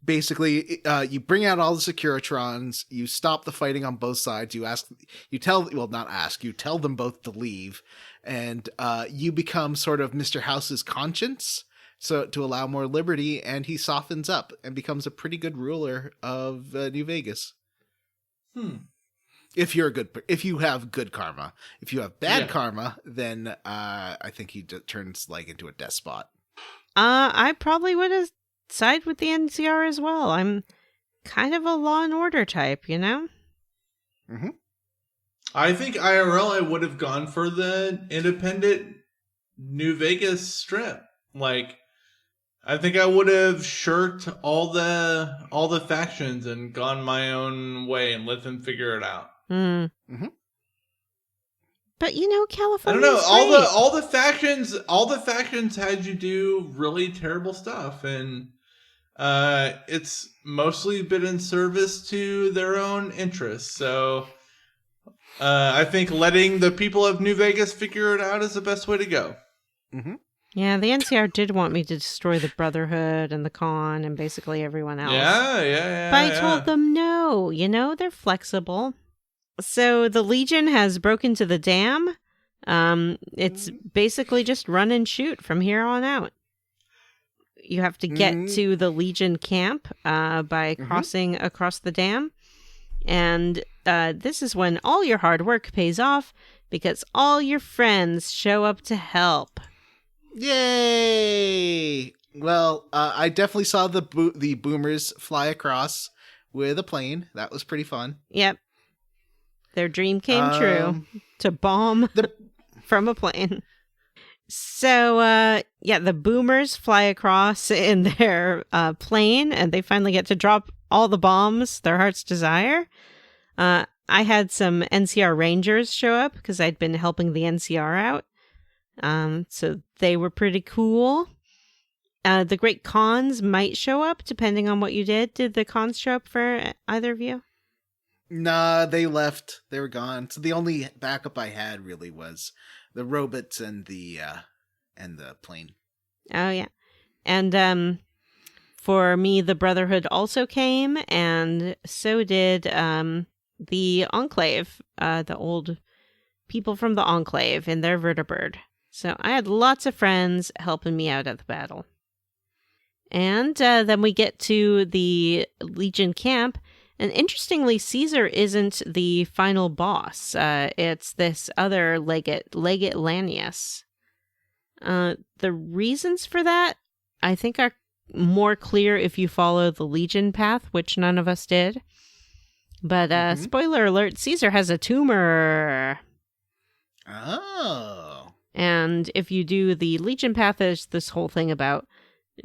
basically, you bring out all the Securitrons, you stop the fighting on both sides, you tell them both to leave, and you become sort of Mr. House's conscience, so to allow more liberty, and he softens up and becomes a pretty good ruler of New Vegas. If you have good karma. If you have bad karma, then I think he turns like into a despot. I probably would have side with the NCR as well. I'm kind of a Law and Order type, you know? I think IRL I would have gone for the independent New Vegas strip. Like, I think I would have shirked all the factions and gone my own way and let them figure it out. But you know, California. I don't know. All the factions had you do really terrible stuff, and it's mostly been in service to their own interests. So I think letting the people of New Vegas figure it out is the best way to go. Yeah, the NCR did want me to destroy the Brotherhood and the Con and basically everyone else. Yeah. But I told them no. You know, they're flexible. So the Legion has broken to the dam. It's basically just run and shoot from here on out. You have to get to the Legion camp by crossing across the dam. And this is when all your hard work pays off, because all your friends show up to help. Yay! Well, I definitely saw the boomers fly across with a plane. That was pretty fun. Yep. Their dream came true to bomb from a plane. So, the boomers fly across in their plane, and they finally get to drop all the bombs their heart's desire. I had some NCR Rangers show up because I'd been helping the NCR out. So they were pretty cool. The great cons might show up depending on what you did. Did the cons show up for either of you? Nah, they left. They were gone. So the only backup I had really was the robots and the plane. Oh, yeah. And for me, the Brotherhood also came, and so did the Enclave, the old people from the Enclave in their vertibird. So I had lots of friends helping me out at the battle. And then we get to the Legion camp. And interestingly, Caesar isn't the final boss. It's this other Legate Lanius. The reasons for that, I think, are more clear if you follow the Legion path, which none of us did. But spoiler alert, Caesar has a tumor. Oh. And if you do the Legion path, there's this whole thing about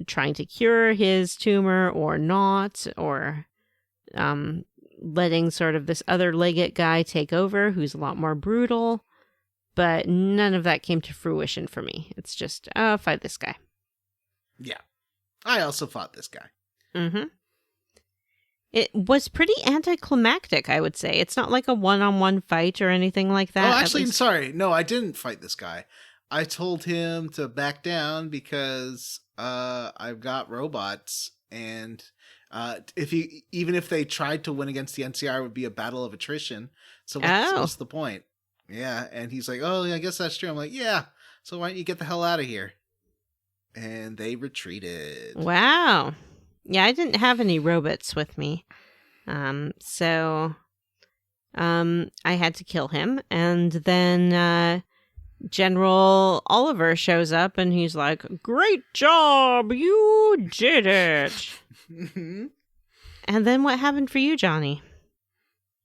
trying to cure his tumor or not, or letting sort of this other legate guy take over who's a lot more brutal. But none of that came to fruition for me. It's just, fight this guy. Yeah. I also fought this guy. Mm-hmm. It was pretty anticlimactic, I would say. It's not like a one-on-one fight or anything like that. Oh, actually, sorry. No, I didn't fight this guy. I told him to back down because I've got robots, and even if they tried to win against the NCR, it would be a battle of attrition. So what's the point? Yeah, and he's like, oh, yeah, I guess that's true. I'm like, yeah, so why don't you get the hell out of here? And they retreated. Wow. Yeah, I didn't have any robots with me. So I had to kill him. And then General Oliver shows up and he's like, great job, you did it. And then what happened for you, Johnny?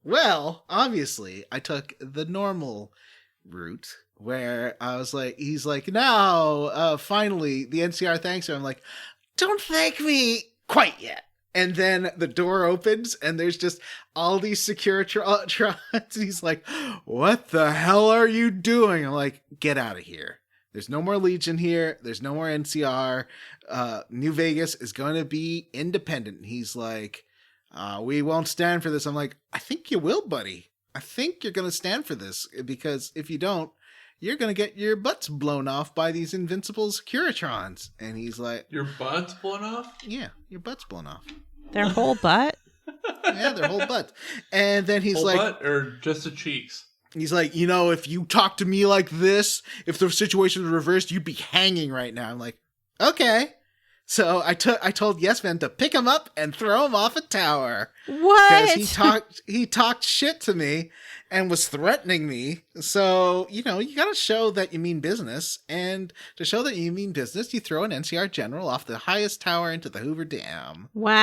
Well, obviously, I took the normal route where I was like, he's like, now, finally, the NCR thanks you. I'm like, don't thank me quite yet. And then the door opens and there's just all these Securitrons. He's like, what the hell are you doing? I'm like, get out of here. There's no more Legion here. There's no more NCR. New Vegas is going to be independent. And he's like, we won't stand for this. I'm like, I think you will, buddy. I think you're going to stand for this, because if you don't, you're going to get your butts blown off by these invincible Securitrons. And he's like, your butt's blown off? Yeah, your butt's blown off. Their whole butt? Yeah, their whole butt. And then he's whole like, butt or just the cheeks? He's like, you know, if you talk to me like this, if the situation was reversed, you'd be hanging right now. I'm like, okay. So I told Yes Man to pick him up and throw him off a tower. What? Because he talked shit to me and was threatening me. So, you know, you got to show that you mean business. And to show that you mean business, you throw an NCR general off the highest tower into the Hoover Dam. Wow.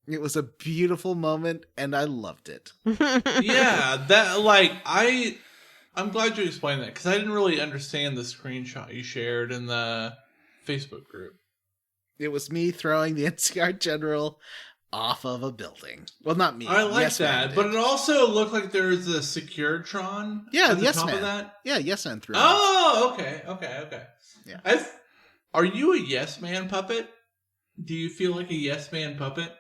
It was a beautiful moment, and I loved it. Yeah, that, like, I'm glad you explained that, because I didn't really understand the screenshot you shared in the Facebook group. It was me throwing the NCR general off of a building. Well, not me. I like Yes Man that, did. but it also looked like there was a Securitron at the Yes top Man. of that. Yeah, Yes Man threw it. Oh, okay. Yeah. Are you a Yes Man puppet? Do you feel like a Yes Man puppet?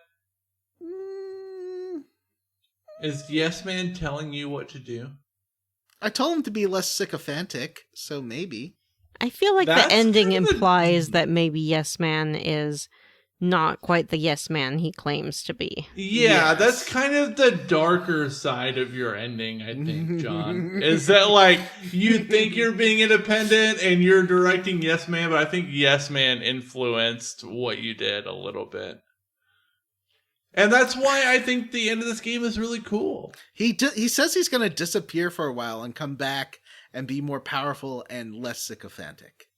Is Yes Man telling you what to do? I told him to be less sycophantic, so maybe. I feel like That's the ending kind of implies that maybe Yes Man is not quite the Yes Man he claims to be. Yeah, Yes. that's kind of the darker side of your ending, I think, John. Is that, like, you think you're being independent and you're directing Yes Man, but I think Yes Man influenced what you did a little bit. And that's why I think the end of this game is really cool. He says he's going to disappear for a while and come back and be more powerful and less sycophantic.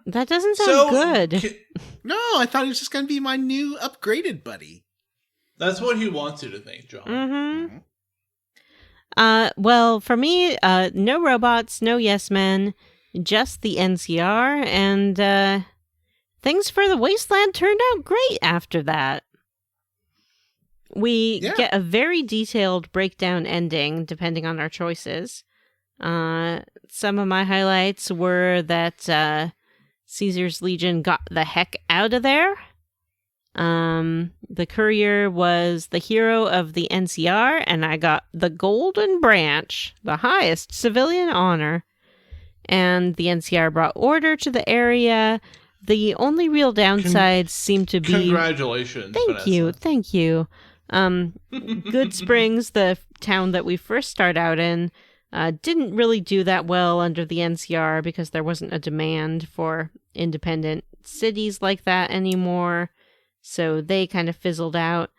That doesn't sound good. No, I thought he was just going to be my new upgraded buddy. That's what he wants you to think, John. Mm-hmm. Well, for me, no robots, no yes men, just the NCR, and things for the Wasteland turned out great after that. We get a very detailed breakdown ending, depending on our choices. Some of my highlights were that Caesar's Legion got the heck out of there. The courier was the hero of the NCR, and I got the Golden Branch, the highest civilian honor. And the NCR brought order to the area. The only real downsides seem to be... Congratulations, Vanessa. Thank you. Good Springs, the town that we first start out in, didn't really do that well under the NCR because there wasn't a demand for independent cities like that anymore. So they kind of fizzled out.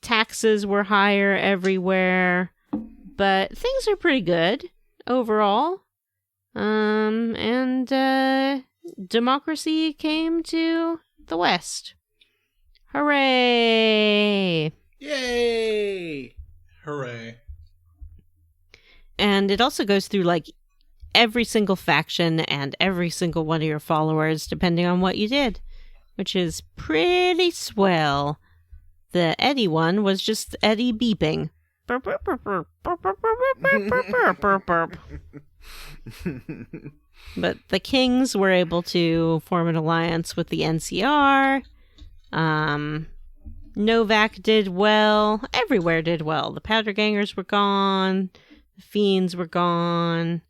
Taxes were higher everywhere, but things are pretty good overall. And democracy came to the West. Hooray! Yay! Hooray. And it also goes through like every single faction and every single one of your followers, depending on what you did, which is pretty swell. The Eddie one was just Eddie beeping. Burp, burp, burp, burp, burp, burp, burp, burp, burp, burp. But the Kings were able to form an alliance with the NCR. Novak did well. Everywhere did well. The Powder Gangers were gone. The Fiends were gone.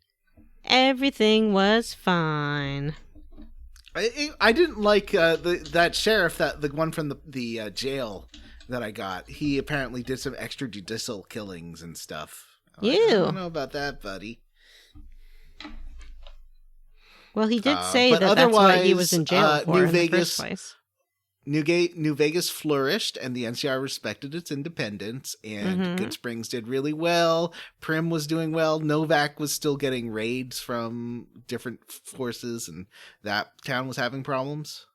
Everything was fine. I didn't like that sheriff, the one from the jail that I got. He apparently did some extrajudicial killings and stuff. I don't know about that, buddy. Well, he did say that's what he was in jail for New in Vegas, the first place. New Vegas flourished, and the NCR respected its independence, and Good Springs did really well. Prim was doing well. Novak was still getting raids from different forces, and that town was having problems.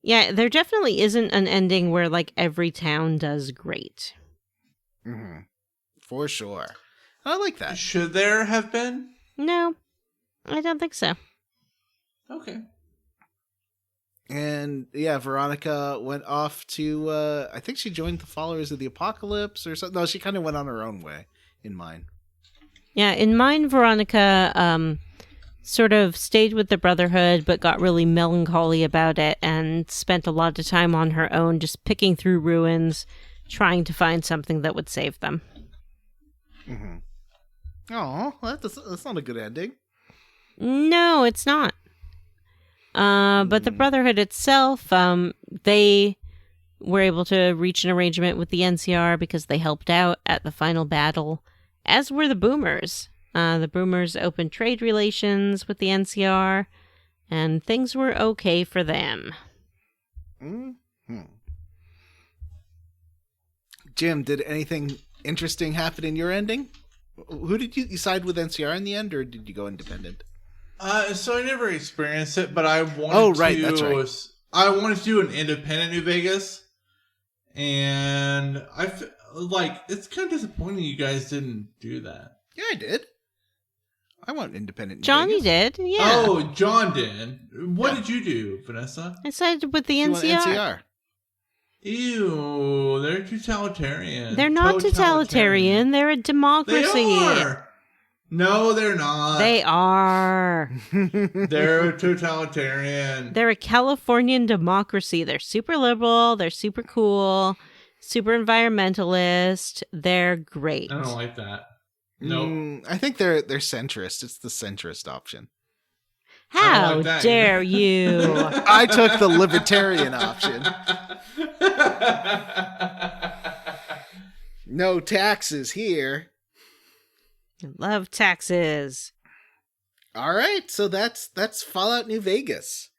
Yeah, there definitely isn't an ending where like every town does great. Mm-hmm. For sure. I like that. Should there have been? No, I don't think so. Okay. And yeah, Veronica went off to, I think she joined the Followers of the Apocalypse or something. No, she kind of went on her own way in mine. Yeah, in mine, Veronica sort of stayed with the Brotherhood, but got really melancholy about it and spent a lot of time on her own, just picking through ruins, trying to find something that would save them. Mm-hmm. Oh, that's not a good ending. No, it's not. But the Brotherhood itself, they were able to reach an arrangement with the NCR because they helped out at the final battle, as were the Boomers. The Boomers opened trade relations with the NCR, and things were okay for them. Mm-hmm. Jim, did anything interesting happen in your ending? Who did you side with, NCR in the end, or did you go independent? So I never experienced it, but I wanted that's right. I wanted to do an independent New Vegas, and it's kind of disappointing you guys didn't do that. Yeah, I did. I want independent New Johnny Vegas. did, yeah. Oh, John did. What did you do, Vanessa? I sided with the You want NCR. NCR. Ew, they're totalitarian. They're not totalitarian. They're a democracy. They are. No, they're not. They are. They're totalitarian. They're a Californian democracy. They're super liberal. They're super cool. Super environmentalist. They're great. I don't like that. No. I think they're centrist. It's the centrist option. How like that. dare you? I took the libertarian option. No taxes here. Love taxes. All right, so that's Fallout New Vegas.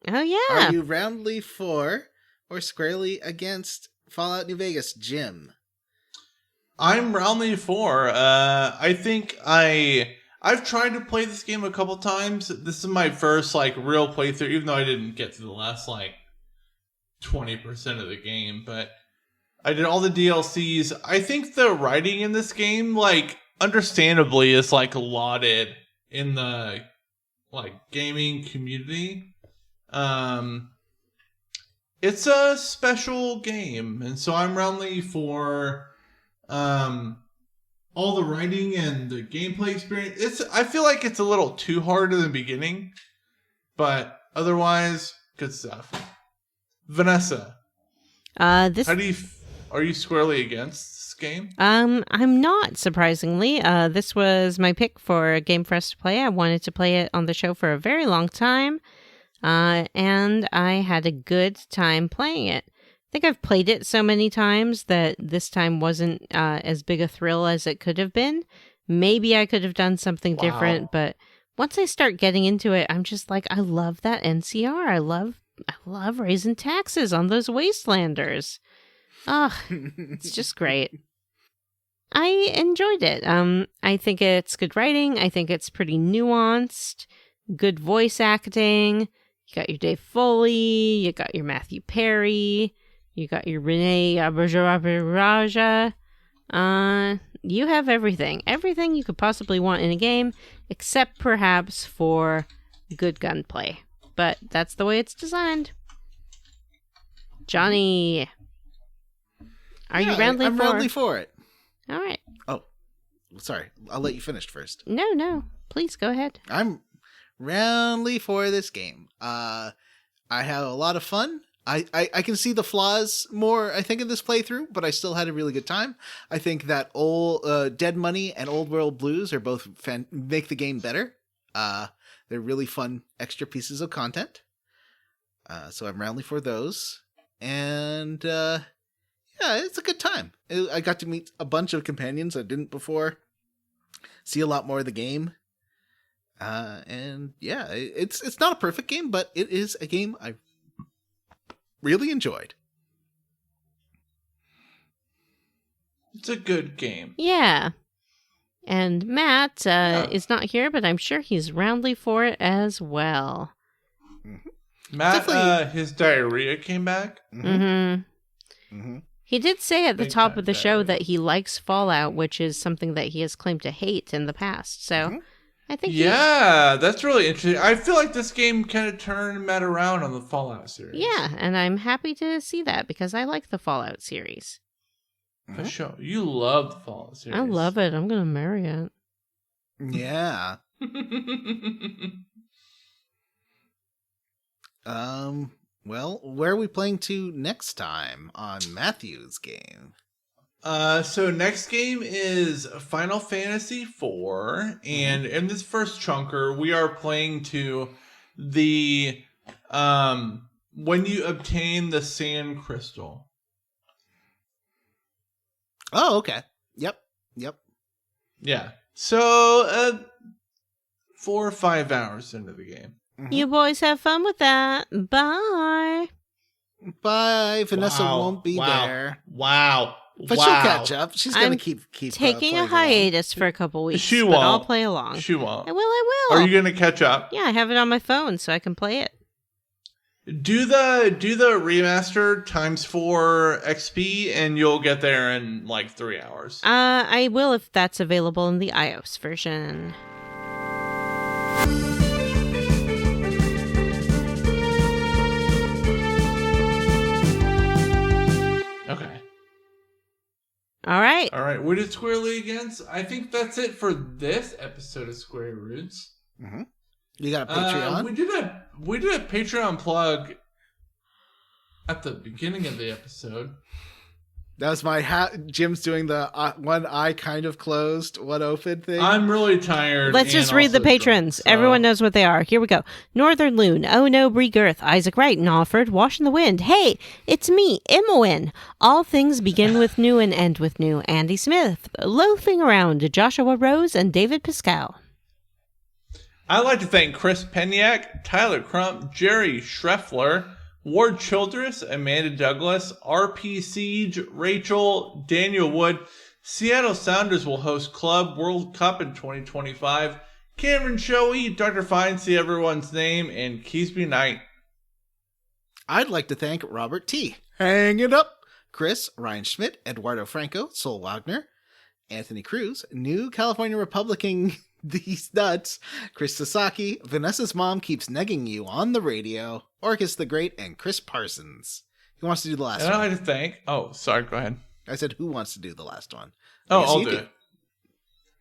Oh, yeah. Are you roundly for or squarely against Fallout New Vegas, Jim? I'm roundly for. I think I've tried to play this game a couple times. This is my first real playthrough, even though I didn't get to the last 20% of the game, but I did all the DLCs. I think the writing in this game, understandably, is lauded in the gaming community. It's a special game, and so I'm roundly for all the writing and the gameplay experience. I feel like it's a little too hard in the beginning, but otherwise, good stuff. Vanessa, are you squarely against this game? I'm not, surprisingly. This was my pick for a game for us to play. I wanted to play it on the show for a very long time, and I had a good time playing it. I think I've played it so many times that this time wasn't as big a thrill as it could have been. Maybe I could have done something different, but once I start getting into it, I'm just I love that NCR. I love raising taxes on those wastelanders. It's just great. I enjoyed it. I think it's good writing. I think it's pretty nuanced, good voice acting. You got your Dave Foley, you got your Matthew Perry, you got your Renee Raja. You have everything. Everything you could possibly want in a game, except perhaps for good gunplay. But that's the way it's designed. Johnny, are you roundly for? I'm roundly for it. All right. Oh, sorry. I'll let you finish first. No. Please go ahead. I'm roundly for this game. I had a lot of fun. I can see the flaws more, I think, in this playthrough, but I still had a really good time. I think that old Dead Money and Old World Blues are both make the game better. They're really fun extra pieces of content. So I'm roundly for those. And yeah, it's a good time. I got to meet a bunch of companions I didn't before. See a lot more of the game. And yeah, it's not a perfect game, but it is a game I really enjoyed. It's a good game. Yeah. And Matt is not here, but I'm sure he's roundly for it as well. Matt, his diarrhea came back. He did say at the top of the show that he likes Fallout, which is something that he has claimed to hate in the past. So I think that's really interesting. I feel like this game kind of turned Matt around on the Fallout series. Yeah, and I'm happy to see that because I like the Fallout series. For sure. You love the Fallout series. I love it. I'm going to marry it. Yeah. Well, where are we playing to next time on Matthew's game? So next game is Final Fantasy IV, and in this first chunker, we are playing to the when you obtain the sand crystal. Oh, okay. Yep. Yeah. So 4 or 5 hours into the game. You boys have fun with that. Bye. Bye. Vanessa won't be there. Wow. But she'll catch up. She's going to keep taking a hiatus for a couple weeks. She but won't. I'll play along. She won't. I will. Are you going to catch up? Yeah, I have it on my phone so I can play it. Do the remaster ×4 XP and you'll get there in 3 hours. I will if that's available in the iOS version. Okay. All right. We did Square League against. I think that's it for this episode of Square Roots. Mm-hmm. You got a Patreon? We did a Patreon plug at the beginning of the episode. That was my Jim's doing the one eye kind of closed, one open thing. I'm really tired. Let's just read the patrons. Drunk, so. Everyone knows what they are. Here we go. Northern Loon, Oh No, Brie Girth, Isaac Wright, and Alfred, Wash in the Wind. Hey, it's me, Imowen. All things begin with new and end with new. Andy Smith, Loafing Around, Joshua Rose, and David Pascal. I'd like to thank Chris Penyak, Tyler Crump, Jerry Schreffler, Ward Childress, Amanda Douglas, RP Siege, Rachel, Daniel Wood. Seattle Sounders will host Club World Cup in 2025. Cameron Shoei, Dr. Fine, see everyone's name, and Keesby Knight. I'd like to thank Robert T. Hang it up. Chris, Ryan Schmidt, Eduardo Franco, Sol Wagner, Anthony Cruz, New California Republican, These Nuts, Chris Sasaki, Vanessa's Mom Keeps Negging You on the Radio, Orcus the Great, and Chris Parsons. Who wants to do the last And one? I'd like to thank... Oh, sorry, go ahead. I said, who wants to do the last one? Oh, I'll do it.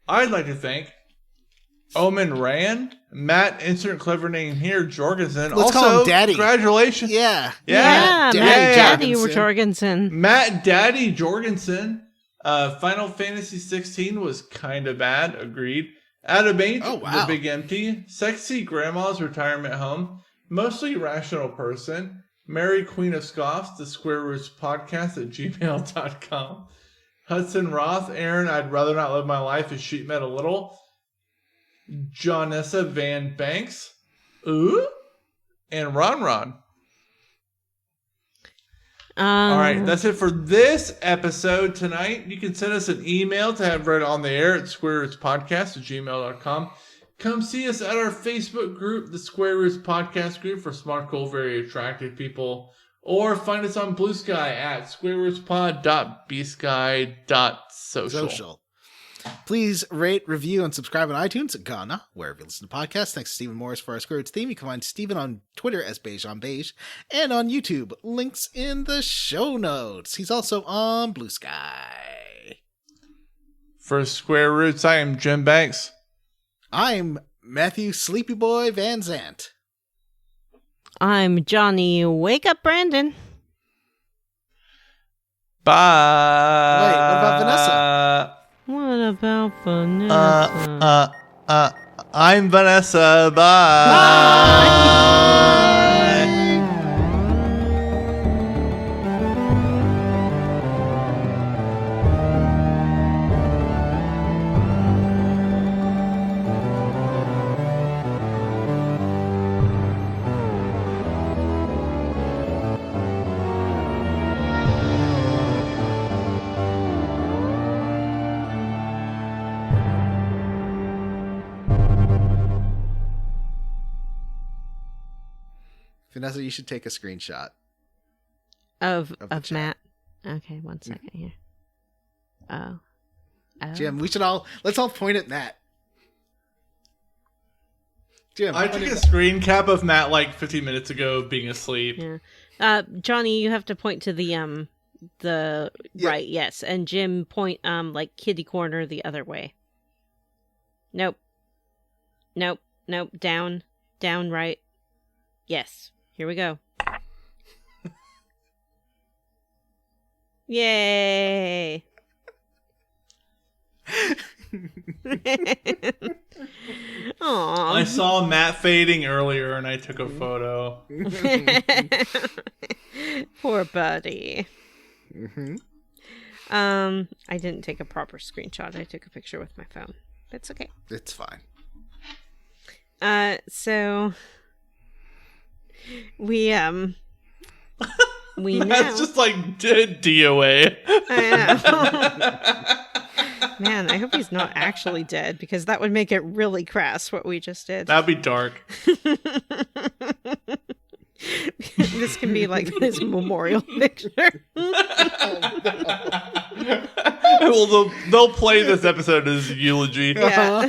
I'd like to thank Omen Rand, Matt, insert clever name here, Jorgensen. Let's call him Daddy. Congratulations. Yeah. Yeah, Daddy Matt Daddy Jorgensen. Jorgensen. Matt Daddy Jorgensen. Final Fantasy 16 was kind of bad. Agreed. Adam H, Oh, wow. The Big Empty. Sexy Grandma's Retirement Home. Mostly Rational Person. Mary Queen of Scoffs, the Square Roots Podcast at gmail.com. Hudson Roth, Aaron, I'd rather not live my life as sheep met a little. Johnessa Van Banks. Ooh. And Ron. All right, that's it for this episode tonight. You can send us an email to have read on the air at squarerootspodcast@gmail.com. Come see us at our Facebook group, the Square Roots Podcast Group for smart, cool, very attractive people. Or find us on Blue Sky at squarerootspod.bsky.social. Please rate, review, and subscribe on iTunes, Ghana, wherever you listen to podcasts. Thanks to Stephen Morris for our Square Roots theme. You can find Stephen on Twitter as Beige on Beige and on YouTube. Links in the show notes. He's also on Blue Sky. For Square Roots, I am Jim Banks. I'm Matthew Sleepy Boy Van Zant. I'm Johnny Wake Up Brandon. Bye. Wait, what about Vanessa? What about Vanessa? I'm Vanessa. Bye. Vanessa, you should take a screenshot. Of the chat. Matt. Okay, 1 second here. Oh. Jim, let's all point at Matt. Jim, I took a screen cap of Matt like 15 minutes ago being asleep. Yeah. Johnny, you have to point to the right, yes, and Jim point like kitty corner the other way. Nope. Down right. Yes. Here we go. Yay. Aww. I saw Matt fading earlier and I took a photo. Poor buddy. Mm-hmm. I didn't take a proper screenshot. I took a picture with my phone. It's okay. It's fine. So we Matt's just like DOA. I know. Man, I hope he's not actually dead because that would make it really crass what we just did. That'd be dark. This can be like his memorial picture. Well, they'll play this episode as eulogy. Yeah.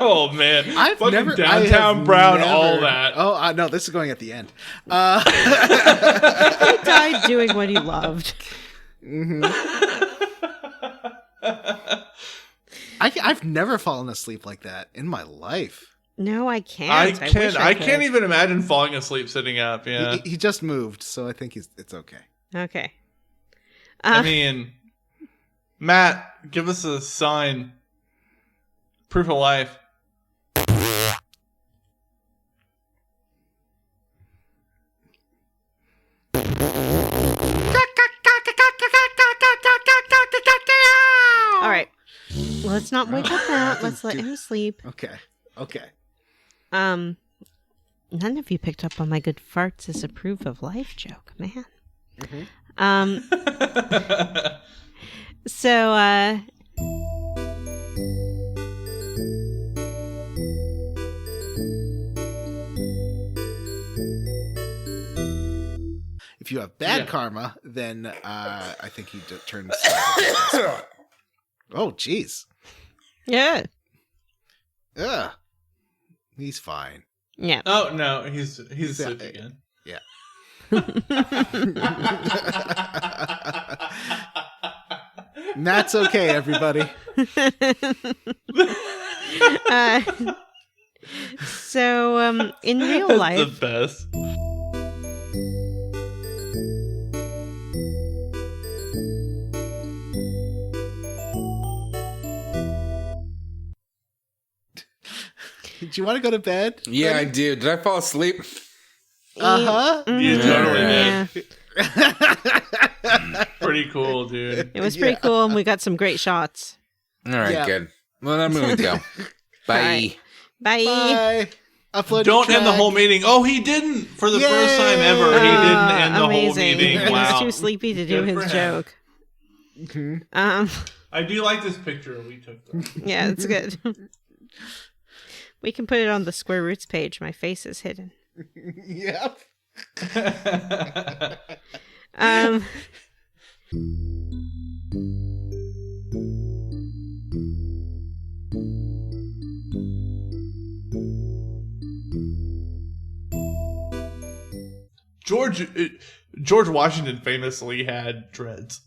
Oh man, I've fucking never downtown Brown, all that. Oh no, this is going at the end. He died doing what he loved. Mm-hmm. I've never fallen asleep like that in my life. No, I can't. I wish I can't could. even imagine falling asleep sitting up. Yeah, He just moved, so I think it's okay. Okay. I mean, Matt, give us a sign. Proof of life. All right. let's not wake up Matt. Let's let him sleep. Okay. None of you picked up on my good farts is approve of life joke, man. So, if you have bad karma, then I think he turns. Oh, jeez. yeah. Ugh. He's fine. Yeah. Oh no, he's asleep again. Yeah. That's okay, everybody. So, in real That's life, the best. Do you want to go to bed? Yeah, I do. Did I fall asleep? Uh-huh. You totally yeah. did. Pretty cool, dude. It was pretty cool, and we got some great shots. All right, Yeah. good. Well, I'm going to go. Bye. Right. Bye. Bye. Upload Don't your end the track. whole meeting. Oh, he didn't. For the first time ever, he didn't end the whole Amazing. meeting. He Wow. was too sleepy to do Good for his him. joke. I do like this picture we took, though. Yeah, it's good. We can put it on the Square Roots page. My face is hidden. Yep. George Washington famously had dreads.